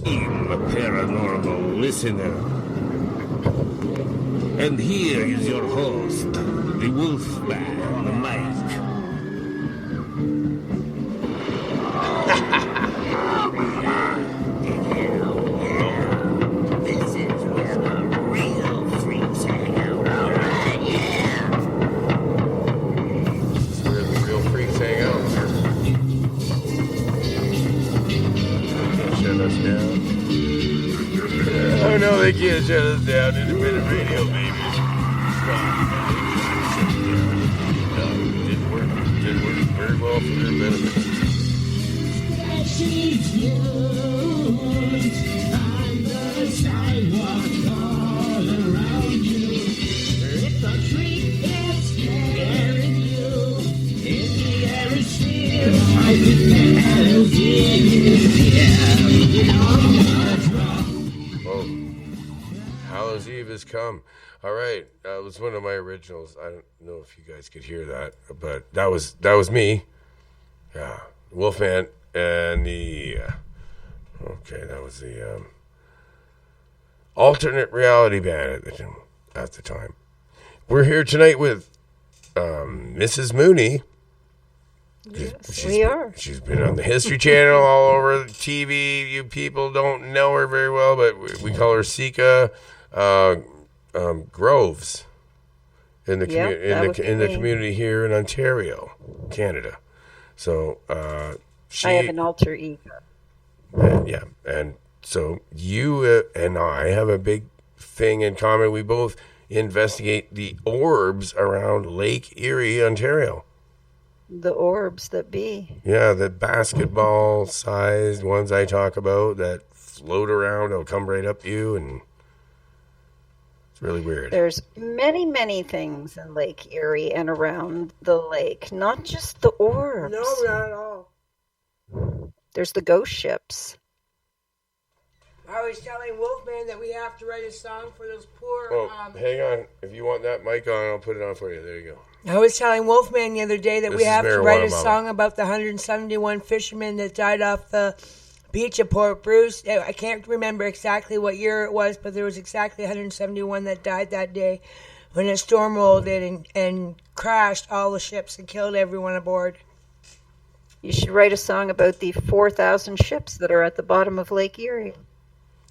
I'm a paranormal listener. And here is your host, the Wolfman, Mike. This is where the real freaks hang out. Alright, yeah. This is where the real freaks hang out. Can't shut us down. Oh no, they can't shut us down. Independent radio, baby. Didn't work very well for their benefit. Hallows Eve has come. All right, that was one of my originals. I don't know if you guys could hear that, but that was me. Yeah, Wolfman and the. Okay, that was the alternate reality band at the time. We're here tonight with Mrs. Mooney. Yes, we are. She's been on the History Channel, all over the TV. You people don't know her very well, but we call her Sika Groves in the community here in Ontario, Canada. So I have an alter ego. And so you and I have a big thing in common. We both investigate the orbs around Lake Erie, Ontario. The orbs that be. Yeah, the basketball-sized ones I talk about that float around. They'll come right up to you, and it's really weird. There's many, many things in Lake Erie and around the lake, not just the orbs. No, not at all. There's the ghost ships. I was telling Wolfman that we have to write a song for those poor... Oh, hang on. If you want that mic on, I'll put it on for you. There you go. I was telling Wolfman the other day that This we is have to marijuana, write a Mama. song about the 171 fishermen that died off the beach of Port Bruce. I can't remember exactly what year it was, but there was exactly 171 that died that day when a storm rolled in and crashed all the ships and killed everyone aboard. You should write a song about the 4,000 ships that are at the bottom of Lake Erie.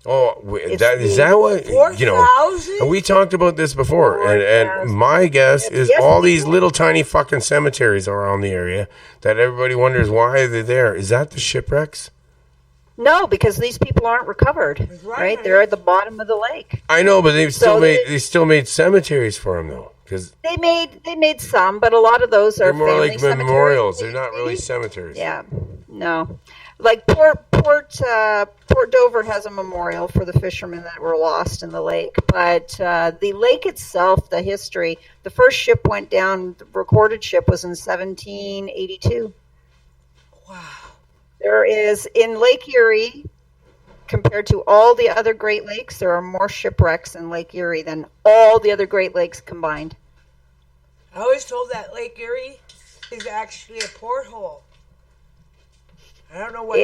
Oh, It's is the that what, 4,000? and we talked about this before, and 4,000. my guess is Yes, all we these did. little tiny fucking cemeteries around the area that everybody wonders why they're there. Is that the shipwrecks? No, because these people aren't recovered, right? They're at the bottom of the lake. I know, but they So still made cemeteries for them though, because They made some, but a lot of those are they're more family like cemeteries. memorials. They're not really cemeteries. Yeah, no. Like Port Dover has a memorial for the fishermen that were lost in the lake, but the lake itself, the history, the first ship went down, the recorded ship was in 1782. Wow. There is, in Lake Erie, compared to all the other Great Lakes, there are more shipwrecks in Lake Erie than all the other Great Lakes combined. I was told that Lake Erie is actually a porthole. I don't know what...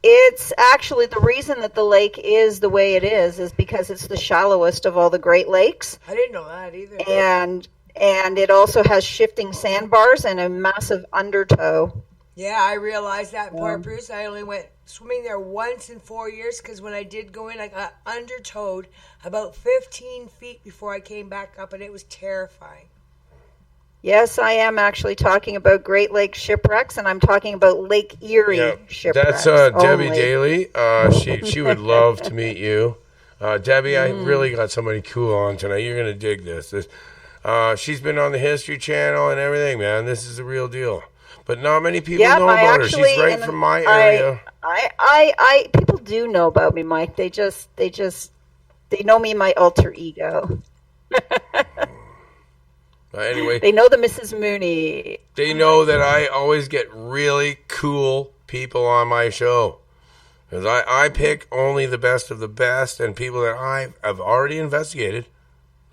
It's actually the reason that the lake is the way it is because it's the shallowest of all the Great Lakes, I didn't know that either. and it also has shifting sandbars and a massive undertow. Yeah, I realized that in Port Bruce. I only went swimming there once in 4 years because when I did go in, I got undertowed about 15 feet before I came back up, and it was terrifying. Yes, I am actually talking about Great Lakes shipwrecks, and I'm talking about Lake Erie shipwrecks. That's Debbie only. Daly. She would love to meet you. Debbie, I really got somebody cool on tonight. You're going to dig this. She's been on the History Channel and everything, man. This is the real deal. But not many people know about her. She's right from my area. I people do know about me, Mike. They know me, my alter ego. Anyway, They know the Mrs. Mooney. they know that I always get really cool people on my show. Because I pick only the best of the best and people that I have already investigated.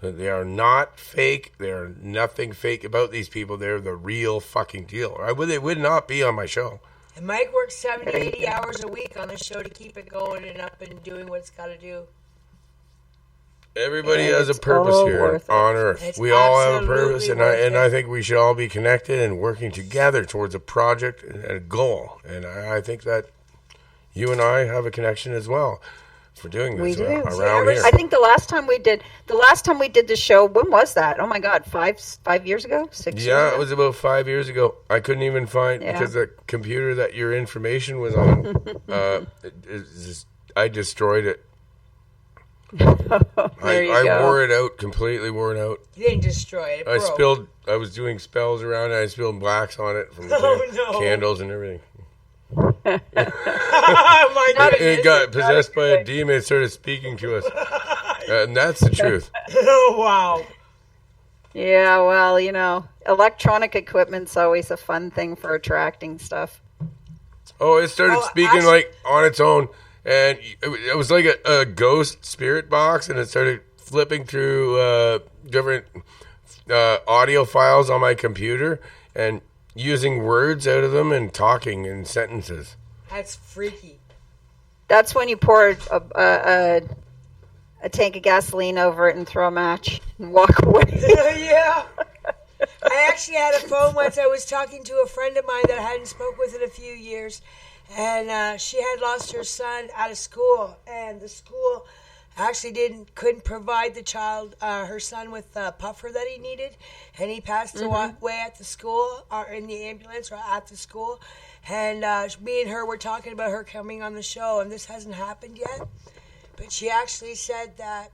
They are not fake. There's nothing fake about these people. They're the real fucking deal. They would not be on my show. And Mike works 70, There you 80 go. hours a week on the show to keep it going and up and doing what it's got to do. Everybody And has a it's purpose all here worth it. on Earth. It's We all have a purpose, absolutely worth and it. I think we should all be connected and working together towards a project and a goal. And I think that you and I have a connection as well for doing this We do. around here. I think the last time we did the show, when was that? Oh my God, 5 years ago, 6 years Yeah, ago? it was about 5 years ago. I couldn't even find Yeah. because the computer that your information was on, I destroyed it. There you I go. wore it out, completely worn out. You didn't destroy it. It broke. I was doing spells around it. I spilled blacks on it from Oh, no. candles and everything. Oh, my goodness. It got possessed by a demon. It started speaking to us. And that's the truth. Oh, wow. Yeah, well, electronic equipment's always a fun thing for attracting stuff. Oh, it started Oh, speaking actually- like on its own. And it was like a ghost spirit box. And it started flipping through different audio files on my computer and using words out of them and talking in sentences. That's freaky. That's when you pour a tank of gasoline over it and throw a match and walk away. Yeah. I actually had a phone once. I was talking to a friend of mine that I hadn't spoke with in a few years, and she had lost her son out of school, and the school actually couldn't provide the child, her son, with the puffer that he needed, and he passed away at the school, or in the ambulance, or at the school. And me and her were talking about her coming on the show, and this hasn't happened yet. But she actually said that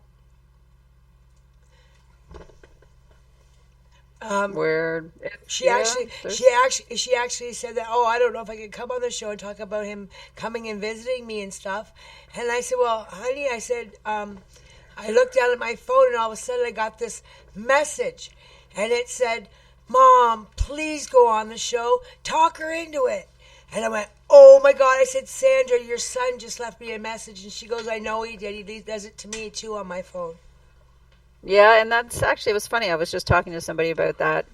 Where she actually said that, oh, I don't know if I could come on the show and talk about him coming and visiting me and stuff. And I said, well, honey, I said, I looked down at my phone and all of a sudden I got this message, and it said, Mom, please go on the show, talk her into it. And I went, oh my God. I said, Sandra, your son just left me a message. And she goes, I know he did. He does it to me too on my phone. Yeah, and that's actually, it was funny. I was just talking to somebody about that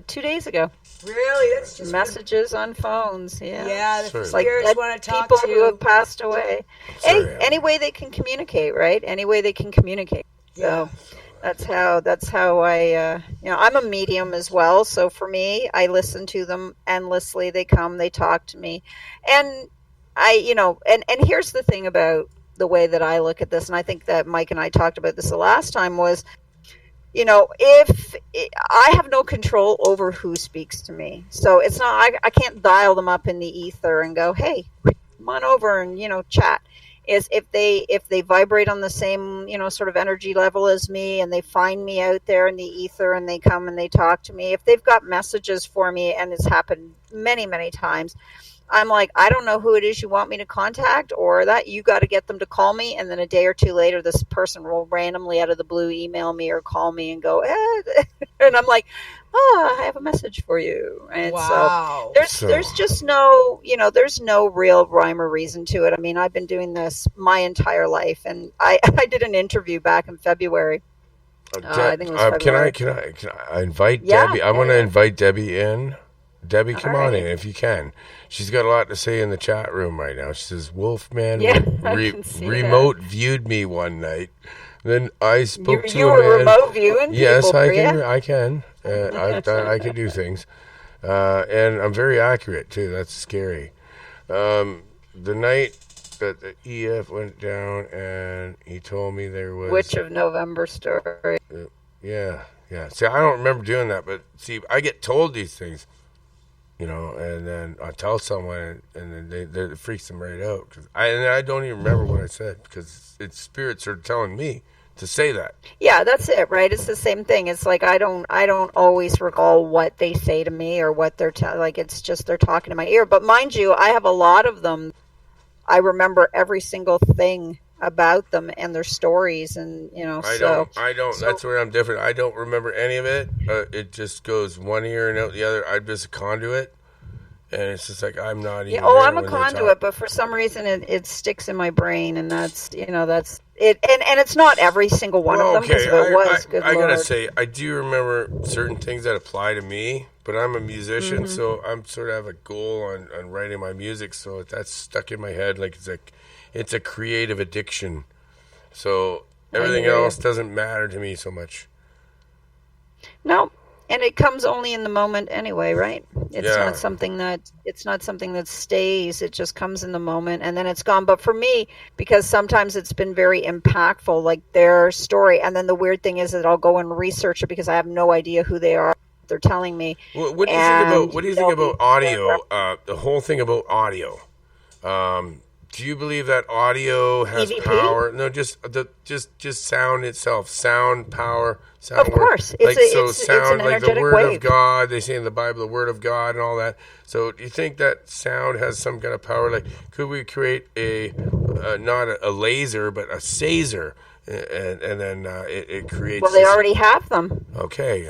2 days ago. Really? That's just Messages on phones. Yeah. Yeah, the Sorry. spirits dead want to talk people to who you. have passed away. Sorry. Any way they can communicate, right? Any way they can communicate. Yeah. So that's how I I'm a medium as well. So for me, I listen to them endlessly. They come, they talk to me, and and here's the thing about the way that I look at this, and I think that Mike and I talked about this the last time, was, if I have no control over who speaks to me, so it's not, I can't dial them up in the ether and go, hey, come on over and, chat. Is if they vibrate on the same, sort of energy level as me, and they find me out there in the ether and they come and they talk to me, if they've got messages for me, and it's happened many, many times, I'm like, I don't know who it is you want me to contact, or that you got to get them to call me. And then a day or two later, this person will randomly out of the blue email me or call me and go, and I'm like, oh, I have a message for you. And Wow. so there's just no, there's no real rhyme or reason to it. I mean, I've been doing this my entire life, and I did an interview back in February. I think it was February. Can I invite Yeah, Debbie? I want to yeah. invite Debbie in. Debbie, come All on right. in if you can. She's got a lot to say in the chat room right now. She says, Wolfman Yeah, I can see remote viewed me one night. Then I spoke to You a were man. remote viewing Yes, people, I Priya? can. I can. I can do things. And I'm very accurate, too. That's scary. The night that the EF went down and he told me there was... Witch of November story. Yeah. See, I don't remember doing that, but see, I get told these things, and then I tell someone, and then it freaks them right out. I don't even remember what I said, because it's spirits are telling me to say that. Yeah, that's it, right? It's the same thing. It's like I don't always recall what they say to me or what they're like. It's just they're talking to my ear. But mind you, I have a lot of them. I remember every single thing about them and their stories, and I don't. That's where I'm different. I don't remember any of it. It just goes one ear and out the other. I'm just a conduit, and it's just like I'm not even. Yeah, oh, there I'm a when they conduit, talk. but for some reason it sticks in my brain, and that's and it's not every single one of them, because if it was, good I Lord. gotta say, I do remember certain things that apply to me, but I'm a musician, so I'm sort of have a goal on writing my music, so that's stuck in my head like it's a creative addiction. So everything hear ya. else doesn't matter to me so much. No, and it comes only in the moment anyway, right? It's Yeah. not something that stays. It just comes in the moment and then it's gone. But for me, because sometimes it's been very impactful, like their story, and then the weird thing is that I'll go and research it because I have no idea who they are. They're telling me. What do you think about audio? The whole thing about audio. Do you believe that audio has EVP? power? No, just sound itself, sound power, sound. Of course, it's sound an like the energetic word wave. of God. They say in the Bible, the word of God and all that. So, do you think that sound has some kind of power? Like, could we create not a laser, but a Caesar, and then it creates? Well, they already have them. Okay,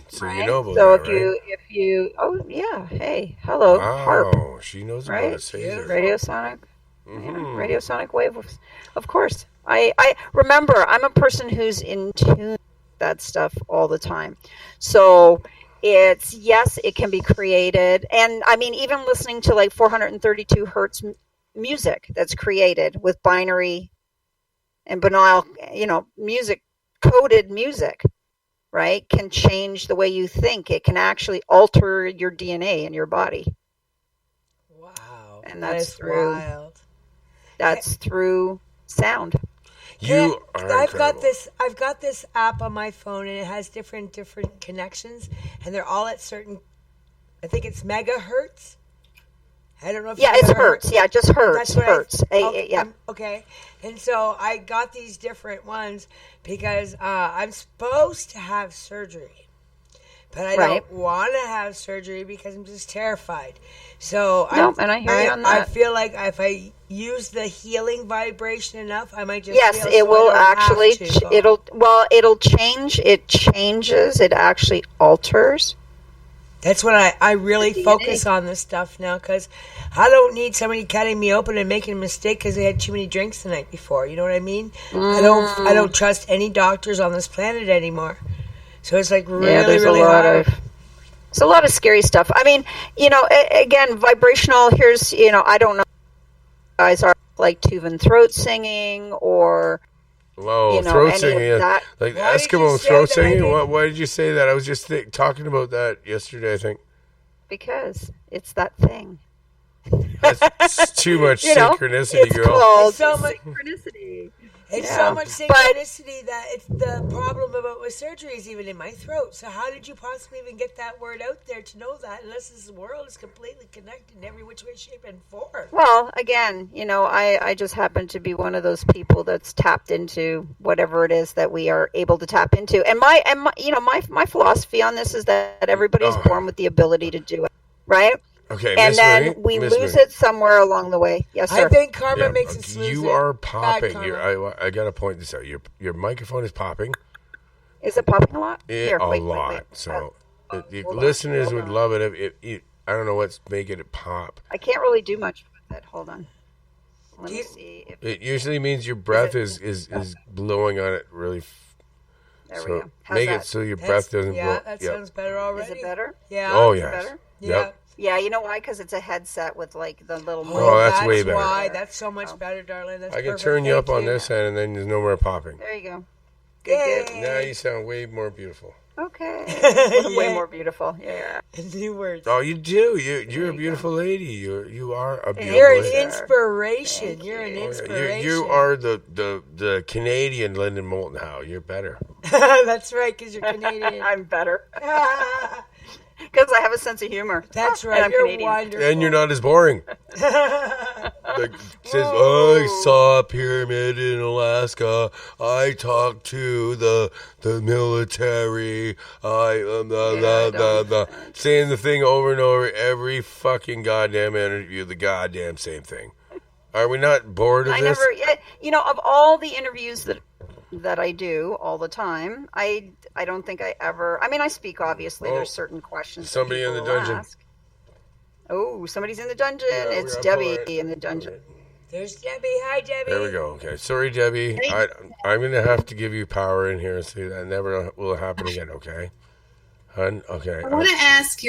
so Right? you know about So that, right? if you, oh yeah, hey, hello, harp, Oh, she knows about right? a Caesar. Radiosonic. Yeah, radiosonic wave, of course. I remember, I'm a person who's in tune with that stuff all the time. So yes, it can be created. And I mean, even listening to like 432 hertz music that's created with binary and banal, music, coded music, right, can change the way you think. It can actually alter your DNA in your body. Wow. And that that's is through. wild. That's through sound. You are I've got incredible. I've got this app on my phone, and it has different connections, and they're all at certain. I think it's megahertz. I don't know if Yeah, you've it's ever heard- hertz. Yeah, just hertz. That's what Hertz. Yeah. Okay. And so I got these different ones because I'm supposed to have surgery. But I Right. don't want to have surgery because I'm just terrified. So No, and I hear you on I that. feel like if I use the healing vibration enough, I might just Yes, feel it so will I don't actually. have to go. It'll change. It changes. It actually alters. That's what I really The DNA. focus on this stuff now, because I don't need somebody cutting me open and making a mistake because they had too many drinks the night before. You know what I mean? I don't trust any doctors on this planet anymore. So it's like really, There's really a lot hard. It's a lot of scary stuff. I mean, again, vibrational. Here's, I don't know. If you guys are like Tuvan throat singing or. Whoa, throat any singing, of yeah. that. Like Why did you Eskimo say throat that? singing? Why did you say that? I was just talking about that yesterday, I think. Because it's that thing. That's too much synchronicity, it's girl. called It's so much- synchronicity. It's Yeah. so much But- synchronicity that it's the problem about with surgery is even in my throat. So how did you possibly even get that word out there to know that unless this world is completely connected in every which way, shape, and form? Well, again, I just happen to be one of those people that's tapped into whatever it is that we are able to tap into. And my philosophy on this is that everybody's born with the ability to do it, right? Okay, And Miss then Mooney, we Miss lose Mooney. it somewhere along the way. Yes, sir. I think karma Yeah, makes it smoother. you are Bad popping. karma. I gotta point this out. Your microphone is popping Is it popping a lot? Here, a wait, lot. wait. So the hold on, listeners hold would on. love it if I don't know what's making it pop. I can't really do much with it. Hold on. Let me You- see. It usually means your breath is blowing on it really. There we So go. How's make that? it so your breath doesn't blow. That Yep. sounds better already. Is it better? Yeah. Oh Is it yes. better? Yeah. Yep. Yeah, you know why? Because it's a headset with like the little mic. Oh, that's way better. Why. That's so much better, darling. That's I can perfect. turn you up Thank on this end, and then there's no more popping. There you go. Yay. Good. Now you sound way more beautiful. Okay. Yeah. Way more beautiful. Yeah. New words. Oh, you do. You're a beautiful lady. You are a beautiful You're an lady. inspiration. Thank You're an you. inspiration. You are the Canadian Lyndon Moulton Howe. You're better. That's right, because you're Canadian. I'm better because I have a sense of humor. That's And right. I'm You're Canadian. wonderful. And you're not as boring. Like, says, I saw a pyramid in Alaska. I talked to the military. Saying the thing over and over every fucking goddamn interview, the goddamn same thing. Are we not bored of I this? never, of all the interviews that I do all the time, I don't think I ever. I mean, I speak. Obviously, Oh, there's certain questions. that somebody in people the will dungeon. ask. Oh, somebody's in the dungeon. Yeah, It's we are Debbie polite. in the dungeon. There's Debbie. Hi, Debbie. There we go. Okay. Sorry, Debbie. I'm going to have to give you power in here and say that never will happen again, okay? Hun? Okay. I want to ask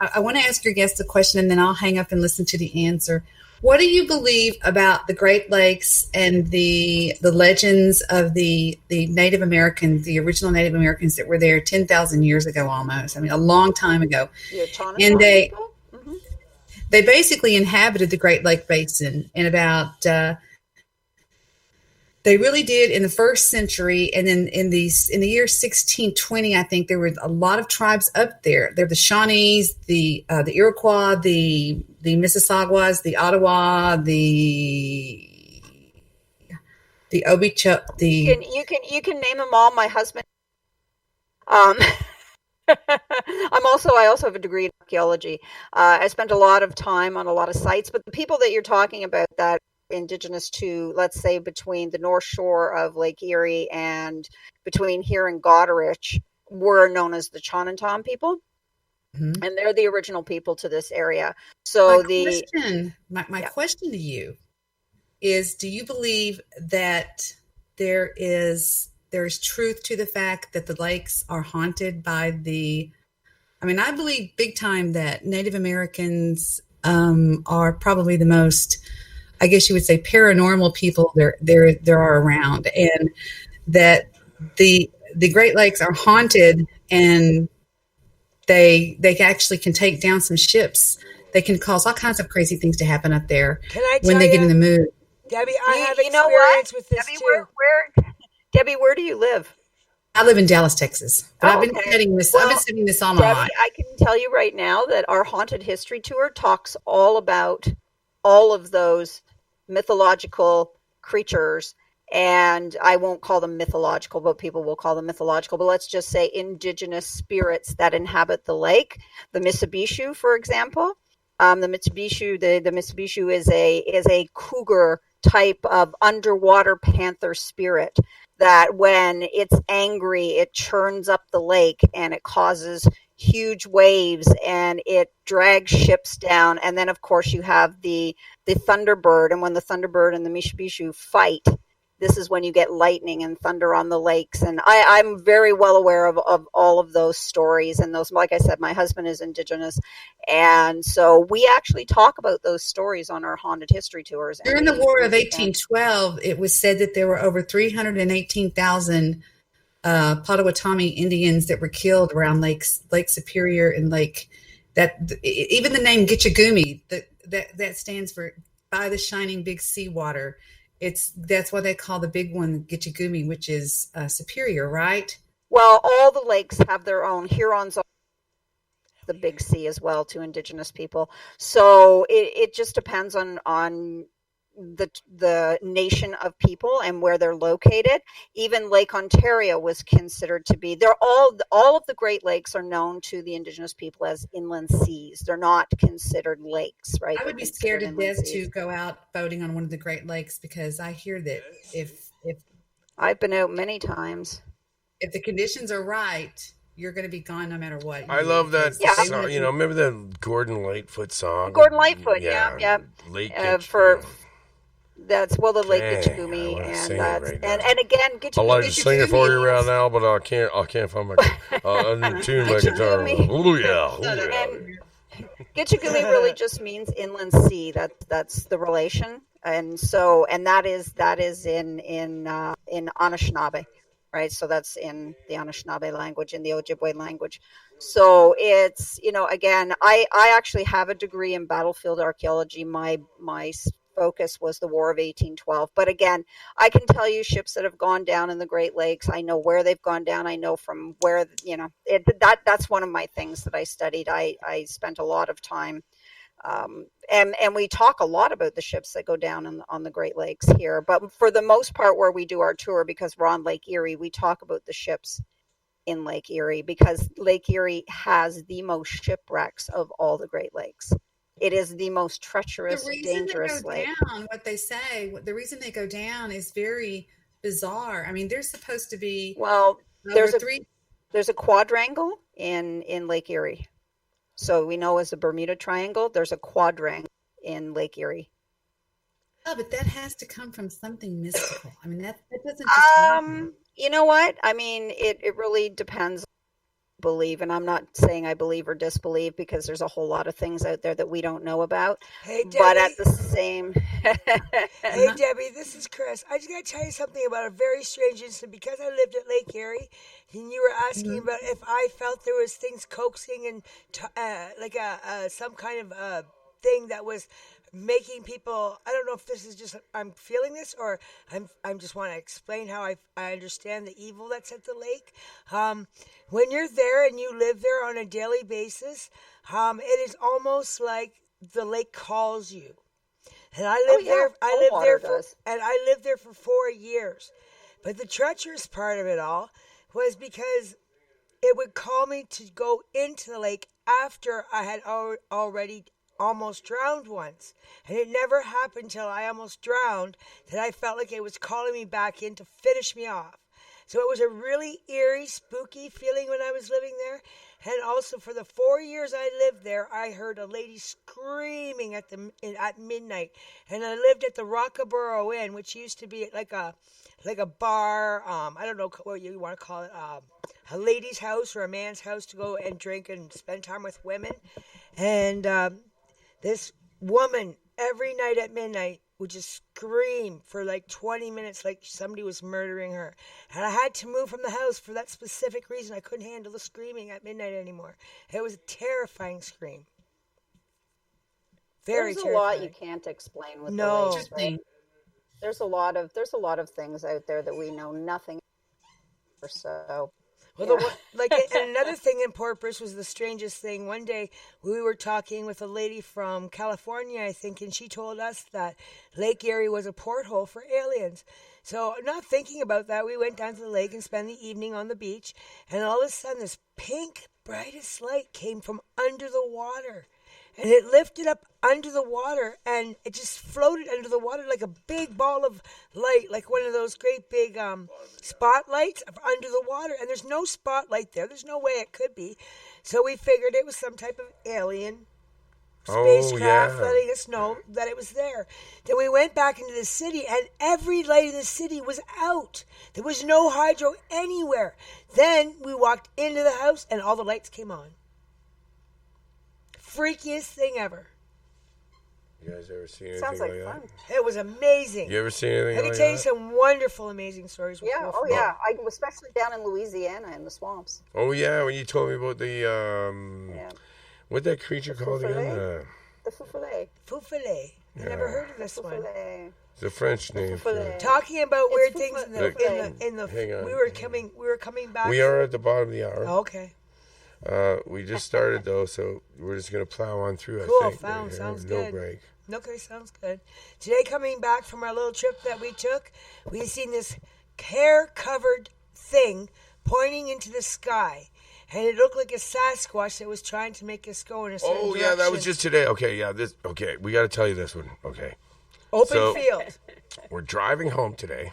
I want to ask your guest a question, and then I'll hang up and listen to the answer. What do you believe about the Great Lakes and the legends of the Native Americans, the original Native Americans that were there 10,000 years ago almost? I mean, a long time ago. And they basically inhabited the Great Lake Basin in about they really did in the first century, and then in the year 1620, I think there were a lot of tribes up there. They're the Shawnees, the Iroquois, the Mississaugas, the Ottawa, the Obicho. You can name them all. My husband. I also have a degree in archaeology. I spent a lot of time on a lot of sites, but the people that you're talking about that indigenous to, let's say, between the North Shore of Lake Erie and between here and Goderich, were known as the Chonantom people. And they're the original people to this area. So my question to you is, do you believe that there's truth to the fact that the lakes are haunted by I believe big time that Native Americans are probably the most, I guess you would say, paranormal people there are around, and that the Great Lakes are haunted, and they actually can take down some ships. They can cause all kinds of crazy things to happen up there when they get in the mood. Debbie, I have experience with this too. Debbie, where do you live? I live in Dallas, Texas. But I've been studying this. I've been studying this all my life. I can tell you right now that our haunted history tour talks all about all of those mythological creatures, and I won't call them mythological, but people will call them mythological. But let's just say indigenous spirits that inhabit the lake. The Mississippi, for example, the Mississippi is a cougar type of underwater panther spirit that when it's angry, it churns up the lake and it causes huge waves and it drags ships down. And then, of course, you have the Thunderbird. And when the Thunderbird and the Mississippi fight, this is when you get lightning and thunder on the lakes. And I'm very well aware of all of those stories. And those, like I said, my husband is indigenous. And so we actually talk about those stories on our haunted history tours. During the War of 1812, it was said that there were over 318,000 Potawatomi Indians that were killed around Lake Superior and even the name Gitchagumi, that stands for by the shining big seawater. That's why they call the big one Gitchagumi, which is Superior, right? Well, all the lakes have their own. Hurons are the big sea as well to indigenous people. So it just depends on the nation of people and where they're located. Even Lake Ontario was considered to be, all of the Great Lakes are known to the indigenous people as inland seas. They're not considered lakes, right? I would be scared to death to go out boating on one of the Great Lakes, because I hear that if I've been out many times, if the conditions are right, you're going to be gone no matter what. I love that song. Remember the Gordon Lightfoot song? Gordon Lightfoot, yeah. Lake That's the Lake Gitchagumi, and that's right and again, I'd like to sing it for you right now, but I can't find my tune my guitar. Oh yeah. Gitchagumi really just means inland sea. That's the relation, and that is in Anishinaabe, right? So that's in the Anishinaabe language, in the Ojibwe language. So it's, again, I actually have a degree in battlefield archaeology. My focus was the War of 1812. But again, I can tell you ships that have gone down in the Great Lakes. I know where they've gone down. I know from where, that's one of my things that I studied. I spent a lot of time, and we talk a lot about the ships that go down on the Great Lakes here. But for the most part, where we do our tour, because we're on Lake Erie, we talk about the ships in Lake Erie, because Lake Erie has the most shipwrecks of all the Great Lakes. It is the most treacherous, dangerous lake. What they say, the reason they go down is very bizarre. I mean, they're supposed to be. Well, there's a quadrangle in Lake Erie. So we know as the Bermuda Triangle, there's a quadrangle in Lake Erie. Oh, but that has to come from something mystical. I mean, that doesn't just happen. You know what? I mean, it really depends. Believe, and I'm not saying I believe or disbelieve because there's a whole lot of things out there that we don't know about. Hey, But at Debbie. the same, Hey, Debbie, this is Chris. I just got to tell you something about a very strange incident. Because I lived at Lake Erie, and you were asking about if I felt there was things coaxing and like some kind of thing that was making people. I don't know if this is just I'm feeling this or I'm just want to explain how I understand the evil that's at the lake. When you're there and you live there on a daily basis, it is almost like the lake calls you. And I lived there. I lived there for 4 years. But the treacherous part of it all was because it would call me to go into the lake after I had already almost drowned once. And it never happened till I almost drowned that I felt like it was calling me back in to finish me off. So it was a really eerie, spooky feeling when I was living there. And also for the 4 years I lived there, I heard a lady screaming at midnight. And I lived at the Rockaborough Inn, which used to be like a bar. I don't know what you want to call it. A lady's house or a man's house to go and drink and spend time with women. And this woman every night at midnight would just scream for like 20 minutes like somebody was murdering her. And I had to move from the house for that specific reason. I couldn't handle the screaming at midnight anymore. It was a terrifying scream. Very there's terrifying. a lot you can't explain with the lakes, right? There's a lot of things out there that we know nothing or so. Well, and another thing in Port Bruce was the strangest thing. One day we were talking with a lady from California, I think, and she told us that Lake Erie was a porthole for aliens. So, not thinking about that, we went down to the lake and spent the evening on the beach. And all of a sudden, this pink, brightest light came from under the water. And it lifted up under the water, and it just floated under the water like a big ball of light, like one of those great big spotlights under the water. And there's no spotlight there. There's no way it could be. So we figured it was some type of alien spacecraft letting us know that it was there. Then we went back into the city, and every light in the city was out. There was no hydro anywhere. Then we walked into the house, and all the lights came on. Freakiest thing ever. You guys ever seen anything Sounds like that? fun. It was amazing. You ever seen anything I can like tell you that? some wonderful, amazing stories. Yeah, I especially down in Louisiana in the swamps. Oh yeah, when you told me about the Yeah, what that creature called again? the fouffoulet. Fouffoulet. I never heard of this one. Fouffoulet. The French name for Fouffoulet. it. Talking about weird It's things fouffoulet. in the Hang on. we were coming back. We are at the bottom of the hour. Okay. We just started though, so we're just gonna plow on through. Cool, I think. sounds no good. break. Okay, sounds good. Today, coming back from our little trip that we took, we seen this hair-covered thing pointing into the sky, and it looked like a Sasquatch that was trying to make us go in a certain direction. Yeah, that was just today. Okay, yeah, this. Okay, we got to tell you this one. Okay, open field. We're driving home today.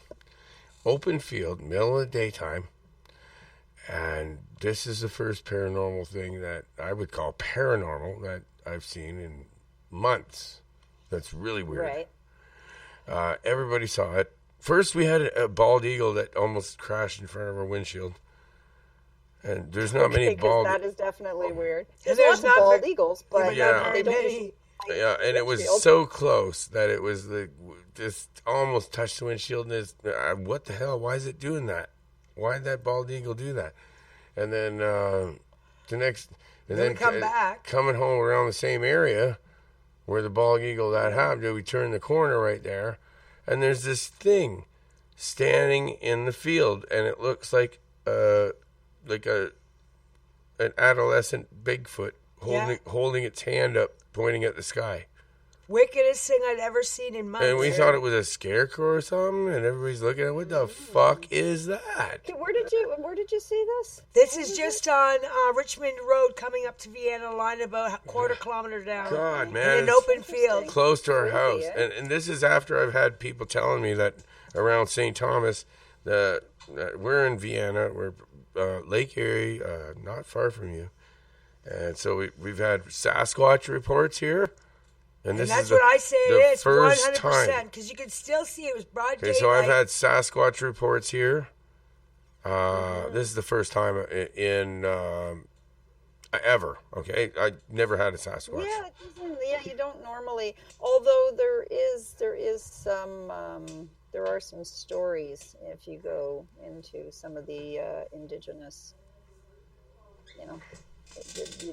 Open field, middle of the daytime, and this is the first paranormal thing that I would call paranormal that I've seen in months. That's really weird. Right. Everybody saw it. First, we had a bald eagle that almost crashed in front of our windshield. And there's not many bald. That is definitely weird. And There's there's lots of not bald very- eagles, but Yeah. they don't Many. usually. Yeah, and it was Windshield. so close that it was just almost touched the windshield. And what the hell? Why is it doing that? Why did that bald eagle do that? And then we come back. coming home around the same area where the bald eagle that happened, we turned the corner right there, and there's this thing standing in the field, and it looks like an adolescent Bigfoot holding its hand up, pointing at the sky. Wickedest thing I'd ever seen in months. And we thought it was a scarecrow or something, and everybody's looking at what the fuck is that? Okay, where did you see this? This is just on Richmond Road coming up to Vienna line, about a quarter kilometer down. God, man, In an it's open field. close to our house. eh? And this is after I've had people telling me that around St. Thomas, that we're in Vienna, we're Lake Erie, not far from you. And so we've had Sasquatch reports here. And this that's is what I say the it is, first 100%, time. because you could still see it was broad Okay, daylight. so I've had Sasquatch reports here. Mm-hmm. This is the first time in ever. Okay, I never had a Sasquatch. Yeah, it doesn't, yeah, you don't normally. Although there is some there are some stories if you go into some of the indigenous, you know,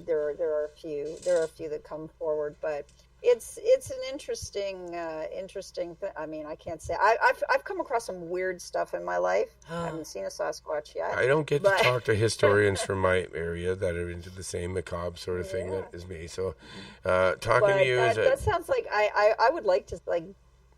there are a few that come forward, but it's an interesting thing. I mean, I can't say I've come across some weird stuff in my life. I haven't seen a Sasquatch yet. I don't get to but talk to historians from my area that are into the same macabre sort of thing that is me. So, talking but to you that sounds like I would like to like.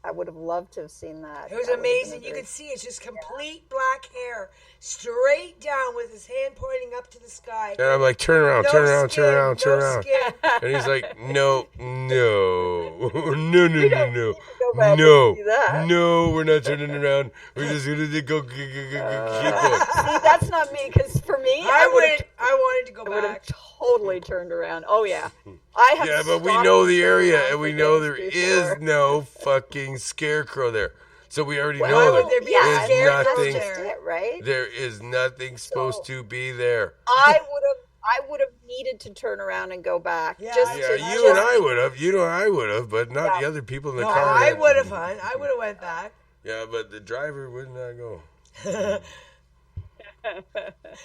I would have loved to have seen that. It was That would have been amazing. a You very- could see it's just complete black hair, straight down with his hand pointing up to the sky. and I'm like, turn around, No turn around, skin, turn around, turn no around. skin. And he's like, no, no, no, no, no, no, go back and no, see that. no, we're not turning around. We're just gonna go, keep going. See, that's not me because for me, I I wanted to go would have back. totally turned around. Oh yeah, I have. Yeah, but we stopped know the and turned area, around and for we know things there is before. no fucking scarecrow there. So we already Well, know would that there be a there's scarecrow nothing. That's just it, right? There is nothing supposed to be there. I would have needed to turn around and go back. Yeah, just Yeah, to, you and I would have. You know, I would have, but not the other people in the No, car. I that- would have, hon. I would have went back. Yeah, but the driver would not go.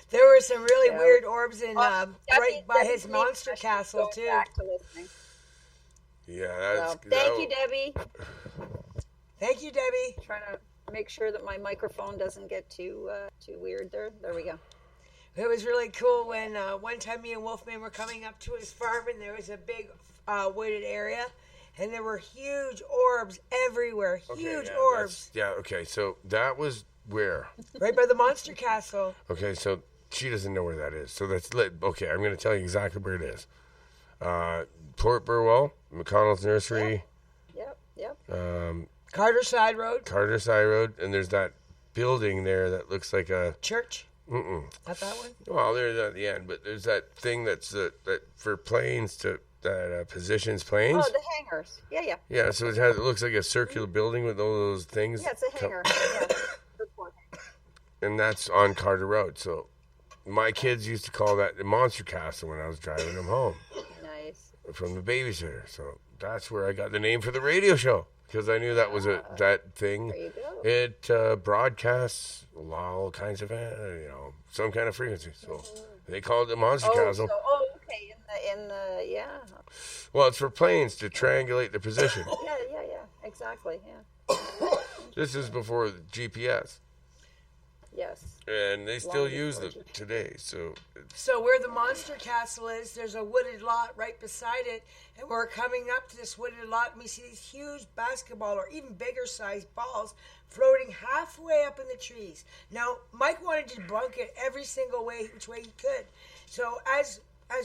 There were some really Yeah. weird orbs in Debbie- right by his Debbie monster Green, castle going too. back to listening. Yeah, that's. So, thank you, Debbie. Thank you, Debbie. Trying to make sure that my microphone doesn't get too weird there. There we go. It was really cool when one time me and Wolfman were coming up to his farm and there was a big wooded area and there were huge orbs everywhere. Huge orbs. Yeah, okay, so that was where? Right by the monster castle. Okay, so she doesn't know where that is. So that's lit. Okay, I'm going to tell you exactly where it is. Port Burwell, McConnell's Nursery, Yep. Carter Side Road. Carter Side Road, and there's that building there that looks like a. Church. Not that one? Well, there's at the end, but there's that thing that's that for planes that positions planes. Oh, the hangars. Yeah. Yeah, so it looks like a circular building with all those things. Yeah, it's a hangar. Yeah. Airport hangar. And that's on Carter Road. So my kids used to call that the Monster Castle when I was driving them home Nice. from the babysitter. So that's where I got the name for the radio show because I knew that was that thing. There you go. It broadcasts all kinds of some kind of frequency. So they call it the Monster Castle. Okay. In the yeah. Well, it's for planes to triangulate the position. Yeah. Exactly. Yeah. This is before the GPS. Yes. And they still Long use before them today. So So where the monster castle is, there's a wooded lot right beside it, and we're coming up to this wooded lot, and we see these huge basketball or even bigger sized balls floating halfway up in the trees. Now, Mike wanted to debunk it every single way, which way he could. So as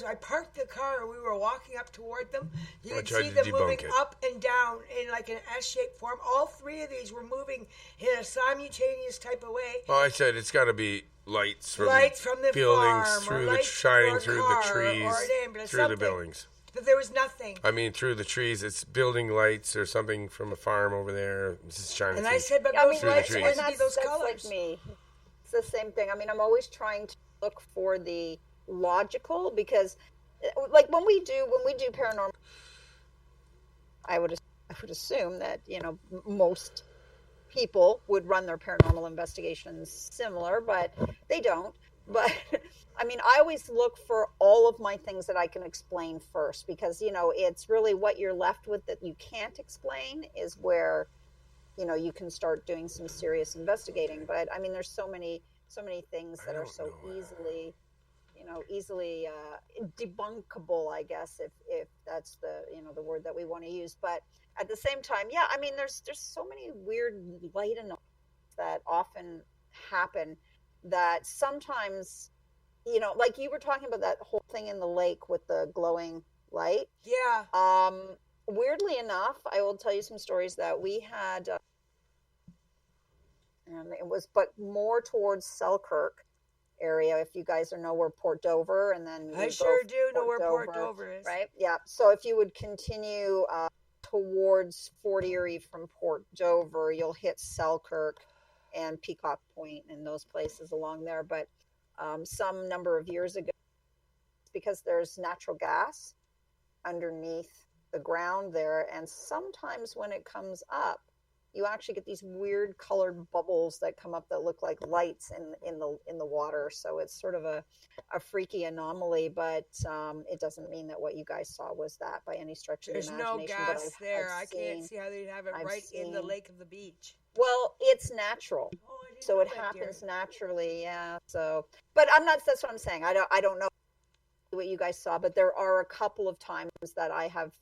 I parked the car and we were walking up toward them, you could tried see to them debunk moving it. up and down in like an S-shaped form. All three of these were moving in a simultaneous type of way. well, I said it's got to be lights from the buildings farm, through or the lights shining for a through the car, trees or an ambulance, through the something. buildings. But there was nothing. I mean, through the trees. It's building lights or something from a farm over there. It's just shining. And I through. said, but I those mean, Through the lights trees. are and supposed to be that's those colors. like me. It's the same thing. I mean, I'm always trying to look for the logical because, like, when we do paranormal, I would assume that most people would run their paranormal investigations similar, but they don't. But I mean, I always look for all of my things that I can explain first because it's really what you're left with that you can't explain is where you can start doing some serious investigating. But I mean, there's so many things that are so easily debunkable, I guess, if that's the word that we want to use. But at the same time, yeah, I mean, there's so many weird light anomalies that often happen that sometimes, like you were talking about that whole thing in the lake with the glowing light. Yeah. Weirdly enough, I will tell you some stories that we had, and it was, but more towards Selkirk area. If you guys know where Port Dover, and then I sure do know where Port Dover is. right? Yeah. So if you would continue towards Fort Erie from Port Dover, you'll hit Selkirk and Peacock Point and those places along there. But some number of years ago, because there's natural gas underneath the ground there, and sometimes when it comes up, you actually get these weird colored bubbles that come up that look like lights in the water. So it's sort of a freaky anomaly, but it doesn't mean that what you guys saw was that by any stretch of the There's no imagination. But gas there. I can't seen, see how they'd have it I've right in the seen- lake of the beach. well, it's natural, Oh, I didn't so know it that, happens dear. naturally. Yeah. So, but I'm not. That's what I'm saying. I don't know what you guys saw, but there are a couple of times that I have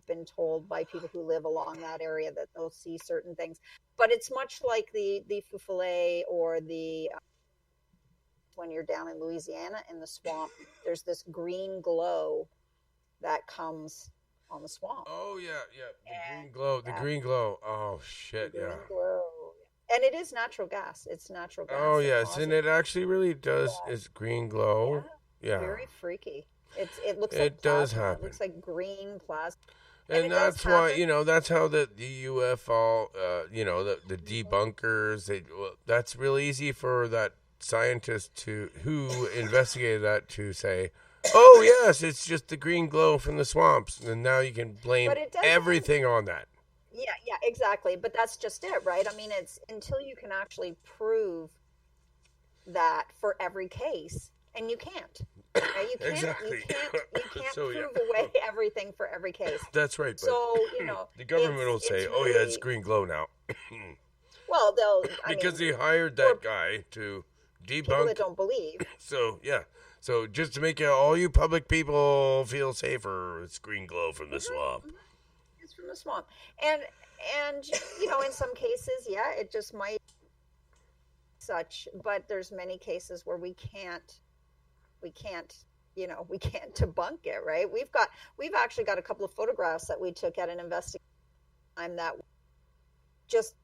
been told by people who live along that area that they'll see certain things. But it's much like the Fufule or the when you're down in Louisiana in the swamp. There's this green glow that comes on the swamp. Oh yeah, yeah. The And green glow. The that green glow. Oh shit, green yeah. glow, and it is natural gas. It's natural gas. Oh that yes, and causes it actually really does. that. It's green Yeah, glow. Yeah, very freaky. It looks like it does plasma. It happen. looks like green plasma. And And it does that's why, happen. that's how the UFO, the debunkers, that's real easy for that scientist who investigated that to say, oh yes, it's just the green glow from the swamps, and now you can blame But it doesn't. everything on that. Yeah, exactly. But that's just it, right? I mean, it's until you can actually prove that for every case, and you can't. Right? You can't. Exactly. You can't So, yeah. prove away everything for every case. That's right, but So the government will it's say, oh yeah, it's really, green glow now, well, they'll. I because mean, they hired for that guy to people that debunk. don't believe, So yeah, so just to make all you public people feel safer, it's green glow from the swamp. it's from the swamp, and in some cases, yeah, it just might such. But there's many cases where we can't we can't debunk it, right? We've actually got a couple of photographs that we took at an investigation time that just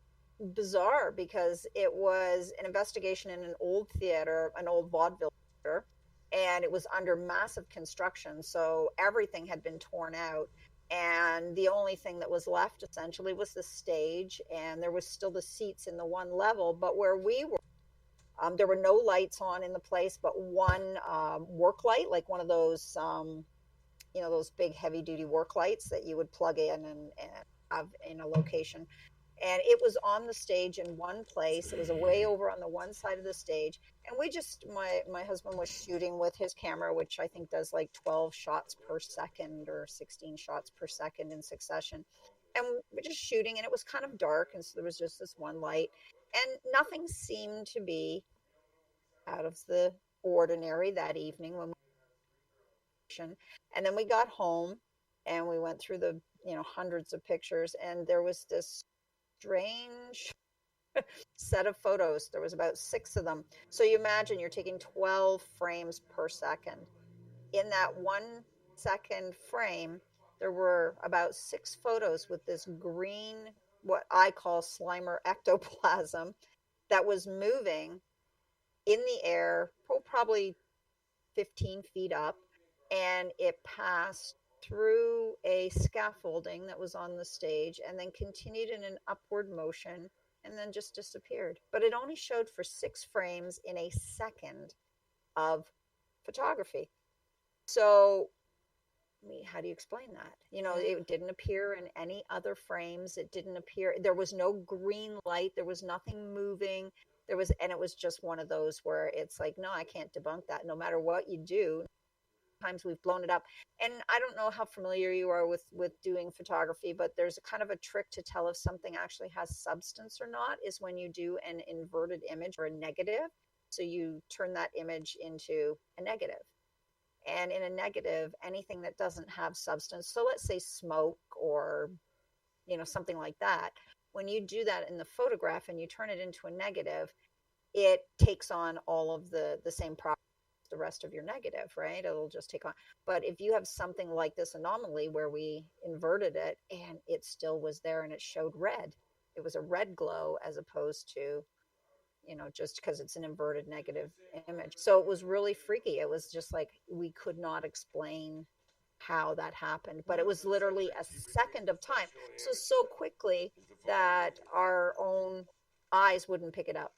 bizarre because it was an investigation in an old theater, an old vaudeville theater, and it was under massive construction, so everything had been torn out, and the only thing that was left essentially was the stage, and there was still the seats in the one level. But where we were, there were no lights on in the place, but one work light, like one of those, those big heavy duty work lights that you would plug in and have in a location. And it was on the stage in one place. It was way over on the one side of the stage. And my husband was shooting with his camera, which I think does like 12 shots per second or 16 shots per second in succession. And we're just shooting, and it was kind of dark. And so there was just this one light. And nothing seemed to be out of the ordinary that evening when and then we got home and we went through the hundreds of pictures, and there was this strange set of photos. There was about 6 of them. So you imagine you're taking 12 frames per second. In that 1 second frame, there were about 6 photos with this green, what I call Slimer ectoplasm, that was moving in the air, probably 15 feet up, and it passed through a scaffolding that was on the stage and then continued in an upward motion and then just disappeared. But it only showed for 6 frames in a second of photography. So how do you explain that? It didn't appear in any other frames. It didn't appear. There was no green light. There was nothing moving. And it was just one of those where it's like, no, I can't debunk that. No matter what you do, times we've blown it up. And I don't know how familiar you are with doing photography, but there's a kind of a trick to tell if something actually has substance or not is when you do an inverted image or a negative. So you turn that image into a negative. And in a negative, anything that doesn't have substance, so let's say smoke or something like that, when you do that in the photograph and you turn it into a negative, it takes on all of the same properties the rest of your negative, right? It'll just take on. But if you have something like this anomaly where we inverted it and it still was there and it showed red, it was a red glow as opposed to just because it's an inverted negative image. So it was really freaky. It was just like we could not explain how that happened, but it was literally a second of time. So quickly that our own eyes wouldn't pick it up.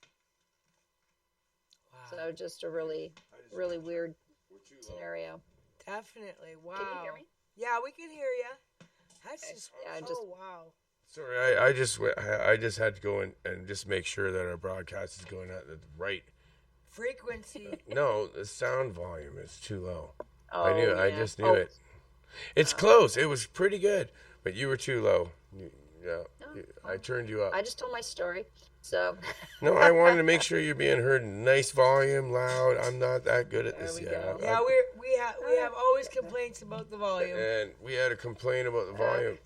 Wow. So just a really, really weird scenario. Definitely. Wow. Can you hear me? Yeah, we can hear you. That's just, Yeah, wow. Sorry, I just had to go in and just make sure that our broadcast is going at the right. Frequency. No, the sound volume is too low. Oh, I yeah. just knew it. It's close. It was pretty good, but you were too low. I turned you up. I just told my story. So No, I wanted to make sure you're being heard. Nice volume, loud. I'm not that good at this we yet. go. Yeah, we have always complaints about the volume. And we had a complaint about the volume.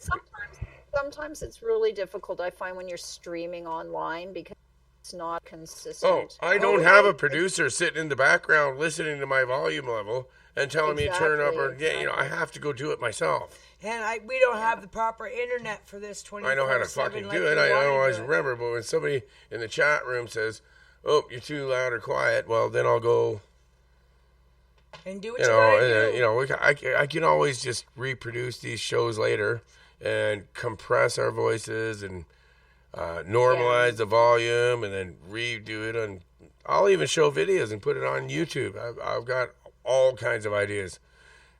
sometimes it's really difficult, I find, when you're streaming online because it's not Oh, consistent. I don't have a producer sitting in the background listening to my volume level and telling me to turn up or I have to go do it myself. And we don't have the proper internet for this 24/7. I know how to fucking do it. I don't always remember, but when somebody in the chat room says, "Oh, you're too loud or quiet," well, then I'll go. And do what you gotta do. I can always just reproduce these shows later and compress our voices and normalize the volume and then redo it. And I'll even show videos and put it on YouTube. I've got all kinds of ideas.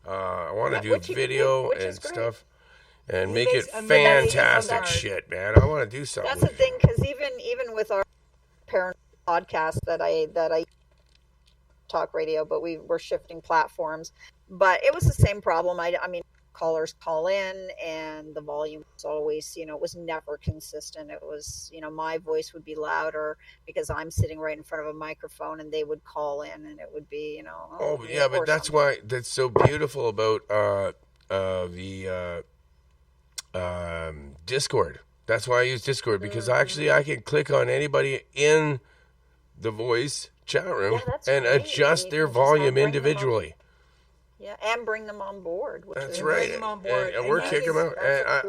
I want to do video and stuff and make it fantastic shit, man. I want to do something. That's the thing, because even with our parent podcast that I talk radio, but we were shifting platforms. But it was the same problem. I mean, callers call in and the volume was always, it was never consistent. It was, my voice would be louder because I'm sitting right in front of a microphone and they would call in and it would be, Oh, yeah, but that's why that's so beautiful about the Discord. That's why I use Discord, because actually I can click on anybody in the voice chat room and adjust their volume individually. Yeah, and bring them on board. That's right. Bring them on board. And we're kicking them out.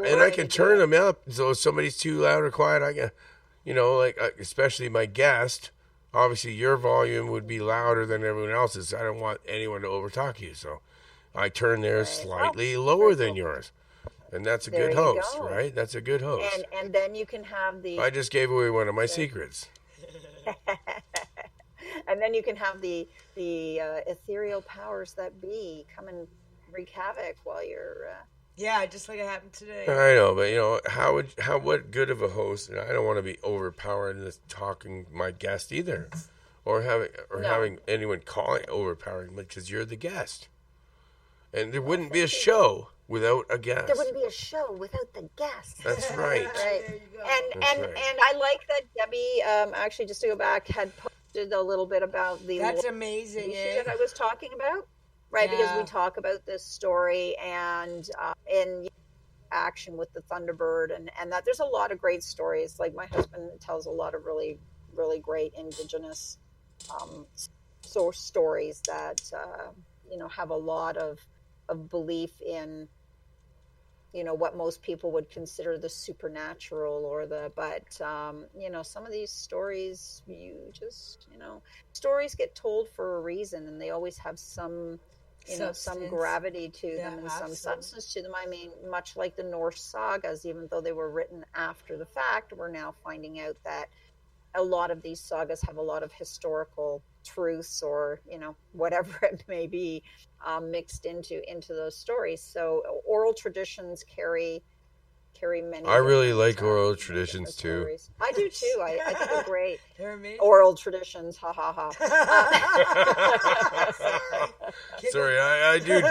And I can turn them up. So if somebody's too loud or quiet, I can, especially my guest, obviously your volume would be louder than everyone else's. I don't want anyone to overtalk you. So I turn theirs slightly lower than yours. And that's a good host, right? That's a good host. And then you can have the... I just gave away one of my secrets. And then you can have the ethereal powers that be come and wreak havoc while you're. Yeah, just like it happened today. I know, but what good of a host? And I don't want to be overpowering this talking my guest either, or having anyone calling overpowering, because you're the guest, and there wouldn't be a show without a guest. There wouldn't be a show without the guest. That's right. Right. There you go. And I like that Debbie actually, just to go back, had posted a little bit about the That's amazing, that I was talking about, right? Yeah. Because we talk about this story and in action with the Thunderbird and that there's a lot of great stories. Like my husband tells a lot of really, really great Indigenous stories that have a lot of belief in what most people would consider the supernatural but some of these stories, stories get told for a reason, and they always have some some gravity to them and some substance to them. I mean, much like the Norse sagas, even though they were written after the fact, we're now finding out that a lot of these sagas have a lot of historical truths or whatever it may be mixed into those stories. So oral traditions carry many. I really like oral traditions too. Stories. I do too. I think they're great. They're amazing. Oral traditions, ha ha ha. Sorry, I do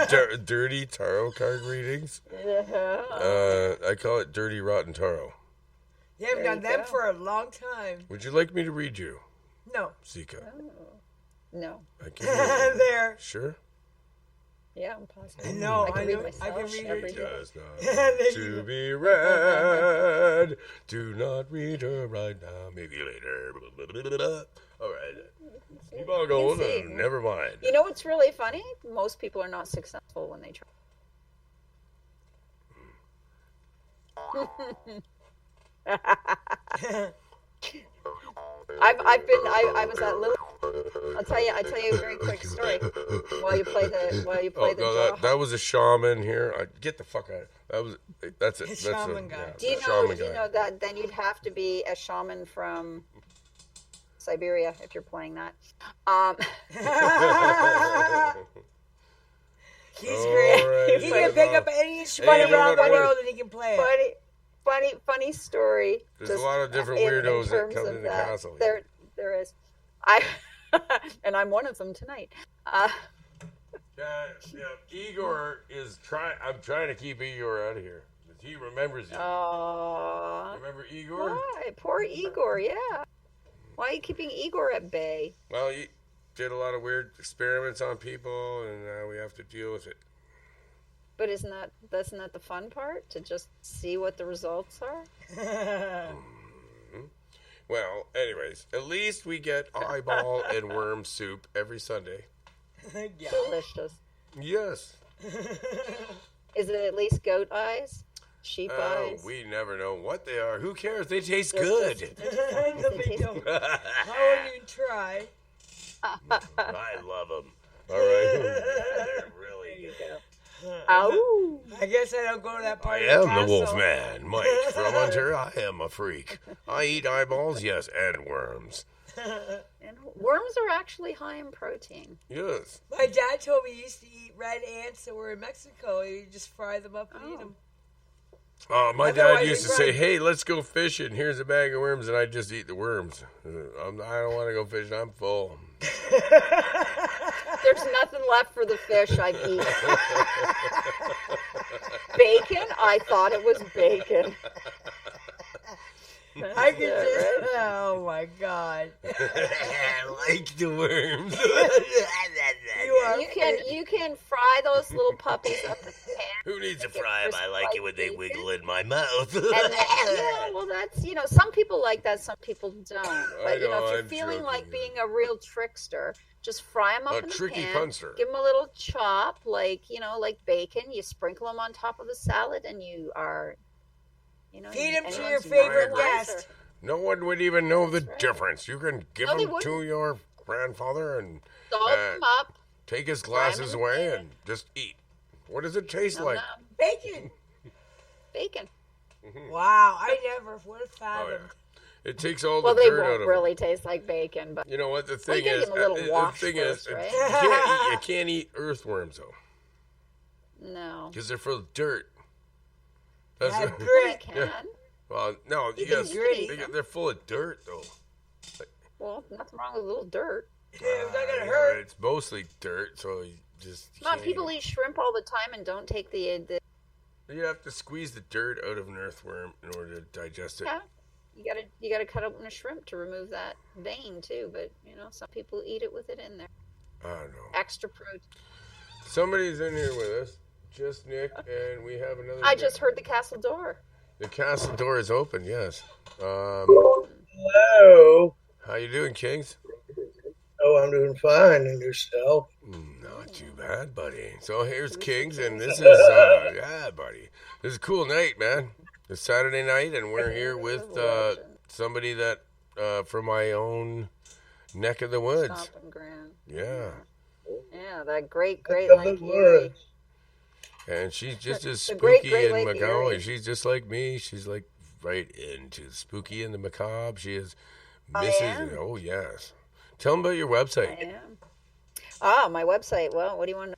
dirty tarot card readings. I call it dirty rotten tarot. You haven't done them for a long time. Would you like me to read you? No. Zika. No. I can There. Sure. Yeah, I'm positive. No, I can read I myself can read every it. day. Does not to be read. Do not read her right now. Maybe later. All right. Keep on going. Never mind. You know what's really funny? Most people are not successful when they try. I was at Lily I'll tell you a very quick story while you play the that was a shaman here. Get the fuck out. That's it. That's shaman guy. Do you know that then you'd have to be a shaman from Siberia if you're playing that. He's great. Right, He can pick up any instrument around the world and he can play it. Funny story. There's a lot of different weirdos that come in the castle. There is. And I'm one of them tonight. Igor is trying. I'm trying to keep Igor out of here. He remembers you. Oh. Remember Igor? Why? Poor Igor, yeah. Why are you keeping Igor at bay? Well, he did a lot of weird experiments on people, and we have to deal with it. But isn't that the fun part? To just see what the results are? Well, anyways, at least we get eyeball and worm soup every Sunday. Yeah. Delicious. Yes. Is it at least goat eyes? Sheep eyes? We never know what they are. Who cares? They taste good. No, they don't. How would you try? I love them. All right. They're really good. Ow! I guess I don't go to that part I of the am the castle. Wolfman, Mike from Hunter. I am a freak. I eat eyeballs, yes, and worms. And worms are actually high in protein. Yes. My dad told me he used to eat red ants that were in Mexico. You just fry them up and eat them. My dad Otherwise used to they say, run. "Hey, let's go fishing. Here's a bag of worms," and I just eat the worms. I don't want to go fishing. I'm full. There's nothing left for the fish I've eaten. Bacon? I thought it was bacon. I could just, oh my God. I like the worms. You can fry those little puppies up in the pan. Who needs to fry them? I like it when they wiggle in my mouth. And yeah, well, that's, some people like that, some people don't. But, know, if you're I'm feeling joking, like yeah. being a real trickster, just fry them up in the tricky pan. punster. Give them a little chop, like bacon. You sprinkle them on top of the salad, and you are, Feed them to your anyone's favorite wiser. guest. No one would even know the difference. You can give No, they them to wouldn't. your grandfather and Salt them up. take his Fry 'em glasses in the away pan. and just eat. What does it taste like? Bacon. Bacon. Wow, I never would have Oh, yeah. fathomed. It takes all Well, the they dirt out won't of really taste like bacon, but it. You know what the Well, thing you gotta is? give 'em a little wash the thing first, is, right? you can't eat earthworms though, no. because they're full of dirt. That's Yeah, what- You grit. can. well, no, you can guys, gritty. they're full of dirt though. Well, nothing wrong with a little dirt. It's not gonna Yeah, hurt. It's mostly dirt, so you just. Come on, can't people eat shrimp all the time and don't take the You have to squeeze the dirt out of an earthworm in order to digest it. yeah. You gotta cut open a shrimp to remove that vein too. But some people eat it with it in there. I don't know. Extra protein. Somebody's in here with us, just Nick, and we have another. I just heard the castle door. The castle door is open. Yes. Hello. How you doing, Kings? Oh, I'm doing fine. And yourself? Not too bad, buddy. So here's Kings, and this is yeah, buddy. This is a cool night, man. It's Saturday night, and we're here with somebody that from my own neck of the woods. Stomping ground. Yeah, Yeah, that great Lake Good Erie. words. and she's just as The great spooky Great and Lake macabre. Erie. She's just like me. She's like right into spooky and the macabre. She is I Mrs. am. Oh yes. Tell them about your I website. am. My website. Well, what do you want to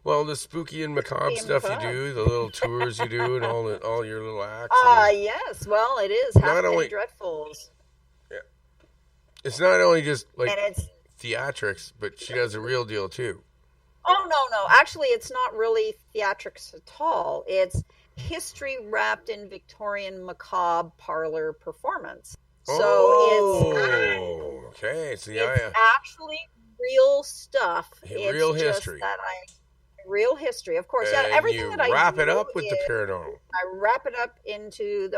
Well, the spooky and macabre and stuff macabre. you do, the little tours you do, and all your little acts. and- Yes. Well, it is Not Halfpenny only- Dreadfuls, It's not only just like and it's theatrics, but she does a real deal too. no. Actually, it's not really theatrics at all. It's history wrapped in Victorian macabre parlor performance. So Oh, okay. So yeah, it's actually real stuff. Yeah, It's real just history. that real history, of course. Yeah, and everything you that I wrap it do up with the is- paranormal. I wrap it up into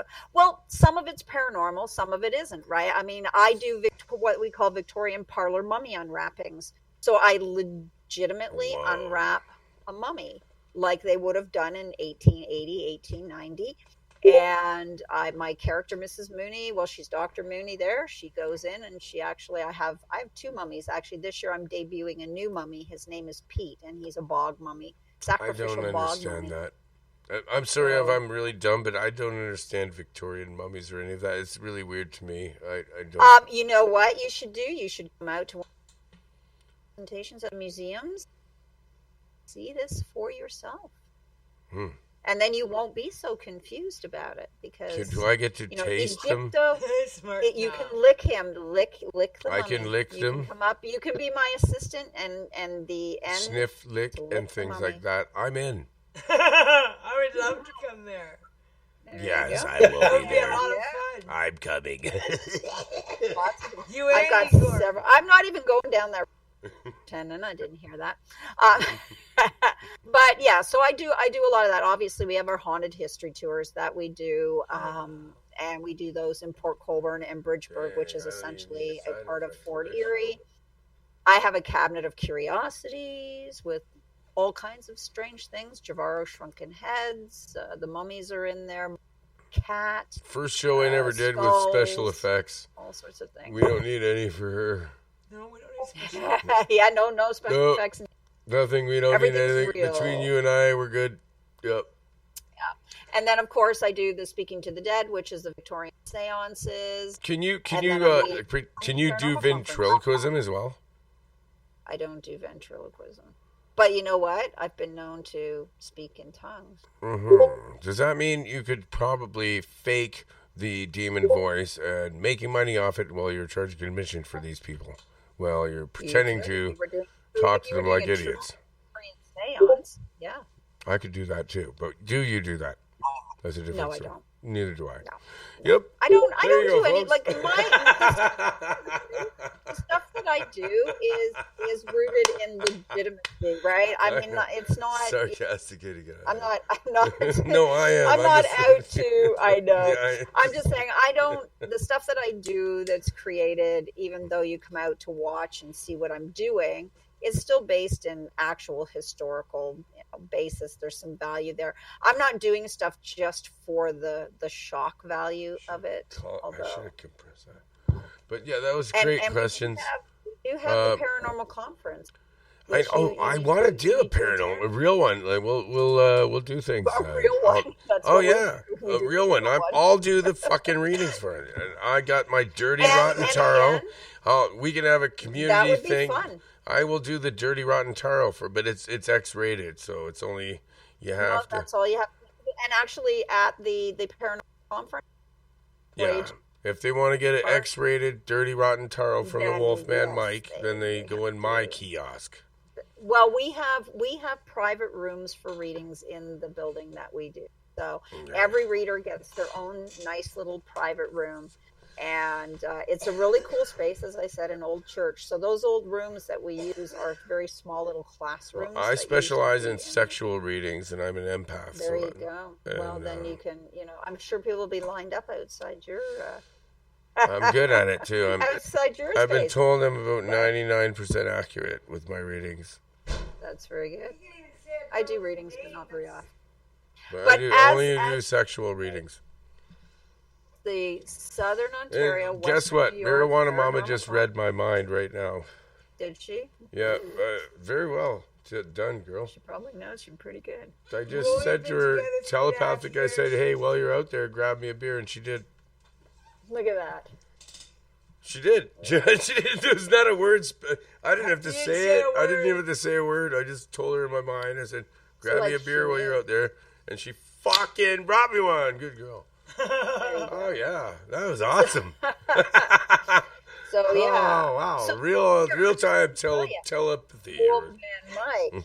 some of it's paranormal, some of it isn't, right? I mean, I do what we call Victorian parlor mummy unwrappings. So I legitimately Whoa. unwrap a mummy like they would have done in 1880, 1890. And my character, Mrs. Mooney, well, she's Dr. Mooney there. She goes in and I have two mummies. Actually, this year I'm debuting a new mummy. His name is Pete, and he's a bog mummy, I sacrificial don't bog understand mummy. that. I'm sorry if So, I'm really dumb, but I don't understand Victorian mummies or any of that. It's really weird to me. I don't. you know what you should do? You should come out to one of the presentations at museums. See this for yourself. And then you won't be so confused about it because Do I get to taste them? Smart. You can lick him, lick the I mummy. can lick You them? can come up. You can be my assistant and the end. Sniff, lick, to lick and the things mummy. like that. I'm in. I would love to come there. There Yes, you go. I It will would be be a there. lot of Yeah. fun. I'm coming. Lots of- You I've and got Igor. several. I'm not even going down that pretending I didn't hear that. But yeah, so I do a lot of that. Obviously, we have our haunted history tours that we do, and we do those in Port Colborne and Bridgeburg, which is Yeah, I don't even essentially get side a part of effects Fort of that Erie. I have a cabinet of curiosities with all kinds of strange things. Javaro shrunken heads. The mummies are in there. Cat. First show I never did with special skulls, effects. all sorts of things. We don't need any for her. No, we don't need special. Yeah, no special Nope. effects. Nothing. We don't need Everything's anything. real. Between you and I, we're good. Yep. And then, of course, I do the Speaking to the Dead, which is the Victorian seances. Can you And then I do do paranormal ventriloquism as well? I don't do ventriloquism. But you know what? I've been known to speak in tongues. Does that mean you could probably fake the demon voice and making money off it while you're charging admission for these people? Well, you're pretending to talk to them like idiots. Seance. Yeah. I could do that too, but do you do that? That's a different No, I story. don't. Neither do I. No. Yep. I don't There you do go, any folks. like the stuff that I do is rooted in legitimacy, right? I mean, it's not. Sarcastic idiot. I'm not. No, I am. I'm not just- out to. I know. Yeah, I'm just saying. I don't. The stuff that I do that's created, even though you come out to watch and see what I'm doing, is still based in actual historical basis. There's some value there. I'm not doing stuff just for the shock value of it. I should have compressed that. But yeah, that was great questions. We do have the paranormal conference. I want to do a paranormal, a real one. Like we'll do things. A real one. That's Oh what yeah, we a do, real one. I'll do the fucking readings for it. And I got my dirty rotten taro. again, We can have a that community would be thing. fun. I will do the dirty rotten taro but it's X-rated, so it's only you Well, have to. that's all you have to do. And actually, at the paranormal conference, Yeah. Wait. If they want to get an Park. X-rated dirty rotten taro from the Then, Wolfman yes, Mike, then they go in my do. kiosk. well, we have private rooms for readings in the building that we do. So every reader gets their own nice little private room. And it's a really cool space, as I said, an old church. So those old rooms that we use are very small little classrooms. I that specialize usually in sexual readings, and I'm an empath. There so you go. and, Well, then you can, I'm sure people will be lined up outside your I'm good at it too. outside your I've been space. told I'm about 99% accurate with my readings. That's very good. I do readings, but not very often. But But I do, as- only do as- sexual readings. The Southern And Ontario. guess Western what? New York Marijuana Mama Paranormal just Con- read my mind right now. Did she? Yeah, very well. Done, girl. She probably knows you're pretty good. I just Well, we've said been to her, together 2.5 telepathic, I said, years. hey, while you're out there, grab me a beer, and she did. Look at that. She did. She did. There's not a word. I didn't have to You didn't say say it. a I didn't word. even have to say a word. I just told her in my mind. I said, grab me a like beer she while you're knew. out there. And she fucking brought me one. Good girl. Oh, yeah. That was awesome. So yeah. Oh, wow. So Real time you. telepathy. Wolfman Mike.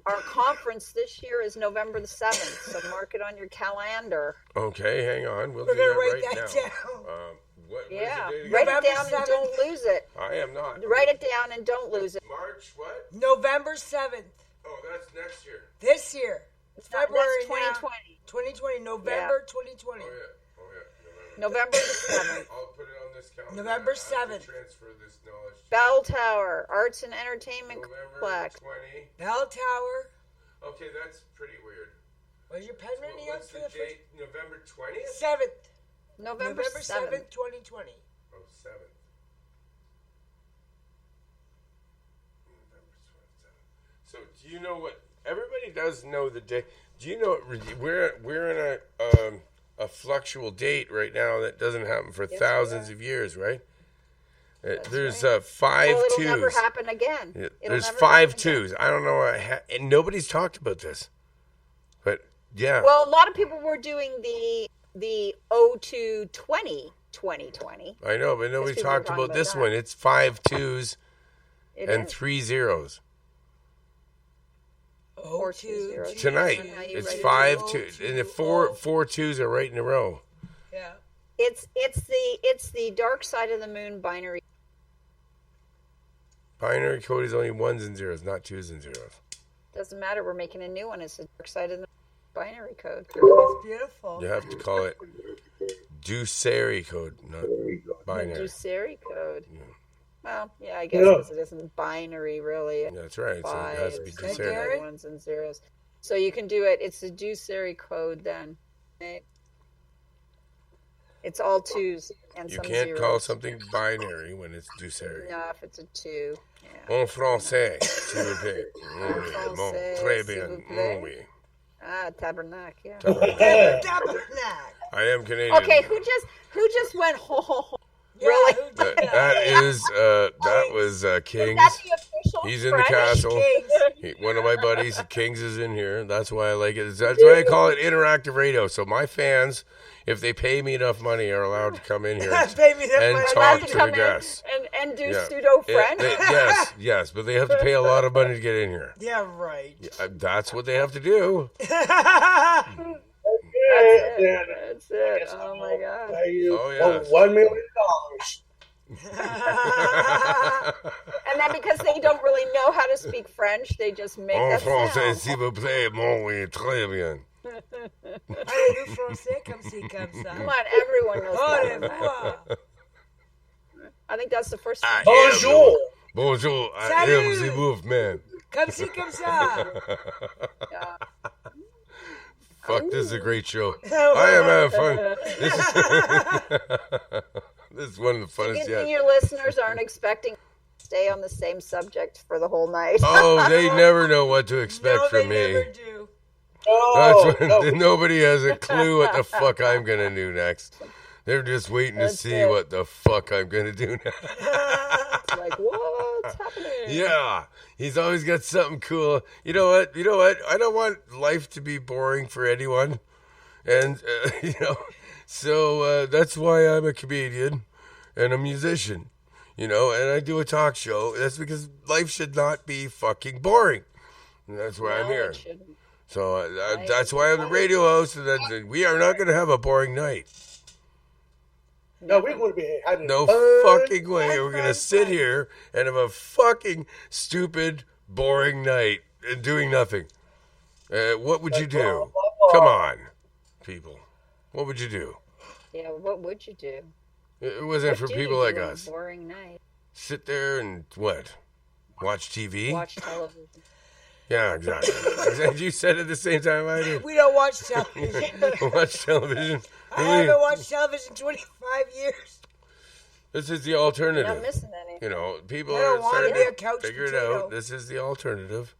Our conference this year is November the 7th, so mark it on your calendar. Okay, hang on. We'll We're do gonna that write right that now. down. What is Yeah. the date again? Write it November down and 7th. don't lose it. I am not. Write it down and don't lose it. March what? November 7th. Oh, that's next year. This year. It's February That's now. 2020. 2020. November 2020. Oh, yeah. November the 7th. I'll put it on this calendar. November I have to 7th. Transfer this knowledge to Bell Tower, Arts and Entertainment November Complex. 20. Bell Tower. Okay, that's pretty weird. Was your pen ready up for the first? date? November 20th? 7th. November 7th. 2020. Oh, 7th. So do you know what? Everybody does know the day. Do you know we're in a fluctual date right now that doesn't happen for thousands of years, right? There's right. 5 Well, it'll twos. never happen again. Yeah, It'll there's never 5 happen again. twos. I don't know, and nobody's talked about this, but yeah. Well, a lot of people were doing the 02/20/2020. I know, but nobody people are talked talking about about this that. one. It's 5 twos It and is. 3 zeros. 420. Tonight, How you it's write it. 5 twos, and the four twos are right in a row. Yeah. It's the dark side of the moon binary. Binary code is only ones and zeros, not twos and zeros. Doesn't matter. We're making a new one. It's the dark side of the binary code. It's beautiful. You have to call it Duceri code, not binary. Duceri code. Well, yeah, I guess because it isn't binary, really. That's right. It has to be It's Duceri. ones and zeros. So you can do it. It's a Duceri code then. Right? It's all twos and You some can't zeros. call something binary when it's Duceri. No, if it's a 2. Yeah. En français, s'il vous plaît. Oui, bon, français, très s'il bien. vous plaît. Oui. Ah, tabernacle. Yeah. I am Canadian. Okay, who just went ho ho ho? Yeah, Really? who did that? That was Kings. That's the official. He's in the French? castle. Kings. One of my buddies, Kings, is in here. That's why I like it. That's why I call it interactive radio. So my fans, if they pay me enough money, are allowed to come in here Pay me that and money. Allowed talk to to come the in guests. and do Yeah. pseudo French. Yes, but they have to pay a lot of money to get in here. Yeah, right. That's what they have to do. That's it. Oh my god. Pay you Oh, yes. $1 million. And then because they don't really know how to speak French, they just make En that français, sound. s'il vous plaît, mon oui, très bien. Allez, français, comme ci, comme ça. Come on, everyone knows Au that. revoir. I think that's the first I one. am Bonjour. Bonjour, I Salut. am the Wolfman. Comme ci, comme ça. Yeah. Fuck, this is a great show. I am having fun. This is one of the Good funnest thing yet. your listeners aren't expecting to stay on the same subject for the whole night. Oh, they never know what to expect No, they from me. never do. That's Oh, when no. nobody has a clue what the fuck I'm gonna do next. They're just waiting to That's see it. what the fuck I'm gonna do next. It's like, what's happening? Yeah, he's always got something cool. You know what? I don't want life to be boring for anyone, and so that's why I'm a comedian and a musician. And I do a talk show. That's because life should not be fucking boring. And that's why I'm No, here. it shouldn't. So that's why I'm the radio host, and we are not going to have a boring night. No, we're going to be having No fun. fucking way. We're going to sit here and have a fucking stupid, boring night and doing nothing. What would you do? Come on, people. What would you do? Yeah, what would you do? It wasn't for What do you people do like on a us. boring night. Sit there and what? Watch TV? Watch television. Yeah, exactly. Exactly. You said it at the same time I did. We don't watch television. Watch television. I haven't watched television in 25 years. This is the You're not alternative. missing any. People I don't are wanna starting be a to couch figure it potato. out. This is the alternative.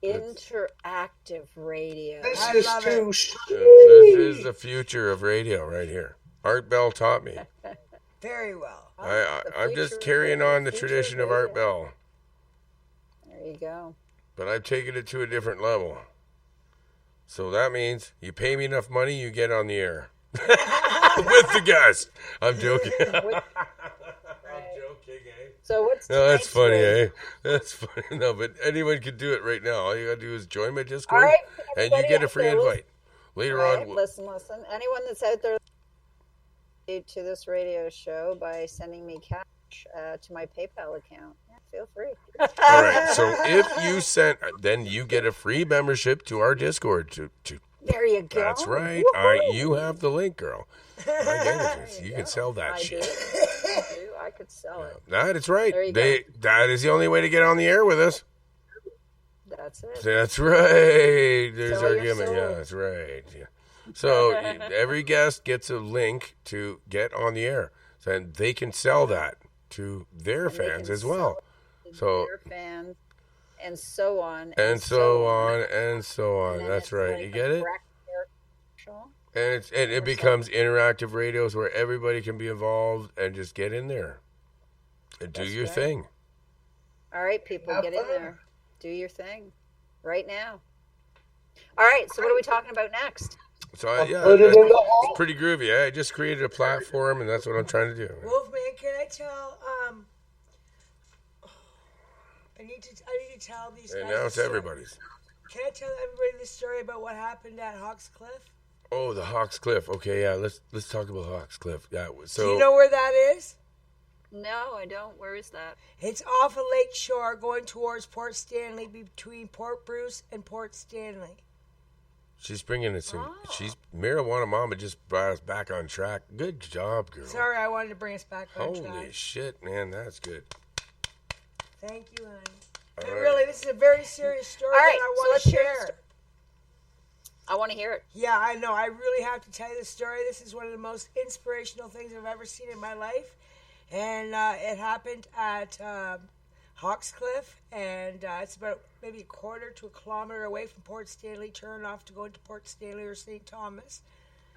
Interactive radio. This I is love too it. This is the future of radio right here. Art Bell taught me. Very well. I'm just future- carrying on the future tradition of radio. Art Bell, There you go. but I've taken it to a different level. So that means you pay me enough money, you get on the air. With the guest. I'm joking. I'm joking, eh? So what's No, that's tonight's funny, rate? eh? That's funny. No, but anyone can do it right now. All you gotta do is join my All Discord, right, and you everybody get a out free there, invite. Later Right, on, listen. Anyone that's out there to this radio show by sending me cash to my PayPal account, yeah, feel free. all right. So if you send, then you get a free membership to our Discord. To There you go. That's right. Woohoo! You have the link, girl. I gave it to you. You can sell that I shit. do. I do. I could sell it. That is right. There you That is the only way to get on the air with us. That's it. That's right. There's Sell our your gimmick. soul. Yeah, that's right. Yeah. So every guest gets a link to get on the air, and they can sell that to their And they fans can as well. sell to So their fans, and so on, and so on and so And on. then That's it's right. like You a get it? commercial. And it becomes interactive radios where everybody can be involved and just get in there and do That's your right. thing. All right, people, Have get in fun. there. Do your thing right now. All right, so what are we talking about next? So yeah, Put it that's in the hall. it's pretty groovy. I just created a platform, and that's what I'm trying to do. Wolfman, can I tell? I need to tell these And guys. now a it's story. everybody's. Can I tell everybody the story about what happened at Hawks Cliff? Oh, the Hawks Cliff. Okay, yeah, let's talk about Hawks Cliff. Yeah, so Do you know where that is? No, I don't. Where is that? It's off of Lake Shore, going towards Port Stanley, between Port Bruce and Port Stanley. she's bringing us in. She's Marijuana Mama just brought us back on track. Good job, girl. Sorry, I wanted to bring us back on Holy track. shit, man, that's good. Thank you, honey. All But right. really, this is a very serious story All right, that I so want let's to share the share. story. I want to hear it. Yeah, I know. I really have to tell you this story. This is one of the most inspirational things I've ever seen in my life. And it happened at Hawks Cliff, and it's about maybe a quarter to a kilometer away from Port Stanley. Turn off to go into Port Stanley or St. Thomas.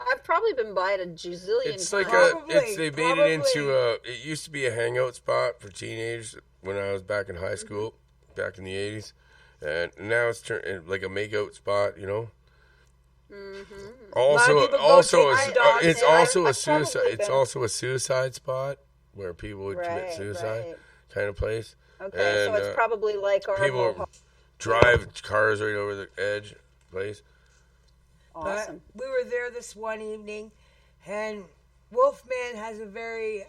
I've probably been by it a gazillion It's times. like Probably, they made it into it used to be a hangout spot for teenagers when I was back in high school, back in the 80s. And now it's turned like a makeout spot, you know. Also, people go also, take their dogs it's in. also a I've probably suicide. It's been- also a suicide spot where people would commit Right, suicide, right. kind of place. Okay, so And, it's probably like our people whole drive cars right over the edge place. awesome. But we were there this one evening, and Wolfman has a very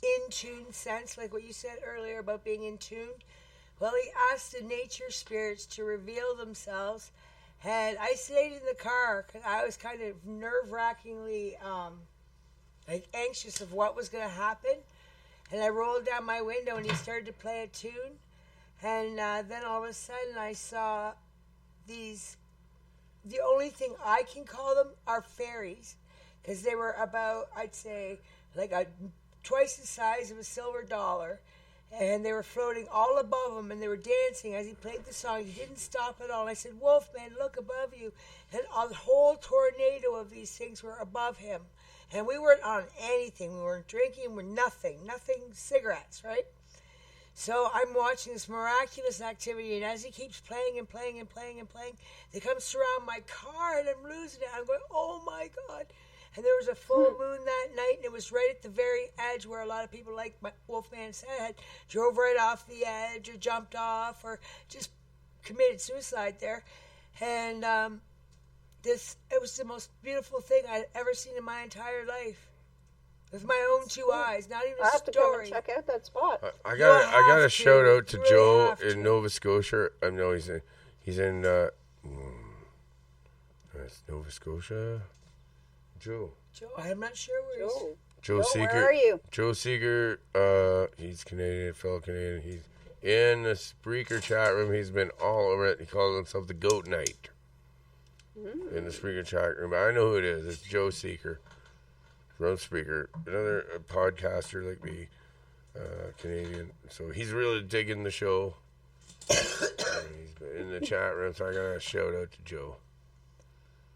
in tune sense, like what you said earlier about being in tune. Well, he asked the nature spirits to reveal themselves, and I stayed in the car because I was kind of nerve-wrackingly like anxious of what was going to happen. And I rolled down my window, and he started to play a tune, and then all of a sudden I saw these. The only thing I can call them are fairies, because they were about, I'd say, like twice the size of a silver dollar, and they were floating all above him, and they were dancing as he played the song. He didn't stop at all. And I said, Wolfman, look above you. And a whole tornado of these things were above him. And we weren't on anything. We weren't drinking. We're nothing cigarettes, right? So I'm watching this miraculous activity, and as he keeps playing and playing and playing and playing, they come surround my car, and I'm losing it. I'm going, oh my God. And there was a full moon that night, and it was right at the very edge where a lot of people, like my Wolfman said, drove right off the edge or jumped off or just committed suicide there. And it was the most beautiful thing I'd ever seen in my entire life. With my own two eyes, not even I a have to come and story. check out that spot. I got a have shout to. out to You really Joe have to. in Nova Scotia. I know he's in that's Nova Scotia. Joe Joe, I'm not sure where he's. Joe, Joe Seeger. where are you? Joe Seeger. He's Canadian, fellow Canadian. He's in the Spreaker chat room. He's been all over it. He calls himself the Goat Knight in the Spreaker chat room. I know who it is. It's Joe Seeker from Spreaker, another podcaster like me, Canadian. So he's really digging the show. He's been in the chat room, so I got a shout out to Joe.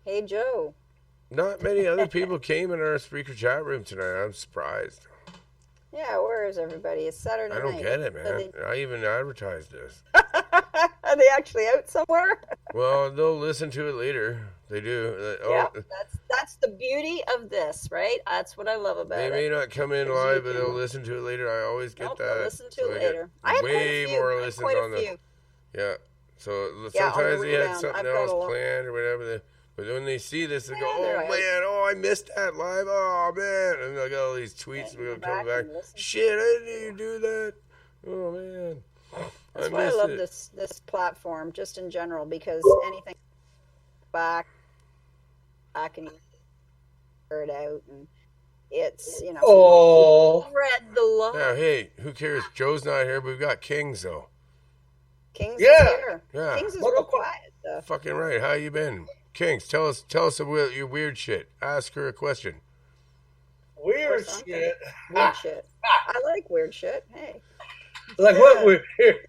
Hey, Joe. Not many other people came in our Spreaker chat room tonight. I'm surprised. Yeah, where is everybody? It's Saturday night. I don't get it, So man. I even advertised this. Are they actually out somewhere? Well, they'll listen to it later. They do. Yeah, that's the beauty of this, right? That's what I love about They it. may not come in Because live, you but can- they'll listen to it later. I always get Nope, that. I'll listen to So it I get later. I have way quite a few. more I have listens quite on a the. few. Yeah. So Yeah, on the sometimes they had rebound. something I've got else a lot. planned or whatever. But when they see this, they go, Yeah, "Oh they're man, out. oh I missed that live. Oh man!" And I got all these tweets. Yeah, We're go coming back back. and listen. Shit, I didn't need to do that. Oh man. That's why I missed love it. this platform, just in general, because anything back and you hear it out, and it's Oh, spread the love. Now, hey, who cares? Joe's not here, but we've got Kings though. Kings is Yeah. here. Yeah. Kings is real quiet though. Fucking right. How you been? Kings, tell us your weird shit. Ask her a question. Weird something. shit. Weird shit. I like weird shit. Hey. Like what weird?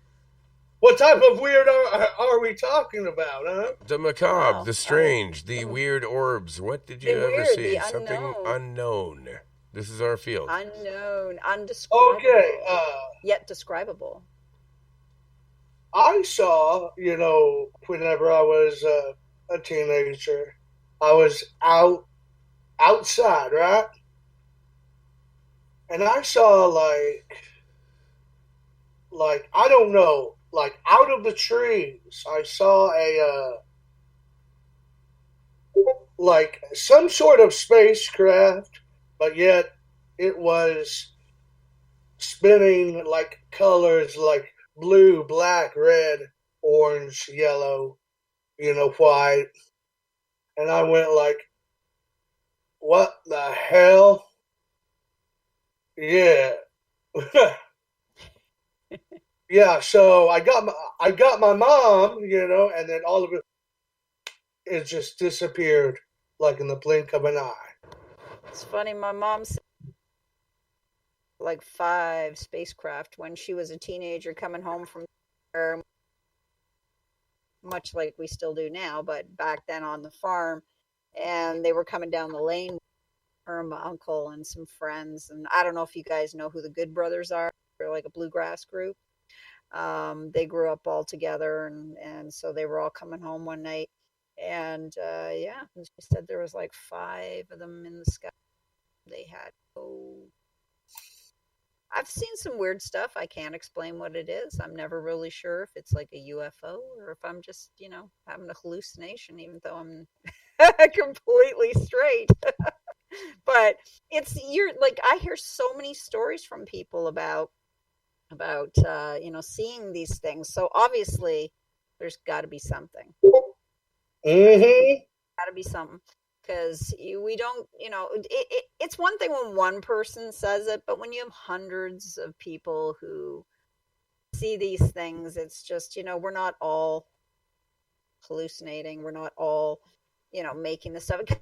What type of weird are we talking about, huh? The macabre, Wow. the strange, the weird orbs. What did you The ever weird, see? the Something unknown. This is our field. Unknown, undescribable. Okay. Yet describable. I saw, whenever I was a teenager, I was outside, right? And I saw like I don't know, like out of the trees, I saw like some sort of spacecraft, but yet it was spinning like colors like blue, black, red, orange, yellow, white. And I went like, what the hell? Yeah. Yeah, so I got my mom, and then all of it just disappeared like in the blink of an eye. It's funny, my mom said like 5 spacecraft when she was a teenager coming home from her, much like we still do now, but back then on the farm, and they were coming down the lane with her and my uncle and some friends. And I don't know if you guys know who the Good Brothers are. They're like a bluegrass group. They grew up all together, and so they were all coming home one night. And yeah, and she said there was like 5 of them in the sky. They had I've seen some weird stuff. I can't explain what it is. I'm never really sure if it's like a UFO or if I'm just, having a hallucination, even though I'm completely straight. But I hear so many stories from people about seeing these things. So obviously there's got to be something. Mm-hmm. Got to be something. Because we don't, it's one thing when one person says it, but when you have hundreds of people who see these things, it's just, we're not all hallucinating. We're not all, making this stuff. Because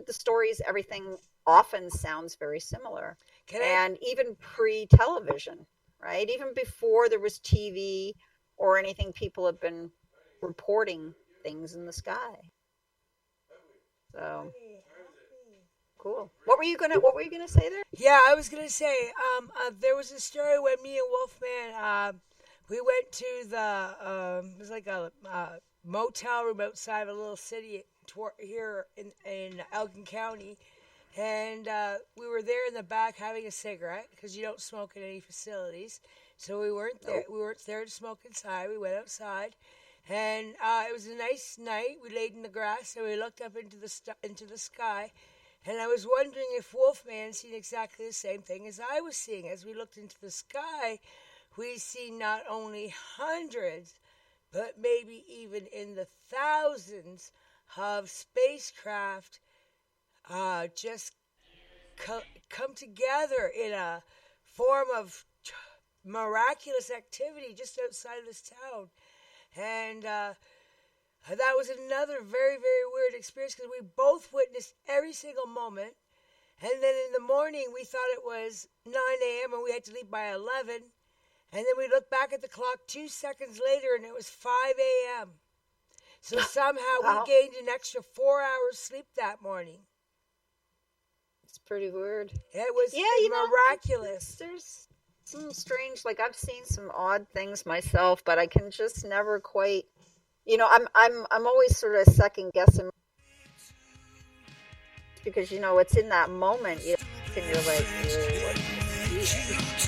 the stories, everything often sounds very similar. And even pre-television, right? Even before there was TV or anything, people have been reporting things in the sky. So cool. What were you gonna say there? Yeah, I was gonna say there was a story when me and Wolfman we went to the it was like a motel room outside of a little city here in Elgin County, and we were there in the back having a cigarette because you don't smoke in any facilities. So we weren't there. We weren't there to smoke inside. We went outside. And it was a nice night. We laid in the grass and we looked up into the sky. And I was wondering if Wolfman seen exactly the same thing as I was seeing. As we looked into the sky, we see not only hundreds, but maybe even in the thousands of spacecraft just come together in a form of miraculous activity just outside of this town. And that was another very, very weird experience because we both witnessed every single moment. And then in the morning, we thought it was 9 a.m. and we had to leave by 11. And then we looked back at the clock 2 seconds later and it was 5 a.m. So somehow we gained an extra 4 hours sleep that morning. It's pretty weird. It was miraculous. There's some strange, like I've seen some odd things myself, but I can just never quite, I'm always sort of second guessing because it's in that moment, and you're like,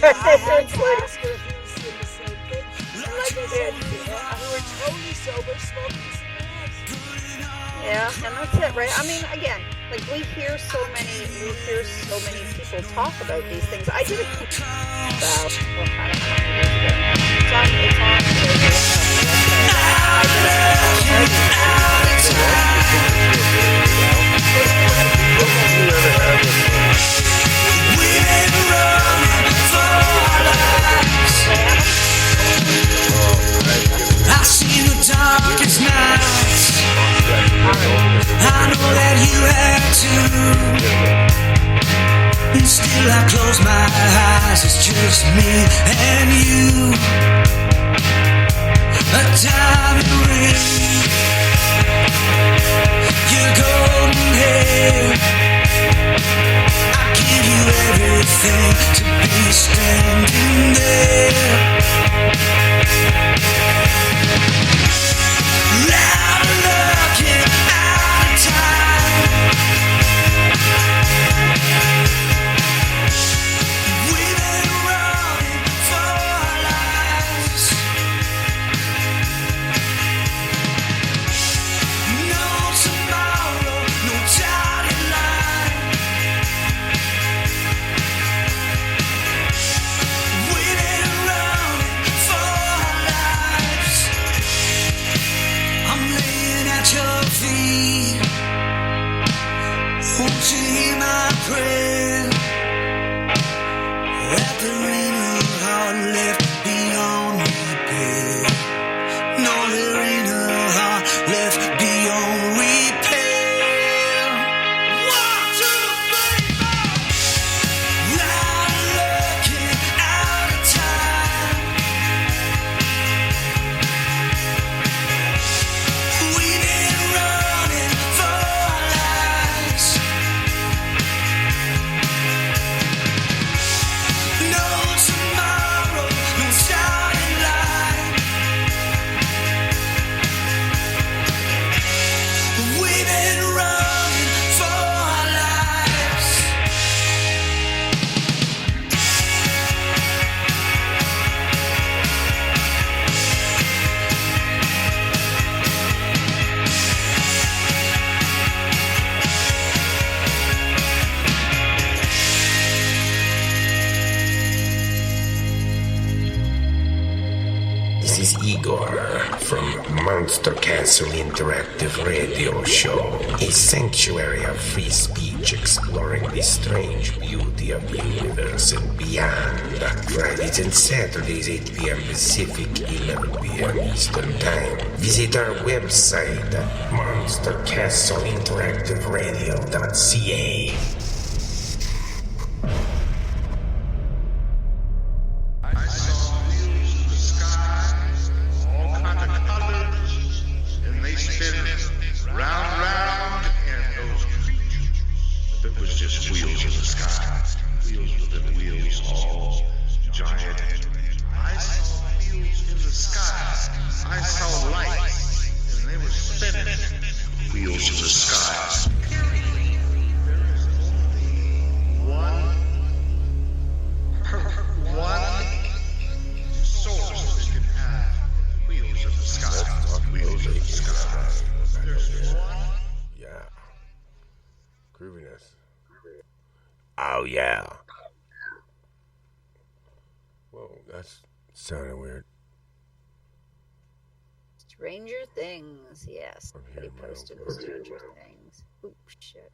I had to ask her if he was seeing the same thing. And like I said, we were totally sober, smoking cigarettes. Yeah, and that's it, right? I mean, again, like we hear so many people talk about these things. I did a quick about Till I close my eyes, it's just me and you. A diamond ring, your golden hair. I give you everything to be standing there. Now looking out of time. We've been running for our lives. No tomorrow, no dotted line. We've been running for our lives. I'm laying at your feet. Won't you hear my prayer? That there ain't a heart left beyond repair. No, there ain't a heart left beyond repair. 1, 2, 3, 4. Now looking out of time. We've been running for our lives. No tomorrow, no starting line. We've been running for our lives. This is Igor from Monster Castle Interactive Radio Show, a sanctuary of free speech exploring the strange beauty of the universe and beyond. Fridays and Saturdays, 8 p.m. Pacific, 11 p.m. Eastern Time. Visit our website at monstercastleinteractiveradio.ca. I saw wheels in the sky, all kind of colors, and they spin round, round, and those creatures, that was just wheels in the sky, wheels within wheels, all giant. I saw wheels in the sky, I saw lights, and they were spinning, wheels in the sky. There is only one source that can have wheels in the sky. Wheels in the sky. There's one. Yeah. Grooviness. Oh, yeah. Whoa, that's sounding weird. Stranger Things, yes. I'm Somebody hearing my own posted the voice. Stranger Things. Oop, shit.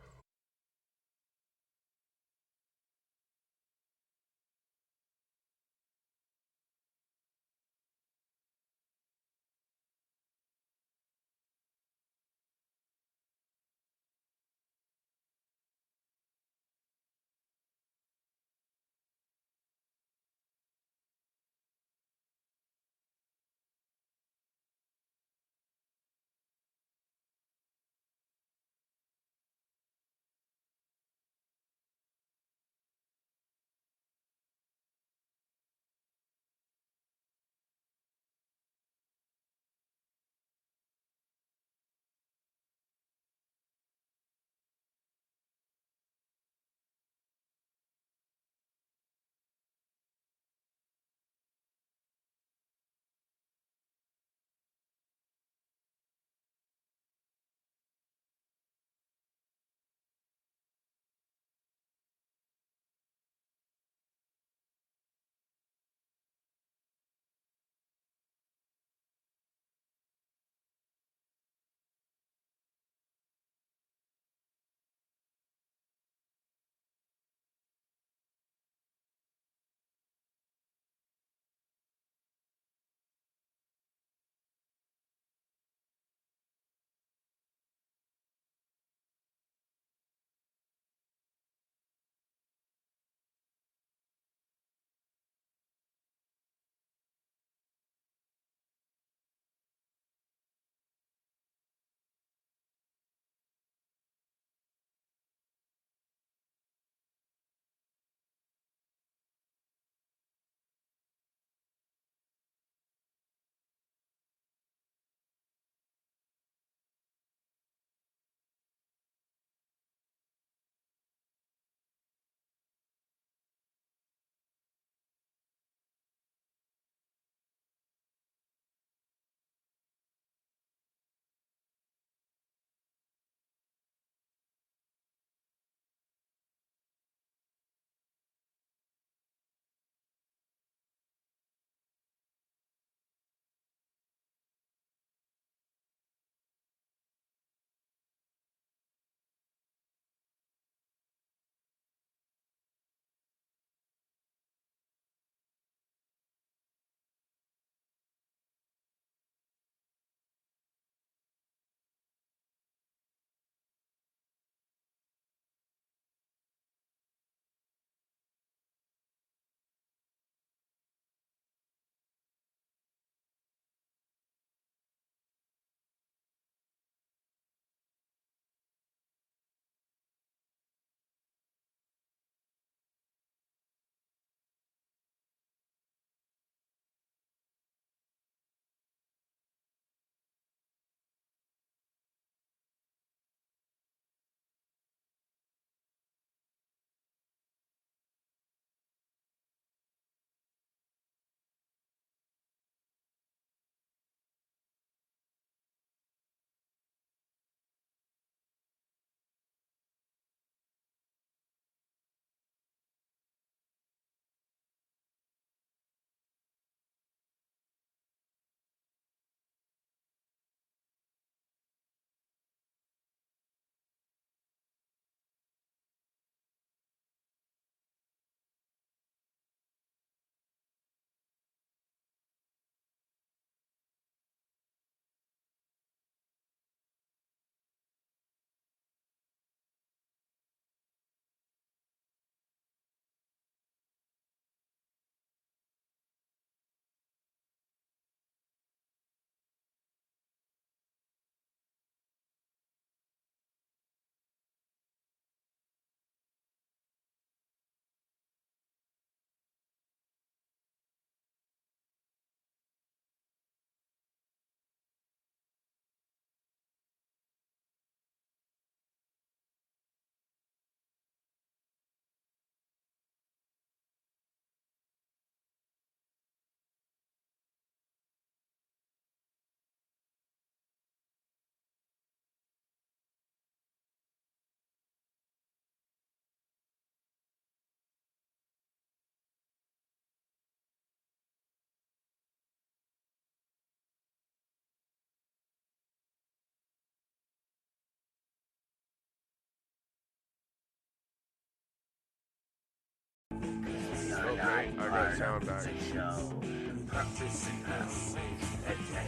Okay, I got sound back.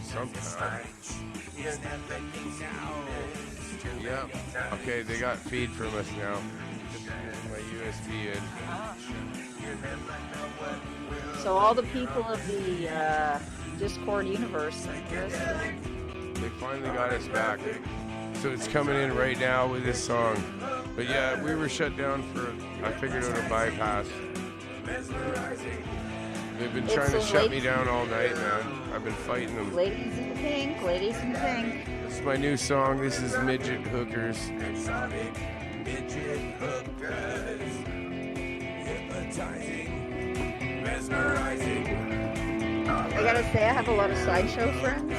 Sometimes. Yeah. Okay, they got feed from us now. My USB in. So all the people of the Discord universe, they finally got us back. So it's coming in right now with this song. But yeah, we were shut down for, I figured out a bypass. They've been trying to shut me down all night, man. I've been fighting them. Ladies in pink, ladies in pink. This is my new song. This is Midget Hookers. Exotic midget hookers. Hypnotizing, mesmerizing. I gotta say, I have a lot of sideshow friends.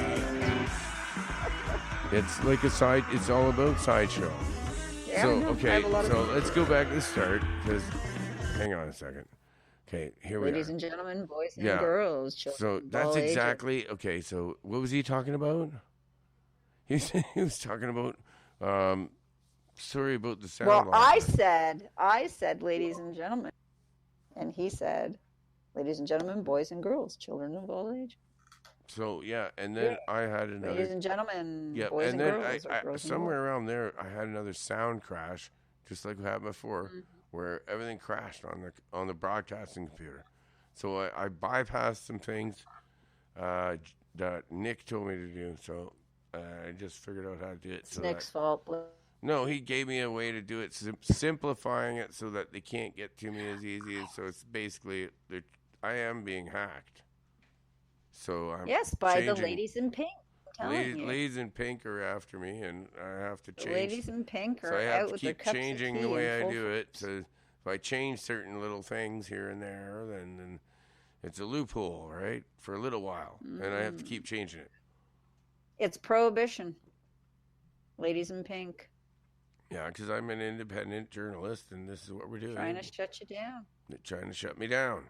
It's like a side. It's all about sideshow. Yeah, So I okay, have a lot of so let's go back to the start. Because hang on a second. Okay, here we are. Ladies and gentlemen, boys and Yeah. girls, So children. of that's all ages. exactly okay. So what was he talking about? He was talking about. Sorry about the sound. Well, last night. I said, ladies and gentlemen, and he said, ladies and gentlemen, boys and girls, children of all ages. So yeah, and then I had another. Ladies and gentlemen, Yeah, boys and and then girls, or I girls and somewhere around there, I had another sound crash, just like we had before, Mm-hmm. where everything crashed on the broadcasting computer. So I bypassed some things that Nick told me to do. So I just figured out how to do it. It's Nick's fault. No, he gave me a way to do it, simplifying it so that they can't get to me as easy. So it's basically I am being hacked. So I'm Yes, by the changing. ladies in pink. I'm telling you. Ladies in pink are after me, and I have to The change. ladies in pink are So I out have to with their keep cups changing of the tea way in I full do it. force. So if I change certain little things here and there, then it's a loophole, right? For a little while, and I have to keep changing it. It's prohibition. Ladies in pink. Yeah, because I'm an independent journalist, and this is what we're doing. Trying to shut you down. They're trying to shut me down.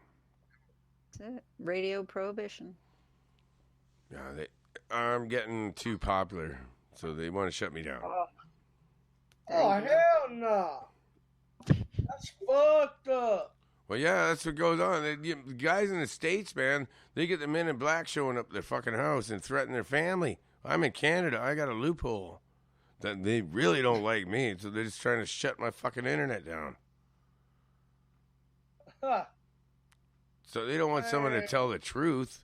That's it. Radio prohibition. Yeah, I'm getting too popular, so they want to shut me down. Oh, hell no. That's fucked up. Well, yeah, that's what goes on. The guys in the States, man, they get the men in black showing up at their fucking house and threaten their family. I'm in Canada. I got a loophole. That they really don't like me, so they're just trying to shut my fucking internet down. Huh. So they don't want someone to tell the truth.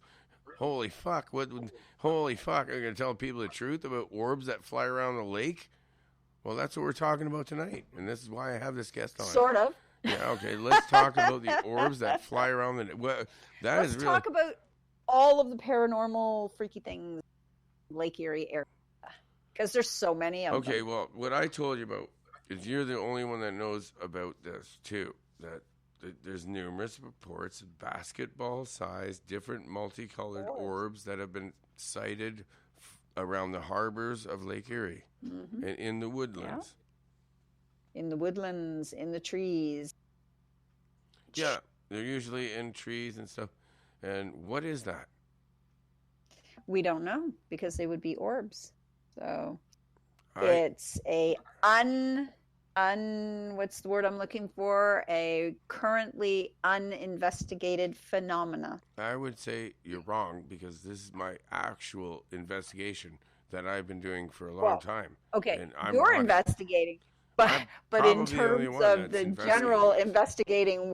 Holy fuck! Holy fuck! I'm gonna tell people the truth about orbs that fly around the lake. Well, that's what we're talking about tonight, and this is why I have this guest on. Sort of. Yeah. Okay. Let's talk about the orbs that fly around the. Well, Let's talk about all of the paranormal, freaky things, Lake Erie area, because there's so many of them. Okay. Well, what I told you about is you're the only one that knows about this too. That there's numerous reports of basketball-sized, different multicolored orbs that have been sighted around the harbors of Lake Erie and in the woodlands. Yeah. In the woodlands, in the trees. Yeah, they're usually in trees and stuff. And what is that? We don't know because they would be orbs. So it's a what's the word I'm looking for? A currently uninvestigated phenomena. I would say you're wrong because this is my actual investigation that I've been doing for a long time. Okay, And I'm you're on it. investigating, but in probably the only terms one of that's the general investigating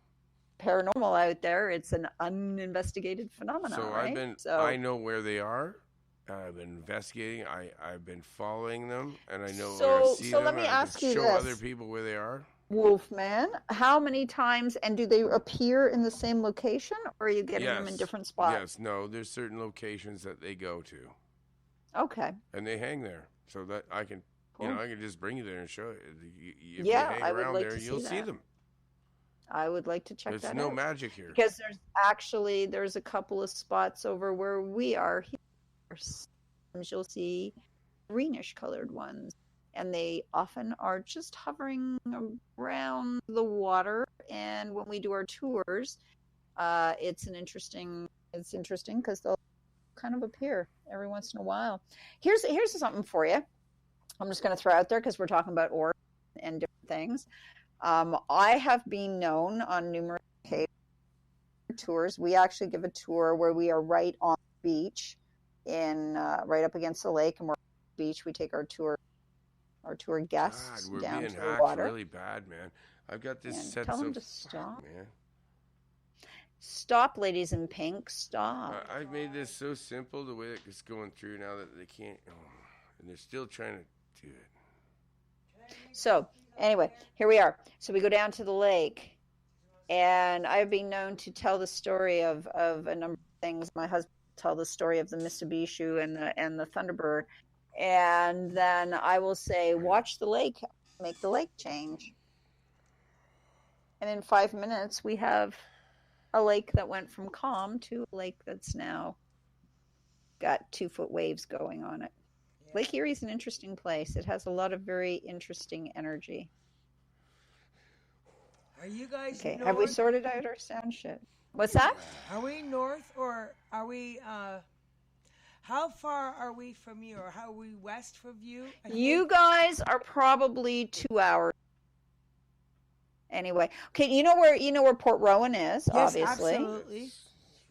paranormal out there, it's an uninvestigated phenomenon. So right? I know where they are. I've been investigating. I've been following them, and I know where I see them. Let me ask you show this. other people where they are. Wolfman, how many times, and do they appear in the same location, or are you getting them in different spots? Yes, no. There's certain locations that they go to. Okay. And they hang there, so that I can, I can just bring you there and show you. If Yeah, you hang I would around like there, to see you'll see that. them. I would like to check There's that out. no magic here. Because there's a couple of spots over where we are here. Sometimes you'll see greenish colored ones, and they often are just hovering around the water. And when we do our tours, it's interesting because they'll kind of appear every once in a while. Here's something for you. I'm just going to throw out there because we're talking about orbs and different things. I have been known on numerous occasions tours. We actually give a tour where we are right on the beach, in right up against the lake, and we're on the beach. We take our tour guests God, we're down being to the hacked water. really bad, man. I've got this And set tell them so to stop. man. Stop, ladies in pink. Stop. I've made this so simple the way that it's going through now that they can't, and they're still trying to do it. So anyway, here we are. So we go down to the lake, and I've been known to tell the story of a number of things. My husband will tell the story of the Mitsubishi and the Thunderbird, and then I will say, watch the lake, make the lake change. And in 5 minutes, we have a lake that went from calm to a lake that's now got 2-foot waves going on it. Yeah. Lake Erie is an interesting place. It has a lot of very interesting energy. Are you guys okay? North? Have we sorted out our sound shit? What's that? Are we north or are we? How far are we from you, or how are we west from you? You guys are probably 2 hours. Anyway, okay, you know where Port Rowan is, yes, obviously. Absolutely.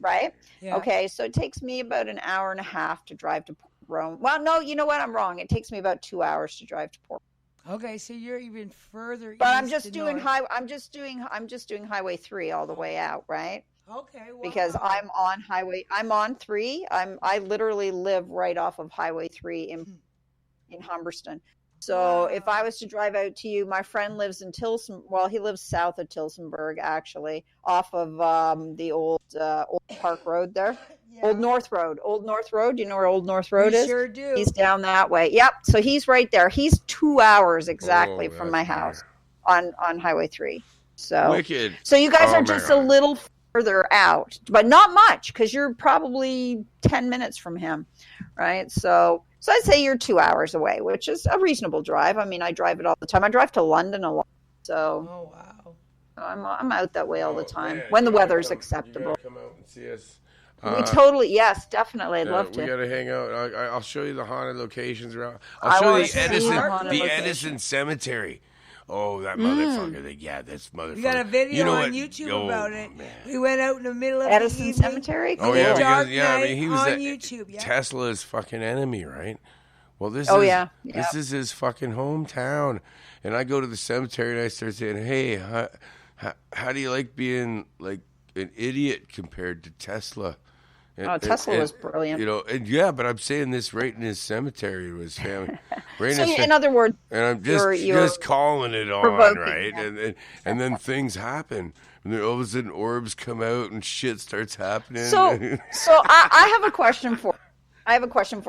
Right? Yeah. Okay, so it takes me about an hour and a half to drive to Port Rowan. Well, no, you know what? I'm wrong. It takes me about 2 hours to drive to Port Rowan. Okay, so you're even further but east. I'm just doing north. I'm just doing Highway 3 all the way out, right? Okay. Wow. Because I'm on 3. I literally live right off of Highway 3 in Humberston. So if I was to drive out to you, my friend lives in Tilson. Well, he lives south of Tilsonburg, actually, off of the old Park Road there. Yeah. Old North Road. Do you know where Old North Road is? Sure do. He's down that way. Yep. So he's right there. He's 2 hours exactly from my house on Highway 3. So wicked. So you guys are just a little further out, but not much, because you're probably 10 minutes from him, right? So I'd say you're 2 hours away, which is a reasonable drive. I mean, I drive it all the time. I drive to London a lot, so oh wow, I'm out that way all the time when the weather's acceptable. You gotta come out and see us. We totally, yes, definitely. I'd love to. We gotta hang out. I'll show you the haunted locations around. I'll show you the Edison Cemetery. Oh, that motherfucker! Yeah, that's motherfucker. We got a video on YouTube about it. Man. We went out in the middle of Edison the evening. Cemetery. Oh yeah, because I mean, he was on YouTube. Yeah. Tesla's fucking enemy, right? Well, this is his fucking hometown, and I go to the cemetery and I start saying, "Hey, how do you like being like an idiot compared to Tesla?" And, Tesla was brilliant. You know, and but I'm saying this right in his cemetery with his family. Right so, in other words, and I'm just calling it on, right? And then things happen. And then all of a sudden orbs come out and shit starts happening. So I have a question for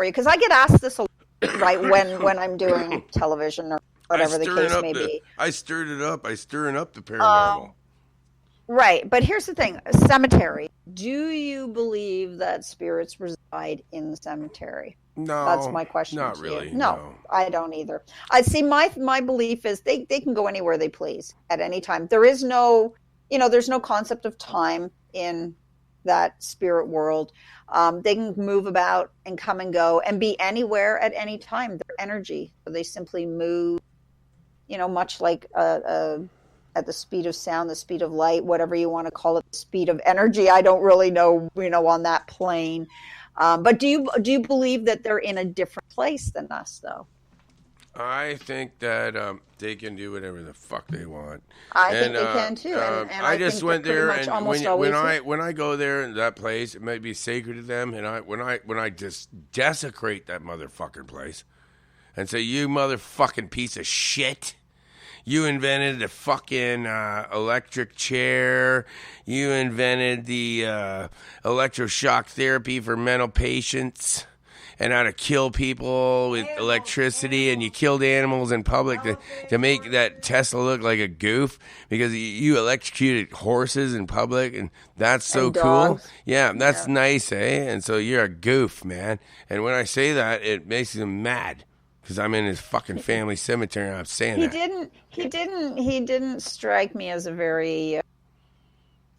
you, because I get asked this a lot, right, when I'm doing television or whatever the case may be. I stirred it up. I stirring up the paranormal. Right, but here's the thing: cemetery. Do you believe that spirits reside in the cemetery? No, that's my question. Not really. No, I don't either. I see. My belief is they can go anywhere they please at any time. There is no, there's no concept of time in that spirit world. They can move about and come and go and be anywhere at any time. Their energy, so they simply move. Much like at the speed of sound, the speed of light, whatever you want to call it, the speed of energy. I don't really know, on that plane. But do you believe that they're in a different place than us, though? I think that they can do whatever the fuck they want. I think they can too. And I just went there, and when I go there in that place, it might be sacred to them. And when I just desecrate that motherfucking place, and say, "You motherfucking piece of shit. You invented the fucking electric chair. You invented the electroshock therapy for mental patients and how to kill people with electricity. And you killed animals in public to make that Tesla look like a goof because you electrocuted horses in public. And that's so cool. Yeah, that's nice, eh? And so you're a goof, man. And when I say that, it makes them mad. Because I'm in his fucking family cemetery and I'm saying that. He didn't strike me as a very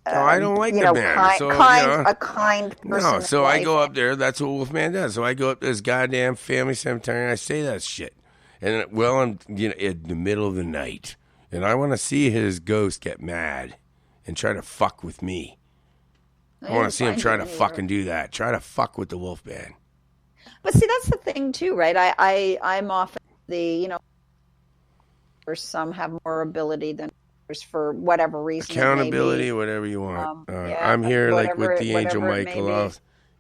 I don't like the man. A kind person. No, so I go up there. That's what Wolfman does. So I go up to this goddamn family cemetery and I say that shit. And I'm in the middle of the night, and I want to see his ghost get mad and try to fuck with me. I want to see him find try you to anywhere. fucking do that. Try to fuck with the Wolfman. But see, that's the thing too, right? I'm often or some have more ability than others for whatever reason. Accountability, whatever you want. I'm here like with the angel Michael.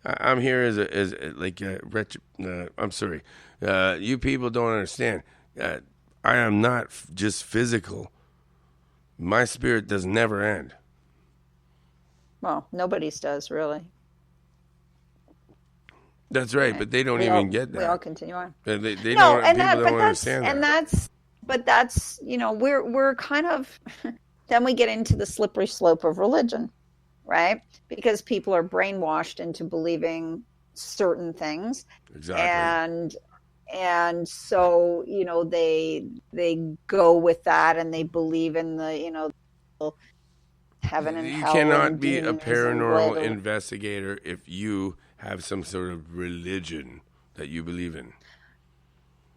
I'm here as I'm sorry. You people don't understand. I am not just physical. My spirit does never end. Well, nobody's does really. That's right, but they don't even get that. We all continue on. They No, don't. and People don't that's understand and that. that's we're kind of then we get into the slippery slope of religion, right? Because people are brainwashed into believing certain things, Exactly. and so they go with that and they believe in the heaven and You hell. cannot and be a demons and paranormal blah, blah. investigator if you have some sort of religion that you believe in.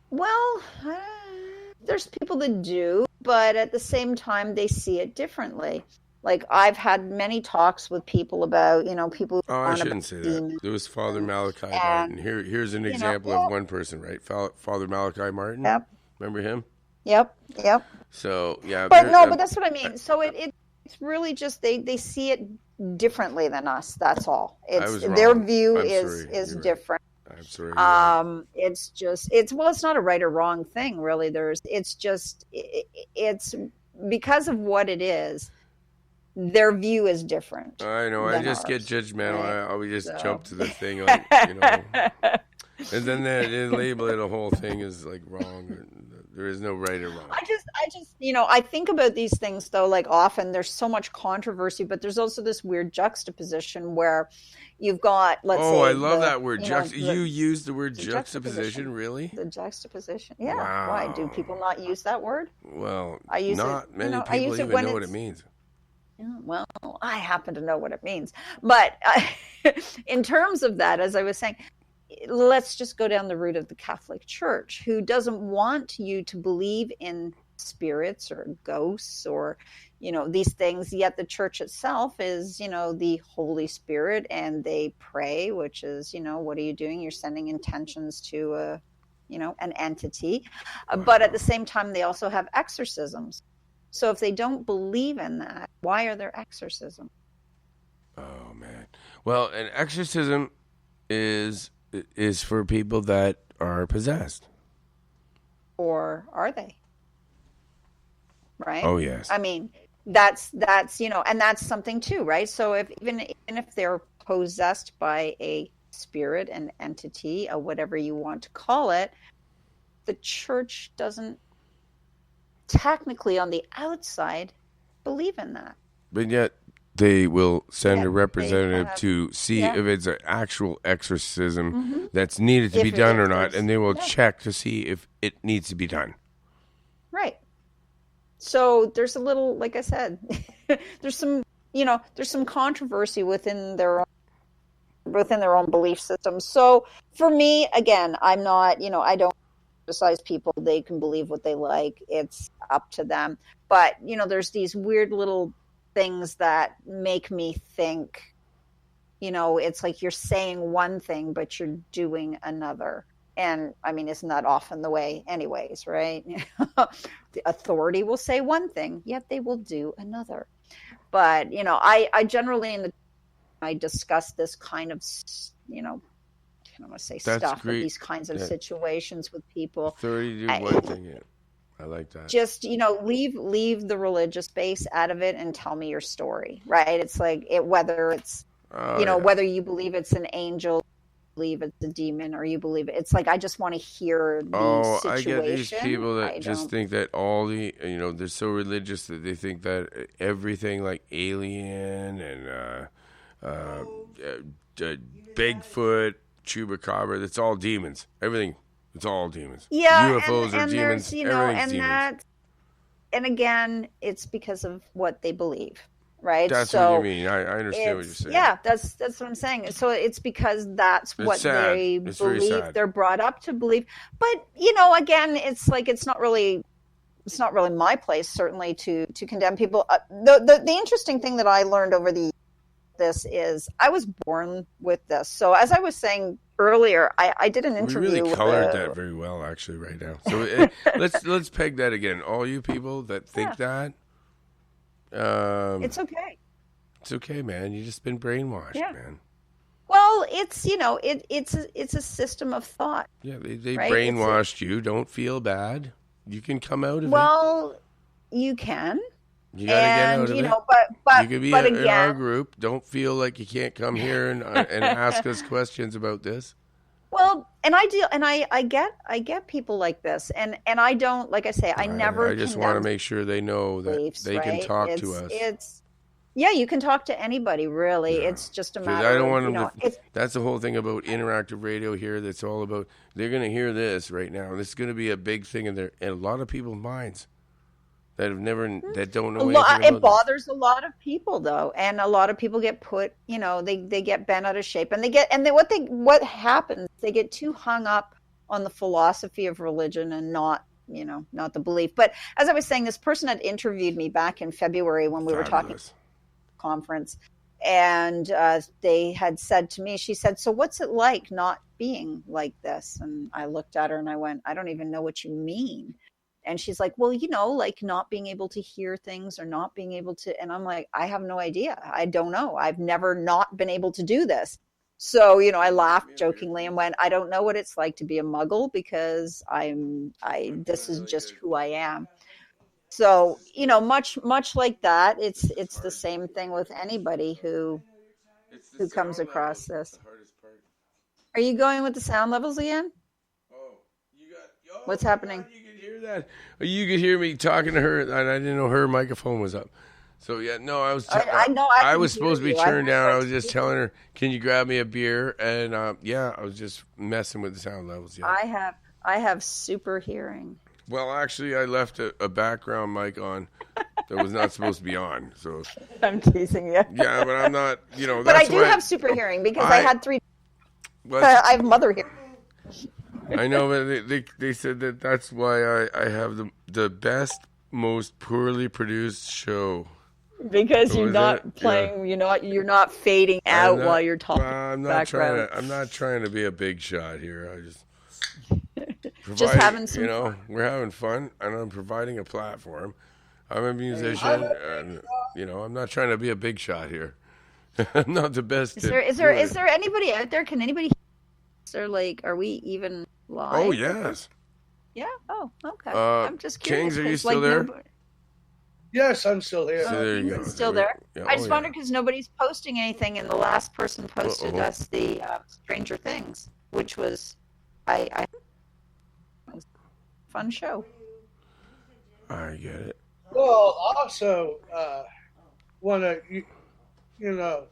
Well, there's people that do, but at the same time, they see it differently. Like I've had many talks with people about, people. Oh, I shouldn't say that. There was Father Malachi Martin. Here's an example of one person, right? Father Malachi Martin. Yep. Remember him? Yep. So yeah. But no, but that's what I mean. So it's really just they see it differently than us. That's all. Their view is different. I'm sorry. It's not a right or wrong thing, really. It's because of what it is. Their view is different. I know. I just get judgmental. Right? I just jump to the thing, like, and then they label it a whole thing is like wrong. There is no right or wrong. I just, I think about these things though. Like often, there's so much controversy, but there's also this weird juxtaposition where you've got, let's say. Oh, I love that word. You use the word juxtaposition, really? The juxtaposition. Yeah. Wow. Why do people not use that word? Well, I use not many people even know what it means. Well, I happen to know what it means. But in terms of that, as I was saying, let's just go down the route of the Catholic Church, who doesn't want you to believe in spirits or ghosts or, these things. Yet the church itself is, the Holy Spirit, and they pray, which is, what are you doing? You're sending intentions to an entity. But at the same time, they also have exorcisms. So if they don't believe in that, why are there exorcisms? Oh man. Well, an exorcism is for people that are possessed. Or are they? Right? Oh yes. I mean, that's and that's something too, right? So even if they're possessed by a spirit, an entity, or whatever you want to call it, the church doesn't technically on the outside believe in that. But yet they will send a representative to see if it's an actual exorcism that's needed to be done or not, and they will check to see if it needs to be done. Right. So there's a little, like I said, there's some controversy within their own belief system. So for me, again, I'm not, I don't criticize people. They can believe what they like. It's up to them. But, there's these weird little things that make me think, it's like you're saying one thing, but you're doing another. And I mean, isn't that often the way anyways, right? The authority will say one thing, yet they will do another. But, I generally, I discuss this kind of, I don't want to say That's stuff, great. but these kinds of situations with people. 30 to one thing. Yeah. I like that. Just, leave the religious base out of it and tell me your story, right? It's like whether it's, whether you believe it's an angel, believe it's a demon, or you believe it's like, I just want to hear the situation. I get these people that just think that all the, they're so religious that they think that everything like alien and Bigfoot, Chupacabra, it's all demons. Everything, it's all demons. Yeah, UFOs are demons. Everything's demons. And again, it's because of what they believe, right? That's what you mean. I understand what you're saying. Yeah, that's what I'm saying. So it's because that's what they believe. They're brought up to believe. But again, it's like it's not really my place, certainly, to condemn people. The interesting thing that I learned over the this is I was born with this. So as I was saying earlier, I did an We interview really with colored that very well, actually, right now. So let's peg that again. All you people that think that, it's okay. it's okay, man. You just been brainwashed, Yeah. man. Well, it's it's a system of thought. Yeah, they Right? brainwashed you. Don't feel bad. You can come out of it. Well, you can. You got to get out And of you it. know, but You can be but in our again, group. Don't feel like you can't come here and ask us questions about this. well, and I get people like this, and I don't, like I say, I never I just want to condemn make sure they know that beliefs, they can right? talk to us. It's yeah, you can talk to anybody, really. Yeah. It's just a 'Cause matter I don't of, want you them know, to. That's the whole thing about interactive radio here. That's all about. They're going to hear this right now. This is going to be a big thing in a lot of people's minds that have never, that don't know anything it about bothers a lot of people, though, and a lot of people get put, you know, they get bent out of shape, and what happens, they get too hung up on the philosophy of religion and not, you know, not the belief. But as I was saying, this person had interviewed me back in February when we were talking Fabulous. conference, and they had said to me, she said, so what's it like not being like this? And I looked at her and I went, I don't even know what you mean. And she's like, well, you know, like not being able to hear things or not being able to, and I'm like, I have no idea. I don't know. I've never not been able to do this. So, you know, I laughed jokingly and went, I don't know what it's like to be a muggle, because this is just who I am. So, you know, much like that, it's the same thing with anybody who comes across this. Are you going with the sound levels again? What's happening? God, you could hear that. You could hear me talking to her, and I didn't know her microphone was up. So yeah, no, I was. I know. I was supposed to be you. turned down. I was just telling her, "Can you grab me a beer?" And yeah, I was just messing with the sound levels. Yeah. I have super hearing. Well, actually, I left a background mic on that was not supposed to be on. So I'm teasing you. yeah, but I'm not. You know, But I that's do why have super hearing because I had 3. Well, I have mother hearing. I know, but they said that's why I have the best, most poorly produced show. Because So you're is not it? playing, you're not fading out while you're talking. I'm not background. I'm not trying to be a big shot here. I just Just having some you know, fun. we're having fun, and I'm providing a platform. I'm a musician, and you know, I'm not trying to be a big shot here. I'm not the best. Is there anybody out there? Can anybody? Is there, like, are we even live? Oh yes. Yeah. Oh, okay. I'm just curious. Kings, are you 'cause, still like, there? Yes, I'm still here. So there you Kings go. is still there. Yeah, I just oh, wondered because nobody's posting anything, and the last person posted us the Stranger Things, which was I fun show. I get it. Well, also, want to, you know,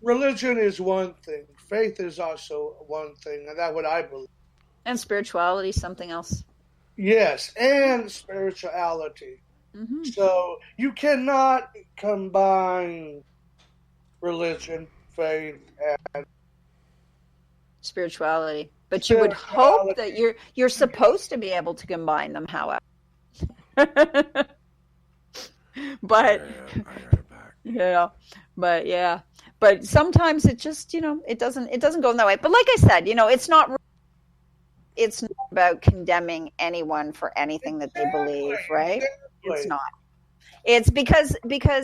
religion is one thing. Faith is also one thing, and that's what I believe. And spirituality, something else. Yes, and spirituality. Mm-hmm. So you cannot combine religion, faith, and Spirituality, but you would hope that you're supposed to be able to combine them, however. But but sometimes it just, it doesn't go in that way. But like I said, it's not about condemning anyone for anything that they believe, right? It's not. It's because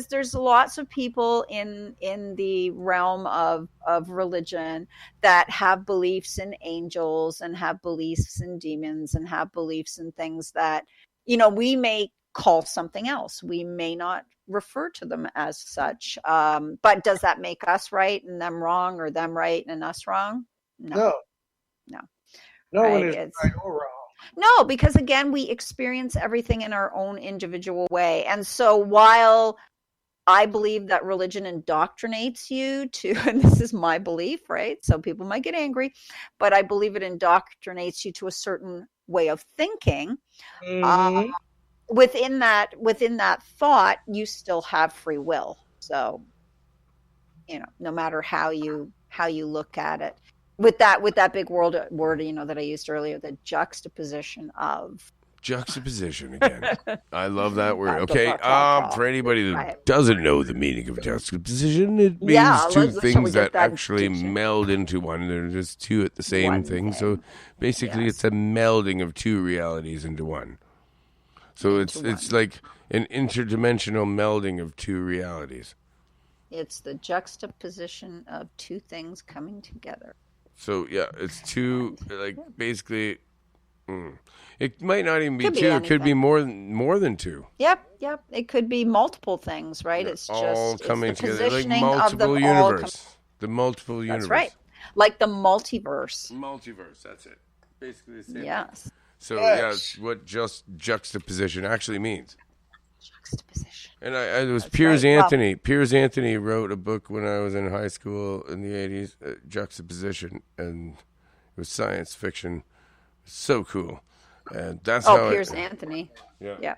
there's lots of people in the realm of religion that have beliefs in angels and have beliefs in demons and have beliefs in things that, we may call something else. We may not refer to them as such. But does that make us right and them wrong, or them right and us wrong? No. No right? one is right or wrong. No, because again, we experience everything in our own individual way. And so while I believe that religion indoctrinates you to, and this is my belief, right? So people might get angry, but I believe it indoctrinates you to a certain way of thinking. Mm-hmm. Within that thought, you still have free will. So, no matter how you look at it. With that big word, that I used earlier, the juxtaposition of Juxtaposition again. I love that word. Ba, ba, Okay. ba, ba, ba. For anybody that Right. doesn't know the meaning of juxtaposition, it means Yeah, two shall things we that get that actually dictionary? meld into one. They're just two at the same One thing. So thing. basically, Yes. it's a melding of two realities into one. So it's like an interdimensional melding of two realities. It's the juxtaposition of two things coming together. So yeah, it's two like basically. It might not even be Could be two. It could be anything. more than two. Yep. It could be multiple things, right? They're It's all just coming it's the together, like positioning of multiple them all. universe. The multiple universe. That's right. Like the multiverse. Multiverse. That's it. Basically the same. Yes. So Yes. yeah, it's what just juxtaposition actually means. Juxtaposition. And it was That's Piers right. Well- Anthony. Piers Anthony wrote a book when I was in high school in the 80s, Juxtaposition, and it was science fiction. So cool. And that's how Oh, Piers Anthony. Yeah. Yeah.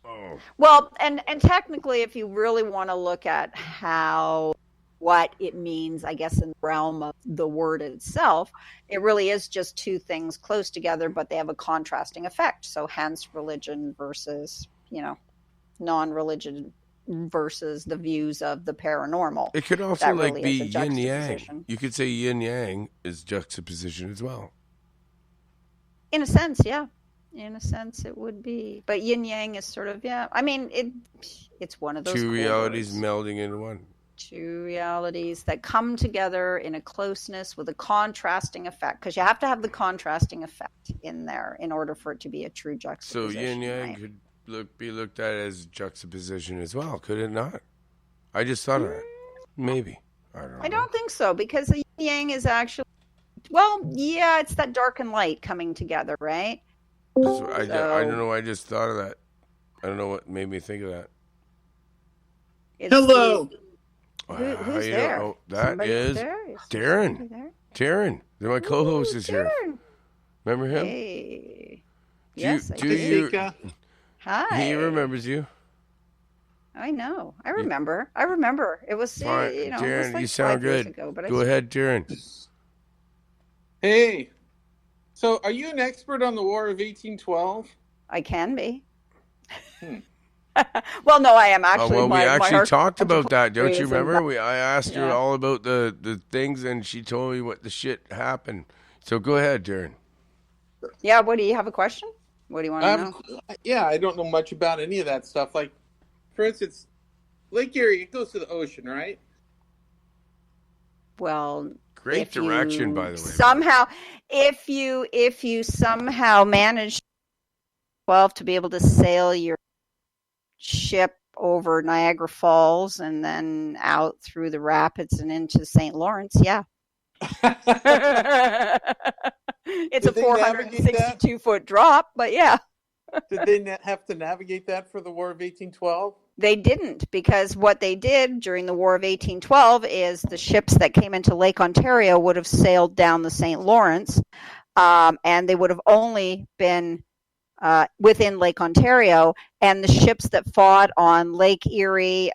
Oh. Well, and technically, if you really want to look at what it means, I guess, in the realm of the word itself, it really is just two things close together, but they have a contrasting effect. So hence religion versus, non-religion versus the views of the paranormal. It could also That like really be is a yin yang. juxtaposition. You could say yin yang is juxtaposition as well. In a sense, yeah. In a sense, it would be. But yin yang is sort of, yeah. I mean, it's one of those Two cool realities words. melding into one. Two realities that come together in a closeness with a contrasting effect, because you have to have the contrasting effect in there in order for it to be a true So juxtaposition. yin yang right? could be looked at as juxtaposition as well, could it not? I just thought of that. Maybe. I don't know. I don't think so, because the yin yang is actually, well, yeah, it's that dark and light coming together, right? So I don't know. I just thought of that. I don't know what made me think of that. It's Hello. Who's How you there? know? Oh, that Somebody is there? Is Darren. somebody there? Darren. My co-host is here. Darren. Remember him? Hey. Do Yes, I do do. you? Sika. Hi. He remembers you. I know. I remember. It was, Fine. it was Darren, like you sound 5 years good. ago, but Go ahead, Darren. Hey. So, are you an expert on the War of 1812? I can be. Well, no, I am actually. Well, we my actually heart- talked about that. Don't you is in remember? that- I asked her Yeah. all about the things, and she told me what the shit happened. So go ahead, Darren. Yeah. What do you have a question? What do you want to know? Yeah, I don't know much about any of that stuff. Like, for instance, Lake Erie, it goes to the ocean, right? Well, Great if direction, you by the way. Somehow, if you somehow manage 12 to be able to sail your ship over Niagara Falls and then out through the rapids and into St. Lawrence, yeah. It's Did a they navigate that? 462-foot drop, but yeah. Did they have to navigate that for the War of 1812? They didn't, because what they did during the War of 1812 is the ships that came into Lake Ontario would have sailed down the St. Lawrence, and they would have only been within Lake Ontario, and the ships that fought on Lake Erie,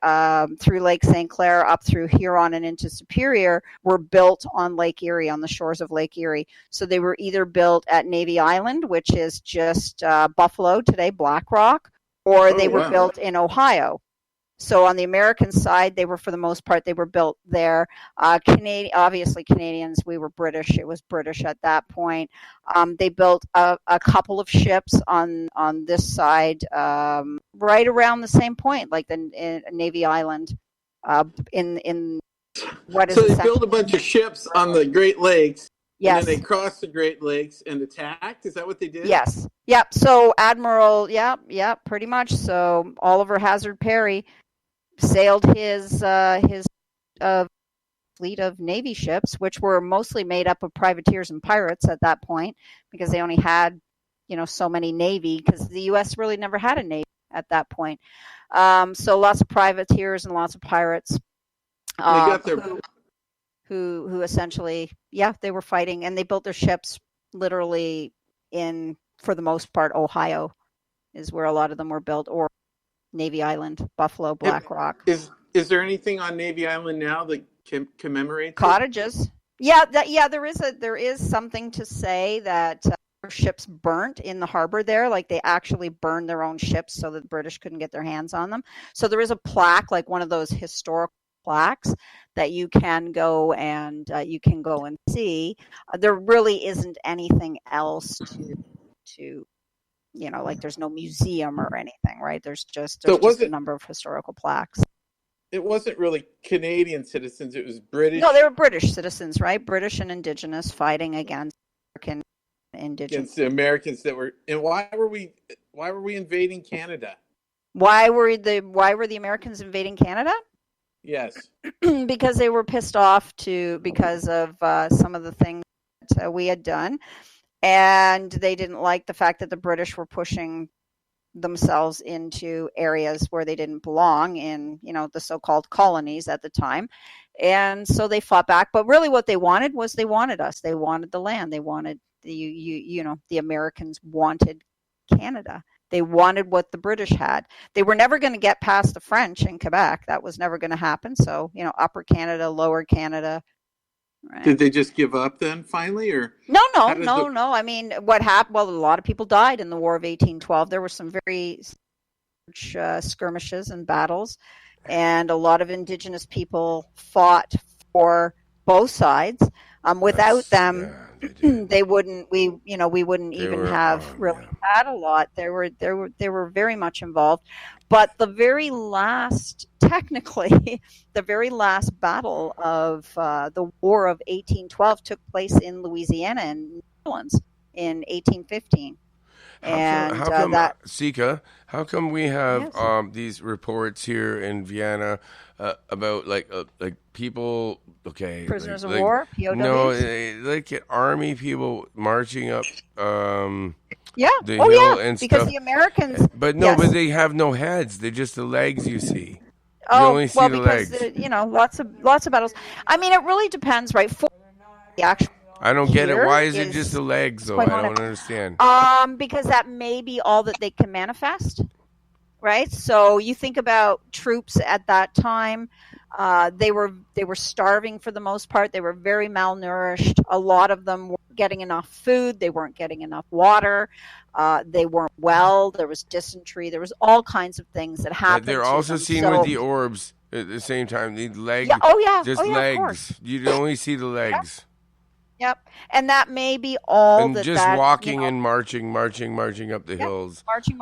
through Lake St. Clair, up through Huron and into Superior were built on Lake Erie, on the shores of Lake Erie. So they were either built at Navy Island, which is just Buffalo today, Black Rock, or they were built in Ohio. So on the American side, they were, for the most part, they were built there. Obviously Canadians, we were British. It was British at that point. They built a couple of ships on this side, right around the same point, like in Navy Island, in what is So they essentially- built a bunch of ships on the Great Lakes, Yes. and then they crossed the Great Lakes and attacked? Is that what they did? Yes. Yep. So Admiral, pretty much. So Oliver Hazard Perry sailed his fleet of Navy ships, which were mostly made up of privateers and pirates at that point, because they only had, so many Navy, because the U.S. really never had a Navy at that point. So lots of privateers and lots of pirates. They got their who essentially, they were fighting, and they built their ships literally in, for the most part, Ohio is where a lot of them were built, or Navy Island, Buffalo, Black Rock. Is there anything on Navy Island now that commemorates it? Cottages. Yeah, there is something to say that ships burnt in the harbor there. Like they actually burned their own ships so that the British couldn't get their hands on them. So there is a plaque, like one of those historical plaques that you can go and see. There really isn't anything else to like there's no museum or anything, right? There's just a number of historical plaques. It wasn't really Canadian citizens; it was British. No, they were British citizens, right? British and Indigenous fighting against American Indigenous. Against the Americans that were. And why were we invading Canada? Why were the Americans invading Canada? Yes, because they were pissed off because of some of the things that we had done, and they didn't like the fact that the British were pushing themselves into areas where they didn't belong in, the so-called colonies at the time. And so they fought back. But really what they wanted was they wanted us. They wanted the land. They wanted the Americans wanted Canada. They wanted what the British had. They were never going to get past the French in Quebec. That was never going to happen. So, Upper Canada, Lower Canada. Right. Did they just give up then finally, or no? I mean, what happened? Well, a lot of people died in the War of 1812. There were some very skirmishes and battles, and a lot of Indigenous people fought for both sides. Without them, they wouldn't. We wouldn't even have really had a lot. They were very much involved. But the very last battle of the War of 1812 took place in Louisiana and New Orleans in 1815. Sika, how come we have these reports here in Vienna about like people? Okay, prisoners of war, POWs? No, like army people marching up. The hill and because stuff. The Americans. But no, but they have no heads. They're just the legs you see. You only see the legs. Lots of battles. I mean, it really depends, right? For the actual. I don't get it. Why is it just the legs, though? I don't understand. Because that may be all that they can manifest, right? So you think about troops at that time. They were starving for the most part. They were very malnourished. A lot of them weren't getting enough food. They weren't getting enough water. They weren't well. There was dysentery. There was all kinds of things that happened. They're also seen with the orbs at the same time. The legs. Just legs. You only see the legs. Yep, and that may be all and that. Just walking and marching up the hills. Marching,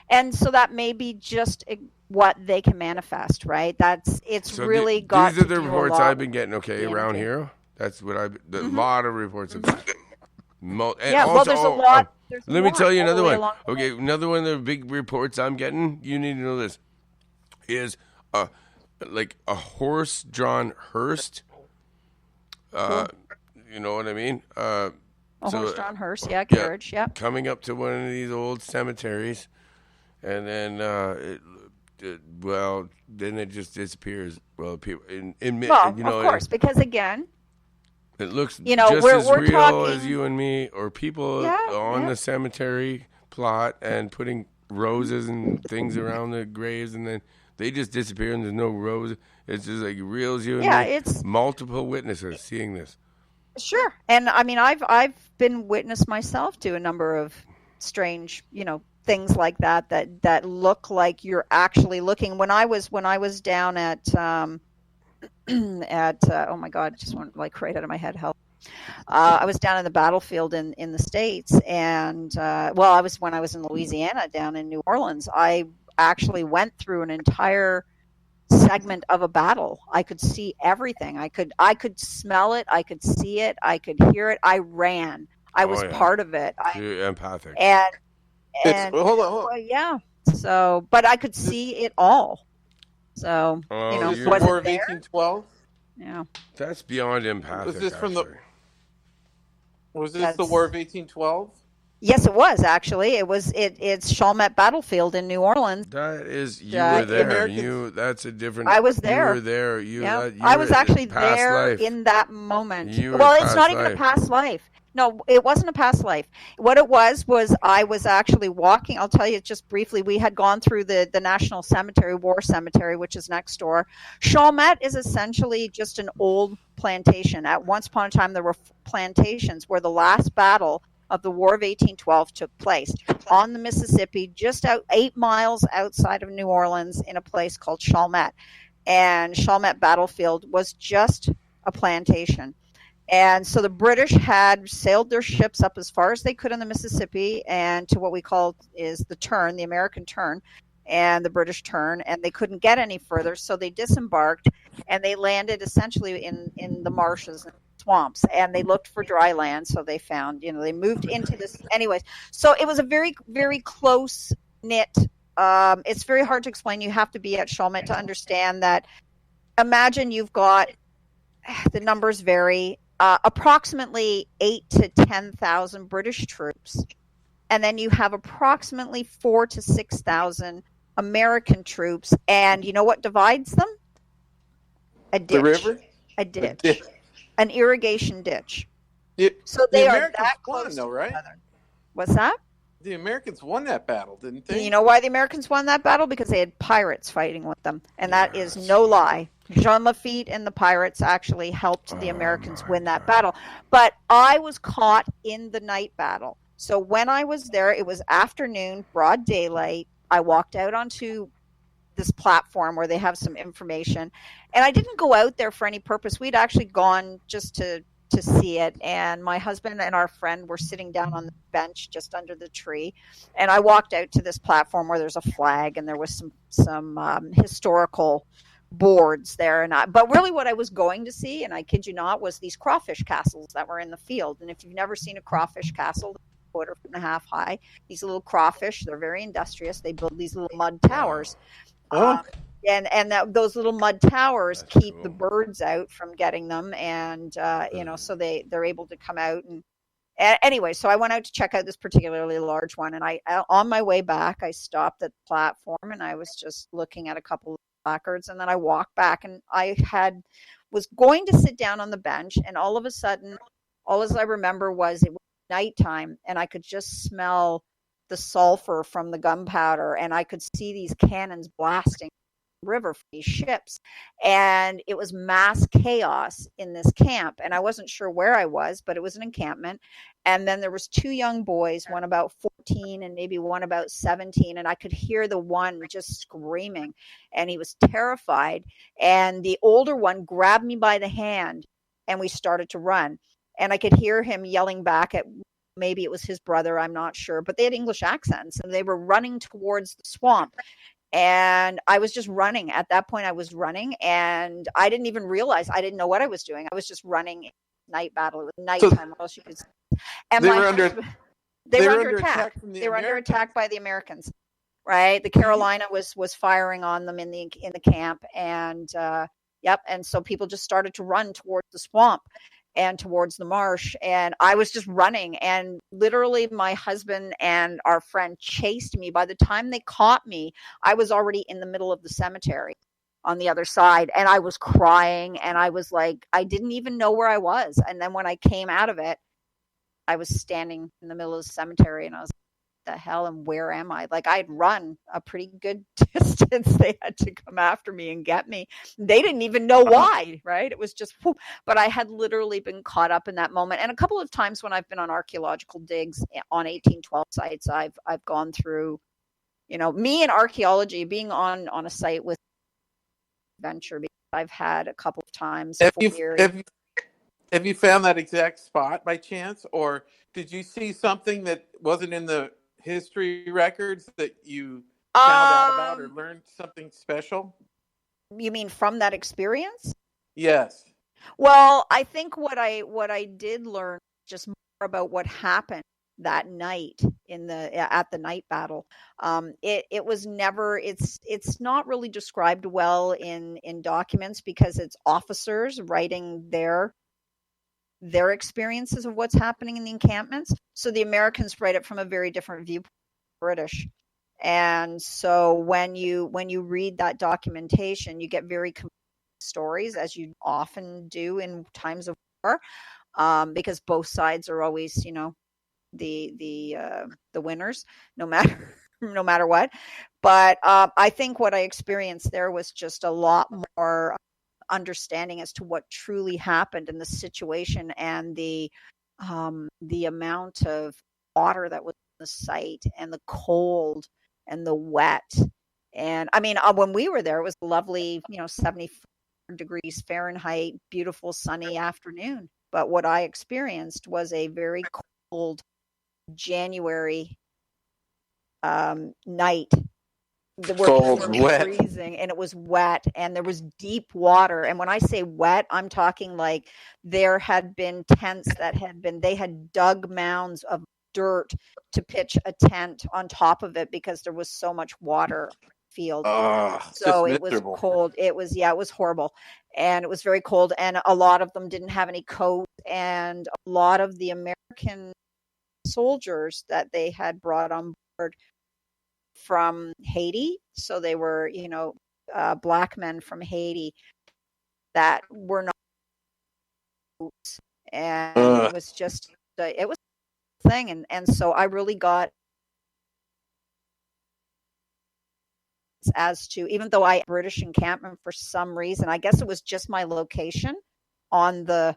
and so that may be just what they can manifest, right? These are the reports I've been getting. Okay, around here, that's what a lot of reports have. Well, there's a lot. Let me tell you another one. Okay, another one of the big reports I'm getting. You need to know this is like a horse-drawn hearse. You know what I mean? A horse-drawn hearse, carriage, yeah. Coming up to one of these old cemeteries, and then, then it just disappears. Well, people, of course, because again, it looks just we're as real talking, as you and me, or people on the cemetery plot and putting roses and things around the graves, and then they just disappear, and there's no rose. It's just like real as you and me. It's multiple witnesses seeing this. Sure, and I mean, I've been witness myself to a number of strange, things like that look like you're actually looking. When I was down at oh my God, it just went like right out of my head. Help! I was down in the battlefield in the States, and when I was in Louisiana, down in New Orleans, I actually went through an entire segment of a battle. I could see everything. I could smell it. I could see it. I could hear it. I ran. I was part of it. You're empathic. And hold on. Well, yeah. So, but I could see it all. So, was it War of there? 1812? Yeah. That's beyond empathic. Was this Was this That's- the War of 1812? Yes, it was actually. It's Chalmette Battlefield in New Orleans. That is, you were there. Americans- That's a different. I was there. You were there. I was actually past there life. in that moment. You were Well, it's past not even life. a past life. No, it wasn't a past life. What it was I was actually walking. I'll tell you just briefly. We had gone through the National Cemetery, War Cemetery, which is next door. Chalmette is essentially just an old plantation. At once upon a time, there were plantations where the last battle of the War of 1812 took place on the Mississippi, just 8 miles outside of New Orleans, in a place called Chalmette. And Chalmette Battlefield was just a plantation. And so the British had sailed their ships up as far as they could in the Mississippi and to what we call is the turn, the American turn, and the British turn, and they couldn't get any further, so they disembarked and they landed essentially in the marshes and swamps, and they looked for dry land. So they found, they moved into this anyways. So it was a very, very close knit. It's very hard to explain. You have to be at Chalmette to understand that. Imagine you've got, the numbers vary, approximately 8,000 to 10,000 British troops, and then you have approximately 4,000 to 6,000 American troops. And you know what divides them? A ditch. The river? A ditch. An irrigation ditch. So the they are Americans that won, close though, right? together. What's that? The Americans won that battle, didn't they? You know why the Americans won that battle? Because they had pirates fighting with them. And that is no lie. Jean Lafitte and the pirates actually helped the Americans win that battle. But I was caught in the night battle. So when I was there, it was afternoon, broad daylight. I walked out onto this platform where they have some information. And I didn't go out there for any purpose. We'd actually gone just to see it. And my husband and our friend were sitting down on the bench just under the tree. And I walked out to this platform where there's a flag and there was some historical boards there. But really what I was going to see, and I kid you not, was these crawfish castles that were in the field. And if you've never seen a crawfish castle, 1.5 feet high, these little crawfish, they're very industrious. They build these little mud towers. Those little mud towers keep the birds out from getting them, and so they're able to come out. And anyway, so I went out to check out this particularly large one, and on my way back, I stopped at the platform, and I was just looking at a couple of placards, and then I walked back, and was going to sit down on the bench, and all of a sudden, all as I remember was it was nighttime, and I could just smell the sulfur from the gunpowder, and I could see these cannons blasting the river for these ships, and it was mass chaos in this camp. And I wasn't sure where I was, but it was an encampment. And then there was 2 young boys, one about 14 and maybe one about 17, and I could hear the one just screaming, and he was terrified. And the older one grabbed me by the hand, and we started to run. And I could hear him yelling back at, maybe it was his brother, I'm not sure, but they had English accents, and they were running towards the swamp. And I was just running. At that point, I was running, and I didn't even realize, I didn't know what I was doing. I was just running night battle. It was nighttime. What else you could see. And they were under attack. They were under attack by the Americans, right? The Carolina was firing on them in the camp, and and so people just started to run towards the swamp and towards the marsh, and I was just running, and literally my husband and our friend chased me. By the time they caught me, I was already in the middle of the cemetery on the other side, and I was crying, and I was like, I didn't even know where I was. And then when I came out of it, I was standing in the middle of the cemetery, and I was like, the hell, and where am I? Like, I'd run a pretty good distance. They had to come after me and get me. They didn't even know why, right? It was just, whew. But I had literally been caught up in that moment. And a couple of times when I've been on archaeological digs on 1812 sites, I've gone through, me and archaeology, being on a site with adventure, because I've had a couple of times. Have you found that exact spot by chance, or did you see something that wasn't in the history records that you found out about, or learned something special? You mean from that experience? Yes. Well, I think what I did learn just more about what happened that night at the night battle. It was never, it's not really described well in documents, because it's officers writing their experiences of what's happening in the encampments. So the Americans write it from a very different viewpoint than the British. And so when you read that documentation, you get very confusing stories, as you often do in times of war, because both sides are always, the winners, no matter what. But I think what I experienced there was just a lot more understanding as to what truly happened in the situation, and the the amount of water that was on the site, and the cold and the wet. And I mean, when we were there, it was lovely, 74 degrees Fahrenheit, beautiful sunny afternoon. But what I experienced was a very cold January night where people were wet. freezing, and it was wet, and there was deep water. And when I say wet, I'm talking like there had been tents they had dug mounds of dirt to pitch a tent on top of it because there was so much water field. So it was cold. It was horrible. And it was very cold. And a lot of them didn't have any coats. And a lot of the American soldiers that they had brought on board from Haiti. So they were, black men from Haiti that were not coats. And it was just, it was a thing. And so I really got as to, even though I British encampment for some reason, I guess it was just my location on the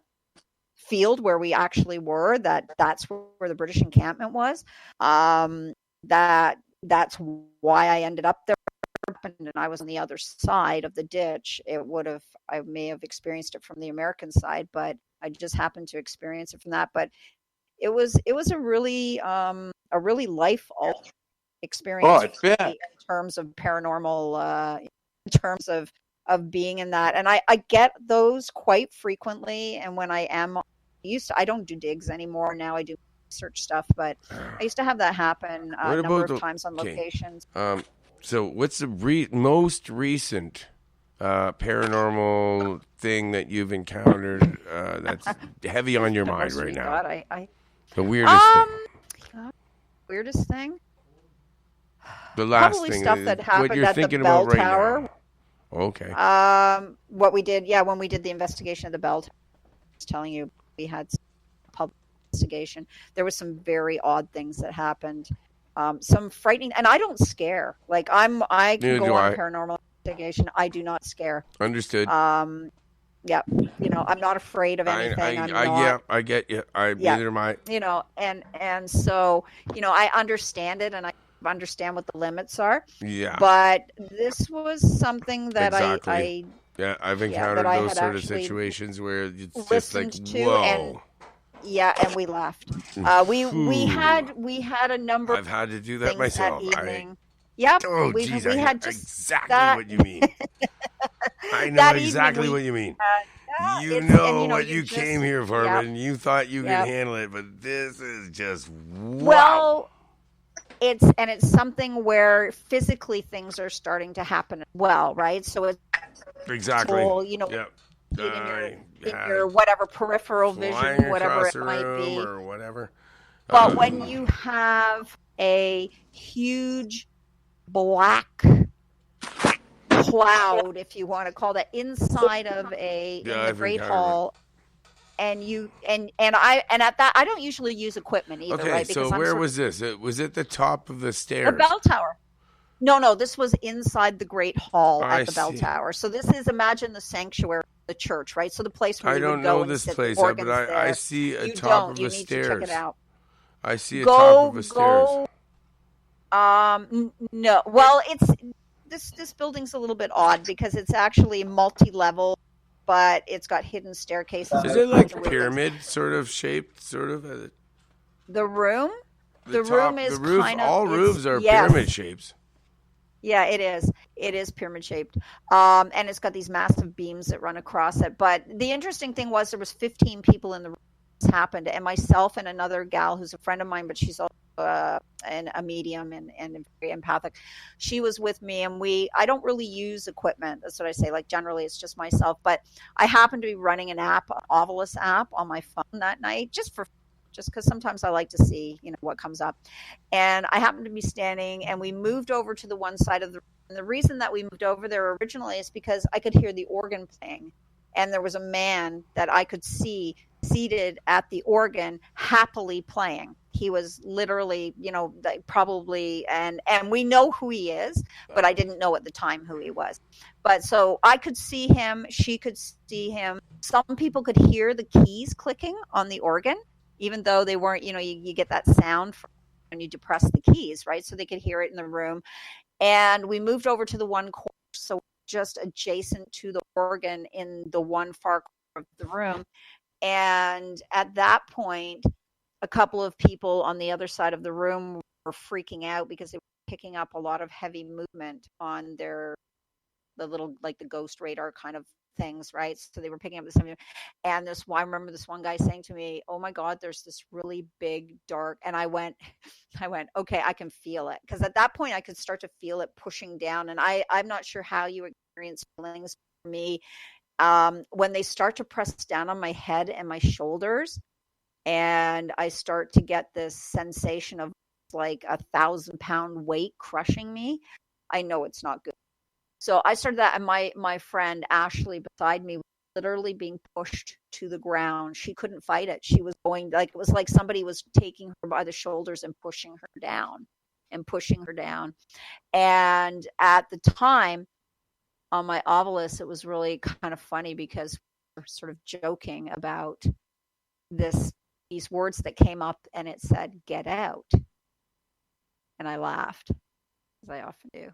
field where we actually were, that's where the British encampment was. That's why I ended up there, and I was on the other side of the ditch. I may have experienced it from the American side, but I just happened to experience it from that. But it was a really life experience in terms of paranormal, in terms of being in that. And I get those quite frequently. And when I don't do digs anymore. Now I do research stuff, but I used to have that happen a number of times on locations. So what's the most recent paranormal thing that you've encountered that's heavy on your mind right now? The weirdest thing. Weirdest thing? The last probably thing. stuff that happened what you're at thinking the bell about right tower. now. Okay. What we did, when we did the investigation of the bell tower, I was telling you, we had public investigation. There was some very odd things that happened. Some frightening, and I don't scare. Like I can go on paranormal investigation. I do not scare. Understood. Yeah, I'm not afraid of anything. I get you. Neither am I. And so, I understand it, and I understand what the limits are. Yeah. But this was something that exactly. I've encountered those sort of situations where it's just like, whoa. And we left. We had a number. I've had to do that myself. That evening. Yep. Oh, we had just exactly what you mean. I know exactly what you mean. What you came here for, and you thought you could handle it, but this is just wow. Well, it's something where physically things are starting to happen as well, right? So it's exactly, in your whatever peripheral vision, whatever it might be, or whatever. But when you have a huge black cloud, if you want to call that, inside of in the Great Hall, and at that, I don't usually use equipment either. Okay, right? So where was this? Was it the top of the stairs? The bell tower. No, this was inside the Great Hall at the bell tower. So this is, imagine the sanctuary, the church, right? So the place where you would go and sit. I don't know this place, but I see a top of the stairs. You need to check it out. I see a top of the stairs. No. Well, this building's a little bit odd because it's actually multi-level, but it's got hidden staircases. Is it like pyramid sort of shaped, sort of? The room? The room is kind of... All roofs are pyramid shapes. Yeah, it is. It is pyramid shaped. And it's got these massive beams that run across it. But the interesting thing was there was 15 people in the room when this happened, and myself and another gal who's a friend of mine, but she's also a medium and very empathic. She was with me, and I don't really use equipment. That's what I say. Like, generally it's just myself, but I happened to be running an Ovilus app on my phone that night, just because sometimes I like to see, what comes up. And I happened to be standing, and we moved over to the one side of the room. And the reason that we moved over there originally is because I could hear the organ playing, and there was a man that I could see seated at the organ happily playing. He was literally, probably, and we know who he is, but I didn't know at the time who he was. But so I could see him, she could see him. Some people could hear the keys clicking on the organ. even though they weren't, you get that sound when you depress the keys, right? So they could hear it in the room. And we moved over to the one corner, so just adjacent to the organ in the one far corner of the room. And at that point, a couple of people on the other side of the room were freaking out because they were picking up a lot of heavy movement on the little, like the ghost radar kind of things, right? So they were picking up this, and I remember this one guy saying to me, "Oh my God, there's this really big dark," and I went, okay, I can feel it, because at that point I could start to feel it pushing down, and I'm not sure how you experience feelings. For me, when they start to press down on my head and my shoulders, and I start to get this sensation of like 1,000-pound weight crushing me, I know it's not good. So I started that, and my friend Ashley beside me was literally being pushed to the ground. She couldn't fight it. She was going, like, it was like somebody was taking her by the shoulders and pushing her down and pushing her down. And at the time on my Ovilus, it was really kind of funny because we were sort of joking about these words that came up, and it said, "Get out." And I laughed, as I often do.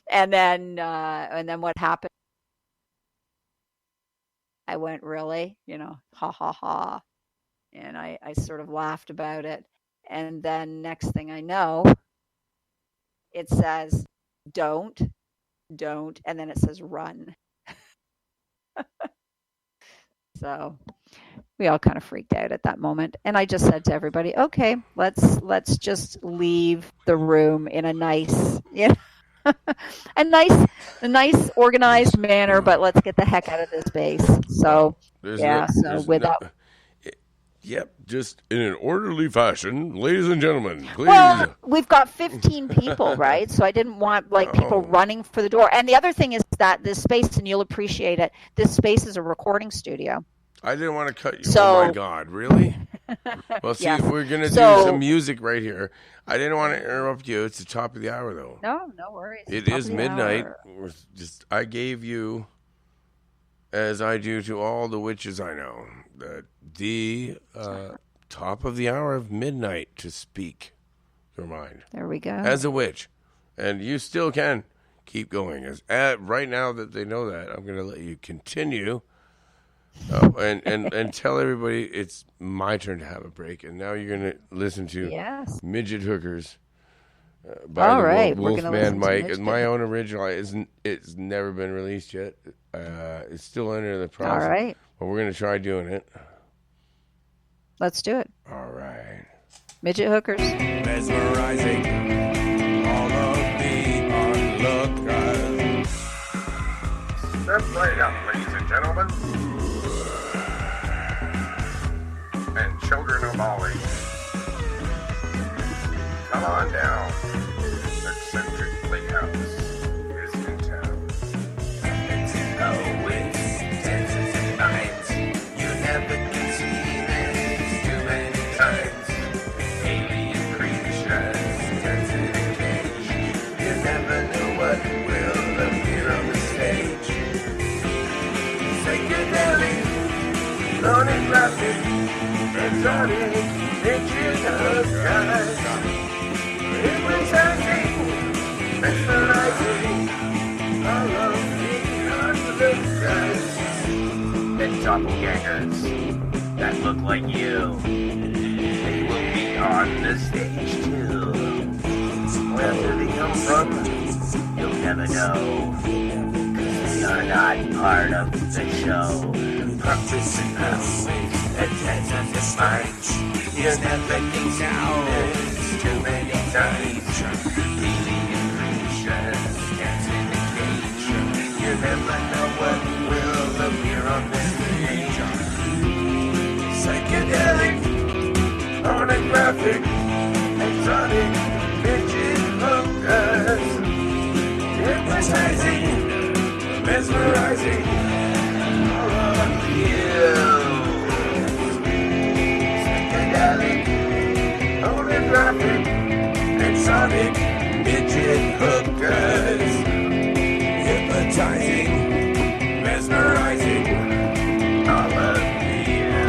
and then what happened? I went, "Really?" Ha ha ha. And I sort of laughed about it. And then next thing I know, it says, don't, and then it says run. So we all kind of freaked out at that moment. And I just said to everybody, okay, let's just leave the room in a nice, a nice organized manner, but let's get the heck out of this base. So Yep, just in an orderly fashion, ladies and gentlemen, please. Well, we've got 15 people, right? So I didn't want people running for the door. And the other thing is that this space, and you'll appreciate it, this space is a recording studio. I didn't want to cut you. Oh my God, really? Well, see, yes. We're going to do some music right here. I didn't want to interrupt you. It's the top of the hour, though. No worries. It is midnight. I gave you, as I do to all the witches I know, the top of the hour of midnight to speak your mind. There we go. As a witch. And you still can keep going. Right now that they know that, I'm going to let you continue. And tell everybody it's my turn to have a break. And now you're going to listen to Midget Hookers by the Wolfman Mike. It's my own original. It's never been released yet. It's still under the process. All right. But we're going to try doing it. Let's do it. All right. Midget Hookers. Mesmerizing all of the onlookers. Step right up, ladies and gentlemen. And children of all ages. Come on down. Eccentric Playhouse is in town. It's dances at night. You never can see this too many times. Alien creatures dancing in a cage. You never know what will appear on the stage. Psychedelic, pornographic, exotic, midget hookers. Hypnotizing, mesmerizing, all of the onlookers. And doppelgangers that look like you, they will be on the stage too. Wherever they come from, you'll never know. They are not part of the show. Purpose and power, attention to minds. You never can count this too many times. Alien creatures dancing in a cage. You never know what will appear on the stage. Psychedelic, pornographic, exotic, midget hookers. Hypnotizing, mesmerizing, all of you. Psychedelic, pornographic, exotic, midget hookers. Hypnotizing, mesmerizing, all of you.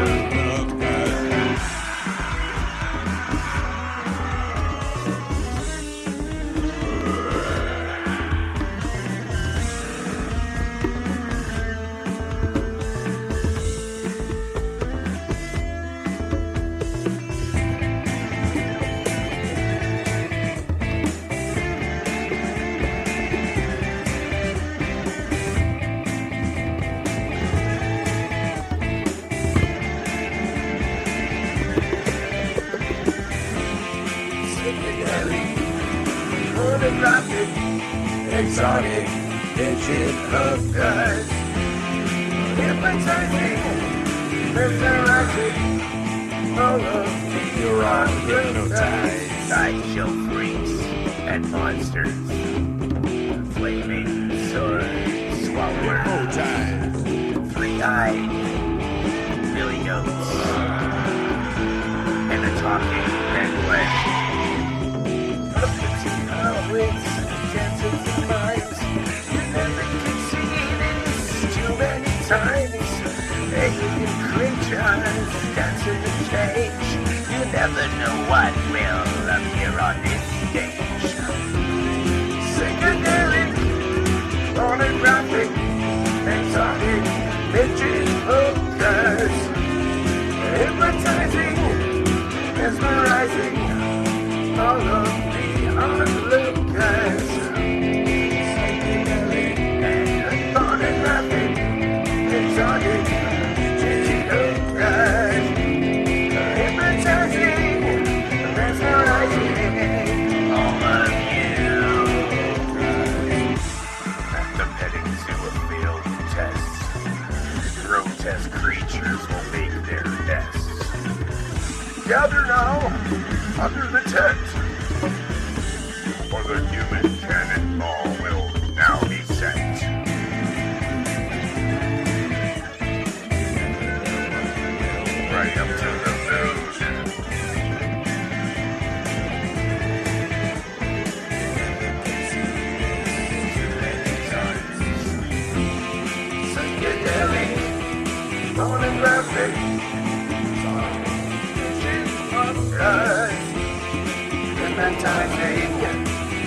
Pornographic, exotic, digit hookers, hypnotizing, mesmerizing, all of the hypnotized sideshow freaks and monsters, flaming sword swallowers, three-eyed billy goats, and a talking penguin. With chances and minds, you never can see this too many times. Alien creatures dancing the stage. You never know what will appear on this stage. Psychedelic, pornographic, exotic, bitches, hookers, hypnotizing, mesmerizing, all of the onlookers. Psychedelic and pornographic, exotic, bitches, hookers, hypnotizing, mesmerizing, all of you. After heading to a field test, grotesque creatures will make their nests. Gather now under the tent, for the human cannonball will now be sent. Right up to the moon. Psychedelic, pornographic, hypnotizing,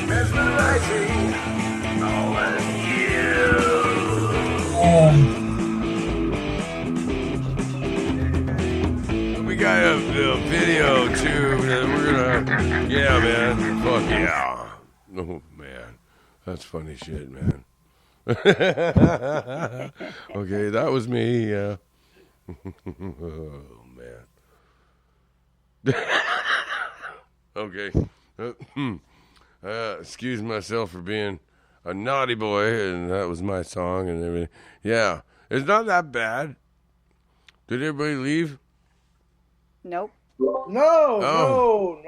mesmerizing, all of you. We got a video too that we're gonna. Yeah, man. Fuck yeah. Oh man, that's funny shit, man. Okay, that was me. Yeah. Oh man. Okay. Excuse myself for being a naughty boy, and that was my song and everything. Yeah, it's not that bad. Did everybody leave? Nope. No.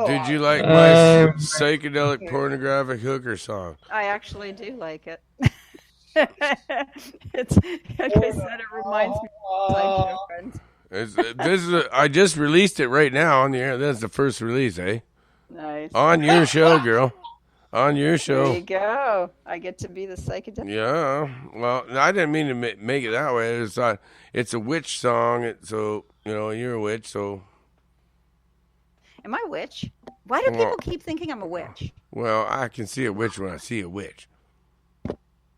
Did you like my psychedelic pornographic hooker song? I actually do like it. It's like I said, it reminds me of my friends. I just released it right now on the air. That's the first release, eh? Nice. On your show, girl. On your show. There you go. I get to be the psychedelic. Yeah. Well, I didn't mean to make it that way. It's a witch song. So, you're a witch, so. Am I a witch? Why do people keep thinking I'm a witch? Well, I can see a witch when I see a witch.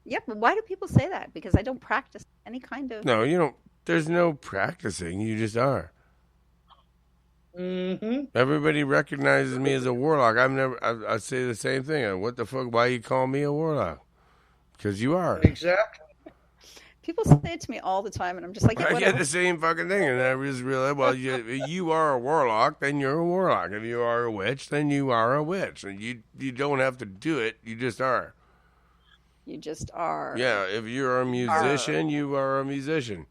Yep, but why do people say that? Because I don't practice any kind of... No, you don't. There's no practicing. You just are. Mm-hmm. Everybody recognizes me as a warlock. I say the same thing. What the fuck? Why you call me a warlock? Because you are. Exactly. People say it to me all the time, and I'm just like, yeah, I whatever. get the same fucking thing, and I just realized, well, you are a warlock, then you're a warlock. If you are a witch, then you are a witch. And you don't have to do it. You just are. You just are. Yeah, if you're a musician, you are a musician.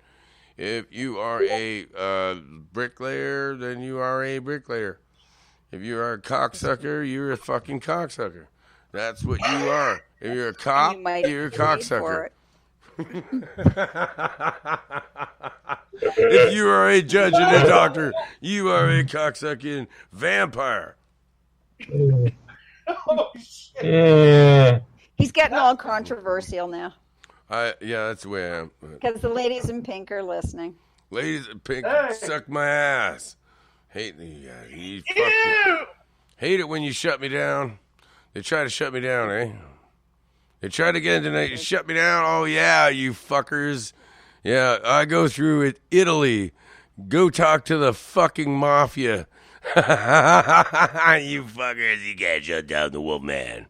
If you are a bricklayer, then you are a bricklayer. If you are a cocksucker, you're a fucking cocksucker. That's what you are. If you're a cop, you're a cocksucker. If you are a judge and a doctor, you are a cocksucking vampire. Oh, shit. He's getting all controversial now. Yeah, that's the way I am. Because the ladies in pink are listening. Ladies in pink, Hey. suck my ass. Hate it when you shut me down. They try to shut me down, eh? They try to get in tonight to shut me down. Oh, yeah, you fuckers. Yeah, I go through it. Italy. Go talk to the fucking mafia. You fuckers, you can't shut down the Wolfman.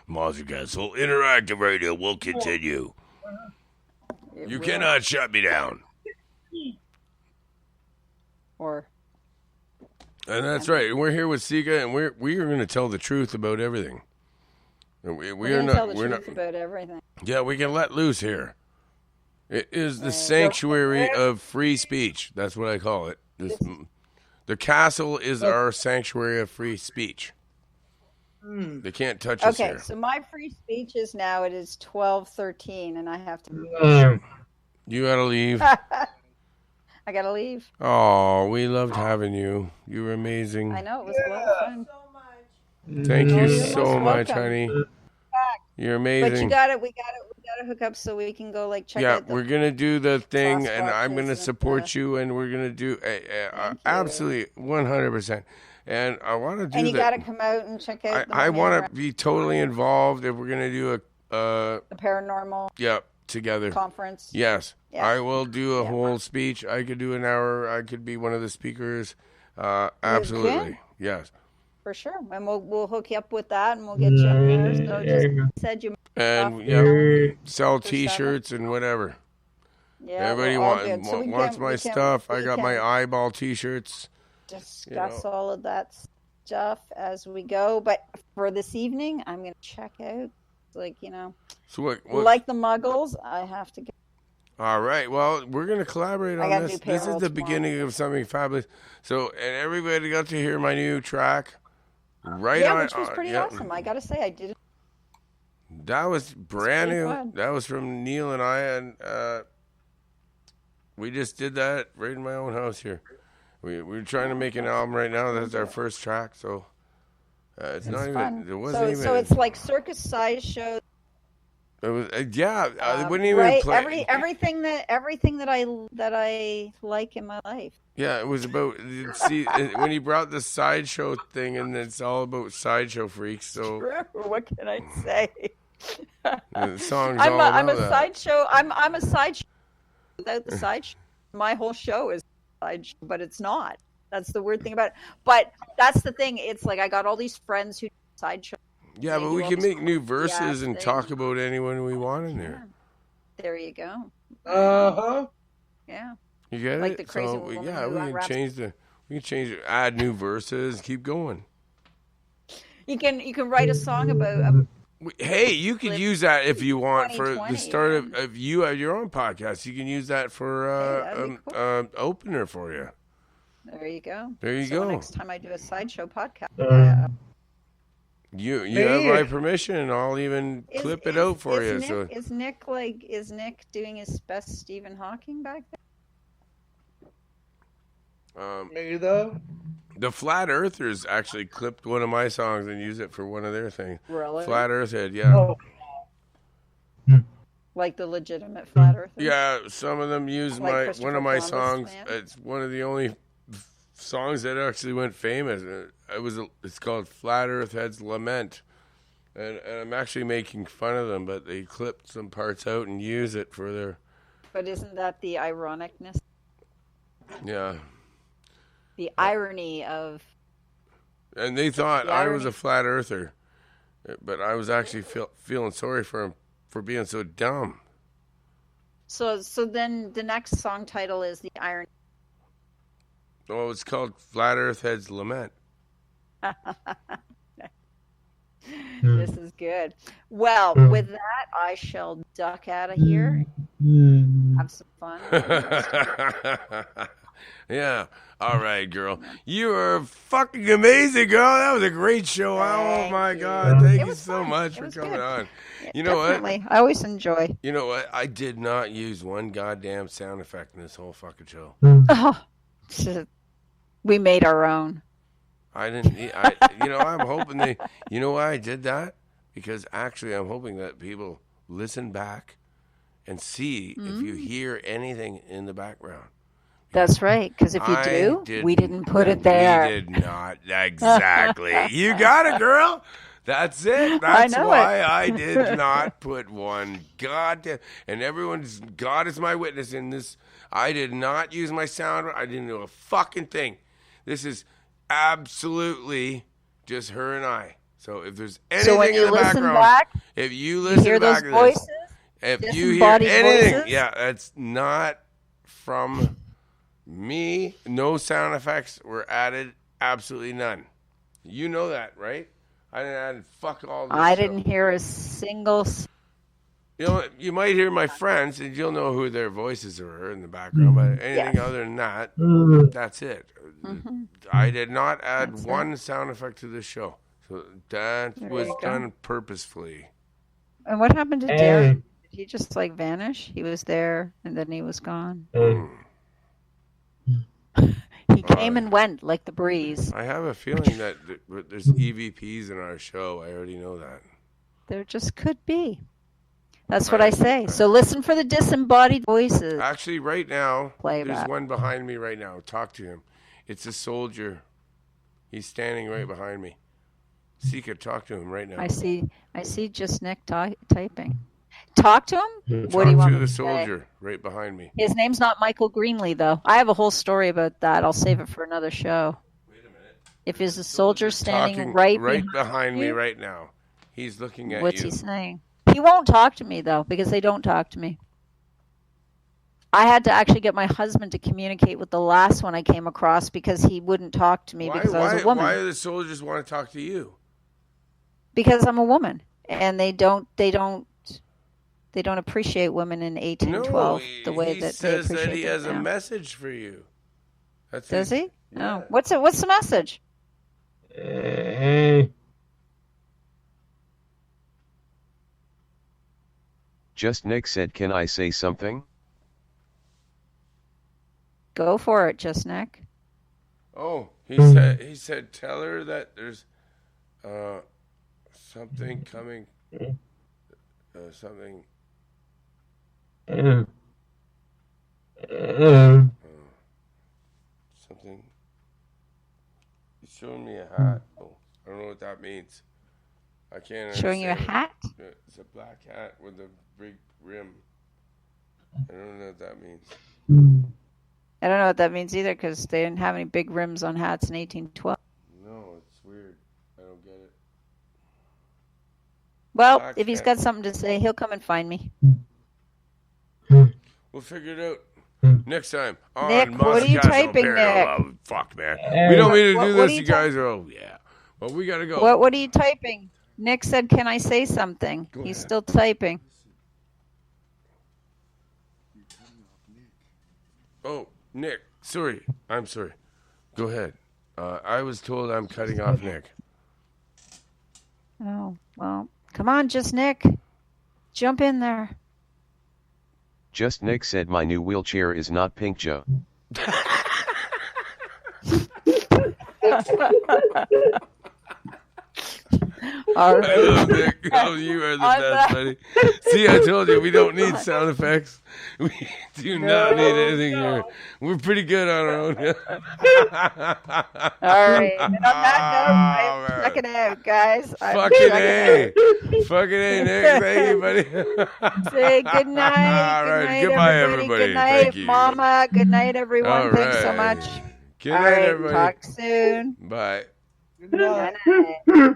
Monster Castle Interactive Radio will continue. You cannot shut me down. Or And that's right. We're here with Sika, and we are going to tell the truth about everything. We We're are gonna tell not. the We're truth not. about everything. Yeah, we can let loose here. It is the Right. sanctuary of free speech. That's what I call it. The castle is our sanctuary of free speech. They can't touch us Okay, here. so my free speech is now it is 12:13, and I have to. You gotta leave. I gotta leave. Oh, we loved having you. You were amazing. I know it was a lot of fun. Thank you You're so most much, welcome. honey. You're But amazing. we gotta hook up so we can go like check Yeah, out the we're gonna do the thing, and I'm gonna watches and, support you, and we're gonna do absolutely 100%. And I want to do and you that. gotta come out and check out the I Mooney want to be totally involved if we're gonna do the paranormal together. conference. Yes, Yeah. I will do a whole speech. I could do an hour. I could be one of the speakers. Absolutely, yes. For sure, and we'll hook you up with that, and we'll get you in there. So just said you And sell T-shirts and whatever. Yeah, Everybody we're all good. So wants my stuff. I got my eyeball T-shirts. Discuss all of that stuff as we go. But for this evening, I'm going to check out, So what? like the Muggles, I have to go. All right. Well, we're going to collaborate on gotta this. do This is payroll the tomorrow. beginning of something fabulous. So, and everybody got to hear my new track. Right on. Which was pretty awesome. I got to say, I did. That was brand pretty new. fun. That was from Neil and I, and we just did that right in my own house here. We're trying to make an album right now. That's our first track, so it's not even. Fun. It wasn't even. So it's like circus sideshow. It was. They wouldn't even right? play. Everything that I like in my life. Yeah, it was about. See, when he brought the sideshow thing, and it's all about sideshow freaks. So True. What can I say? the song's I'm all a, I'm about a that. sideshow. I'm a sideshow. Without the sideshow, my whole show is sideshow, but it's not. That's the weird thing about it. But that's the thing. It's like I got all these friends who do sideshow. Yeah, They but do we all can this make new verses and thing. talk about anyone we want in there. There you go. Yeah. You get Like it? the crazy So, woman yeah, who we can raps. change it, add new verses, keep going. You can write a song about. Hey, you could use that if you want for the 2020, start of if you have your own podcast. You can use that for Hey, that'd be opener for you. There you go. There you So go. next time I do a sideshow podcast, You have my permission, and I'll even clip it out for you. Is Nick doing his best Stephen Hawking back there? Me though. The Flat Earthers actually clipped one of my songs and used it for one of their things. Really? Flat Earth Head, yeah. Like the legitimate flat earthers? Yeah, some of them used Like one Christopher of my Columbus, songs. man? It's one of the only songs that actually went famous. It's called Flat Earth Head's Lament. And I'm actually making fun of them, but they clipped some parts out and used it for their... But isn't that the ironicness? Yeah. The irony of... And they thought The I was irony. a flat earther, but I was actually feeling sorry for him for being so dumb. So then the next song title is The Irony. Oh, it's called Flat Earth Head's Lament. This is good. Well, with that, I shall duck out of here. Have some fun. Yeah. All right, girl. You are fucking amazing, girl. That was a great show. Oh, my God. Thank you so much for coming on. You know Definitely. what? I always enjoy. You know what? I did not use one goddamn sound effect in this whole fucking show. Oh, we made our own. I didn't. I'm hoping you know why I did that? Because actually, I'm hoping that people listen back and see if you hear anything in the background. That's right. Because if you do, we didn't put it there. We did not. Exactly. You got it, girl. That's it. That's why I did not put one goddamn. And everyone's, God is my witness in this. I did not use my sound. I didn't do a fucking thing. This is absolutely just her and I. So if there's anything in the background, if you listen hear back those to this, voices, if you hear anything, yeah, that's not from me. No sound effects were added absolutely none. You know that, right? I didn't add fuck all this I show. didn't hear a single. You know, you might hear my friends, and you'll know who their voices are in the background. But anything Yes. other than that, that's it. I did not add That's one sound effect to this show. So that There was you go. done purposefully. And what happened to Darren? Did he just like vanish? He was there and then he was gone. He came and went like the breeze. I have a feeling that there's EVPs in our show. I already know that. There just could be. That's what I say. So listen for the disembodied voices. Actually, right now, Play there's that. one behind me right now. Talk to him. It's a soldier. He's standing right behind me. Sika, talk to him right now. I see just Nick typing. Talk to him? What do you Talk want to me the to say? soldier right behind me. His name's not Michael Greenlee, though. I have a whole story about that. I'll save it for another show. Wait a minute. If there's a soldier standing Talking right behind me you? right now. He's looking at What's you. he saying? He won't talk to me, though, because they don't talk to me. I had to actually get my husband to communicate with the last one I came across because he wouldn't talk to me because I was a woman. Why do the soldiers want to talk to you? Because I'm a woman, and they don't appreciate women in 1812 the way he that they says appreciate that he them has a now. message for you. Does he? Yeah. Oh, what's the message? Just Nick said, can I say something? Go for it, just Nick. Oh, he said tell her that there's something coming. Something. Something. He's showing me a hat. Oh, I don't know what that means. I can't. Showing you a understand hat? it. It's a black hat with a big rim. I don't know what that means. I don't know what that means either because they didn't have any big rims on hats in 1812. No, it's weird. I don't get it. Well, Black if he's hat. got something to say, he'll come and find me. We'll figure it out next time on Nick, what are you Moscastle typing, Paranormal. Nick? Oh, fuck, man. We don't mean to What- do what this, are you you guys are. Oh, yeah. Well, we gotta go. What are you typing? Nick said, "Can I say something?" Go He's ahead. still typing. Oh, Nick. Sorry. I'm sorry. Go ahead. I was told I'm cutting off Nick. Oh, well, come on, just Nick. Jump in there. Just Nick said my new wheelchair is not pink, Joe. All I right. love Nick. Oh, you are the best, buddy. See, I told you we don't need sound effects. We do not need anything here. We're pretty good on our own. All right. And on that note, Oh, I'm man. checking out, guys. I'm Fucking checking A. out. Fucking A, Nick. Thank you, buddy. Say good night. All Good right. night, Goodbye, everybody. everybody. Good night, Thank you. Mama. Good night, everyone. All Thanks so right. much. Good All night, right. everybody. Talk soon. Bye. Good night. Good night.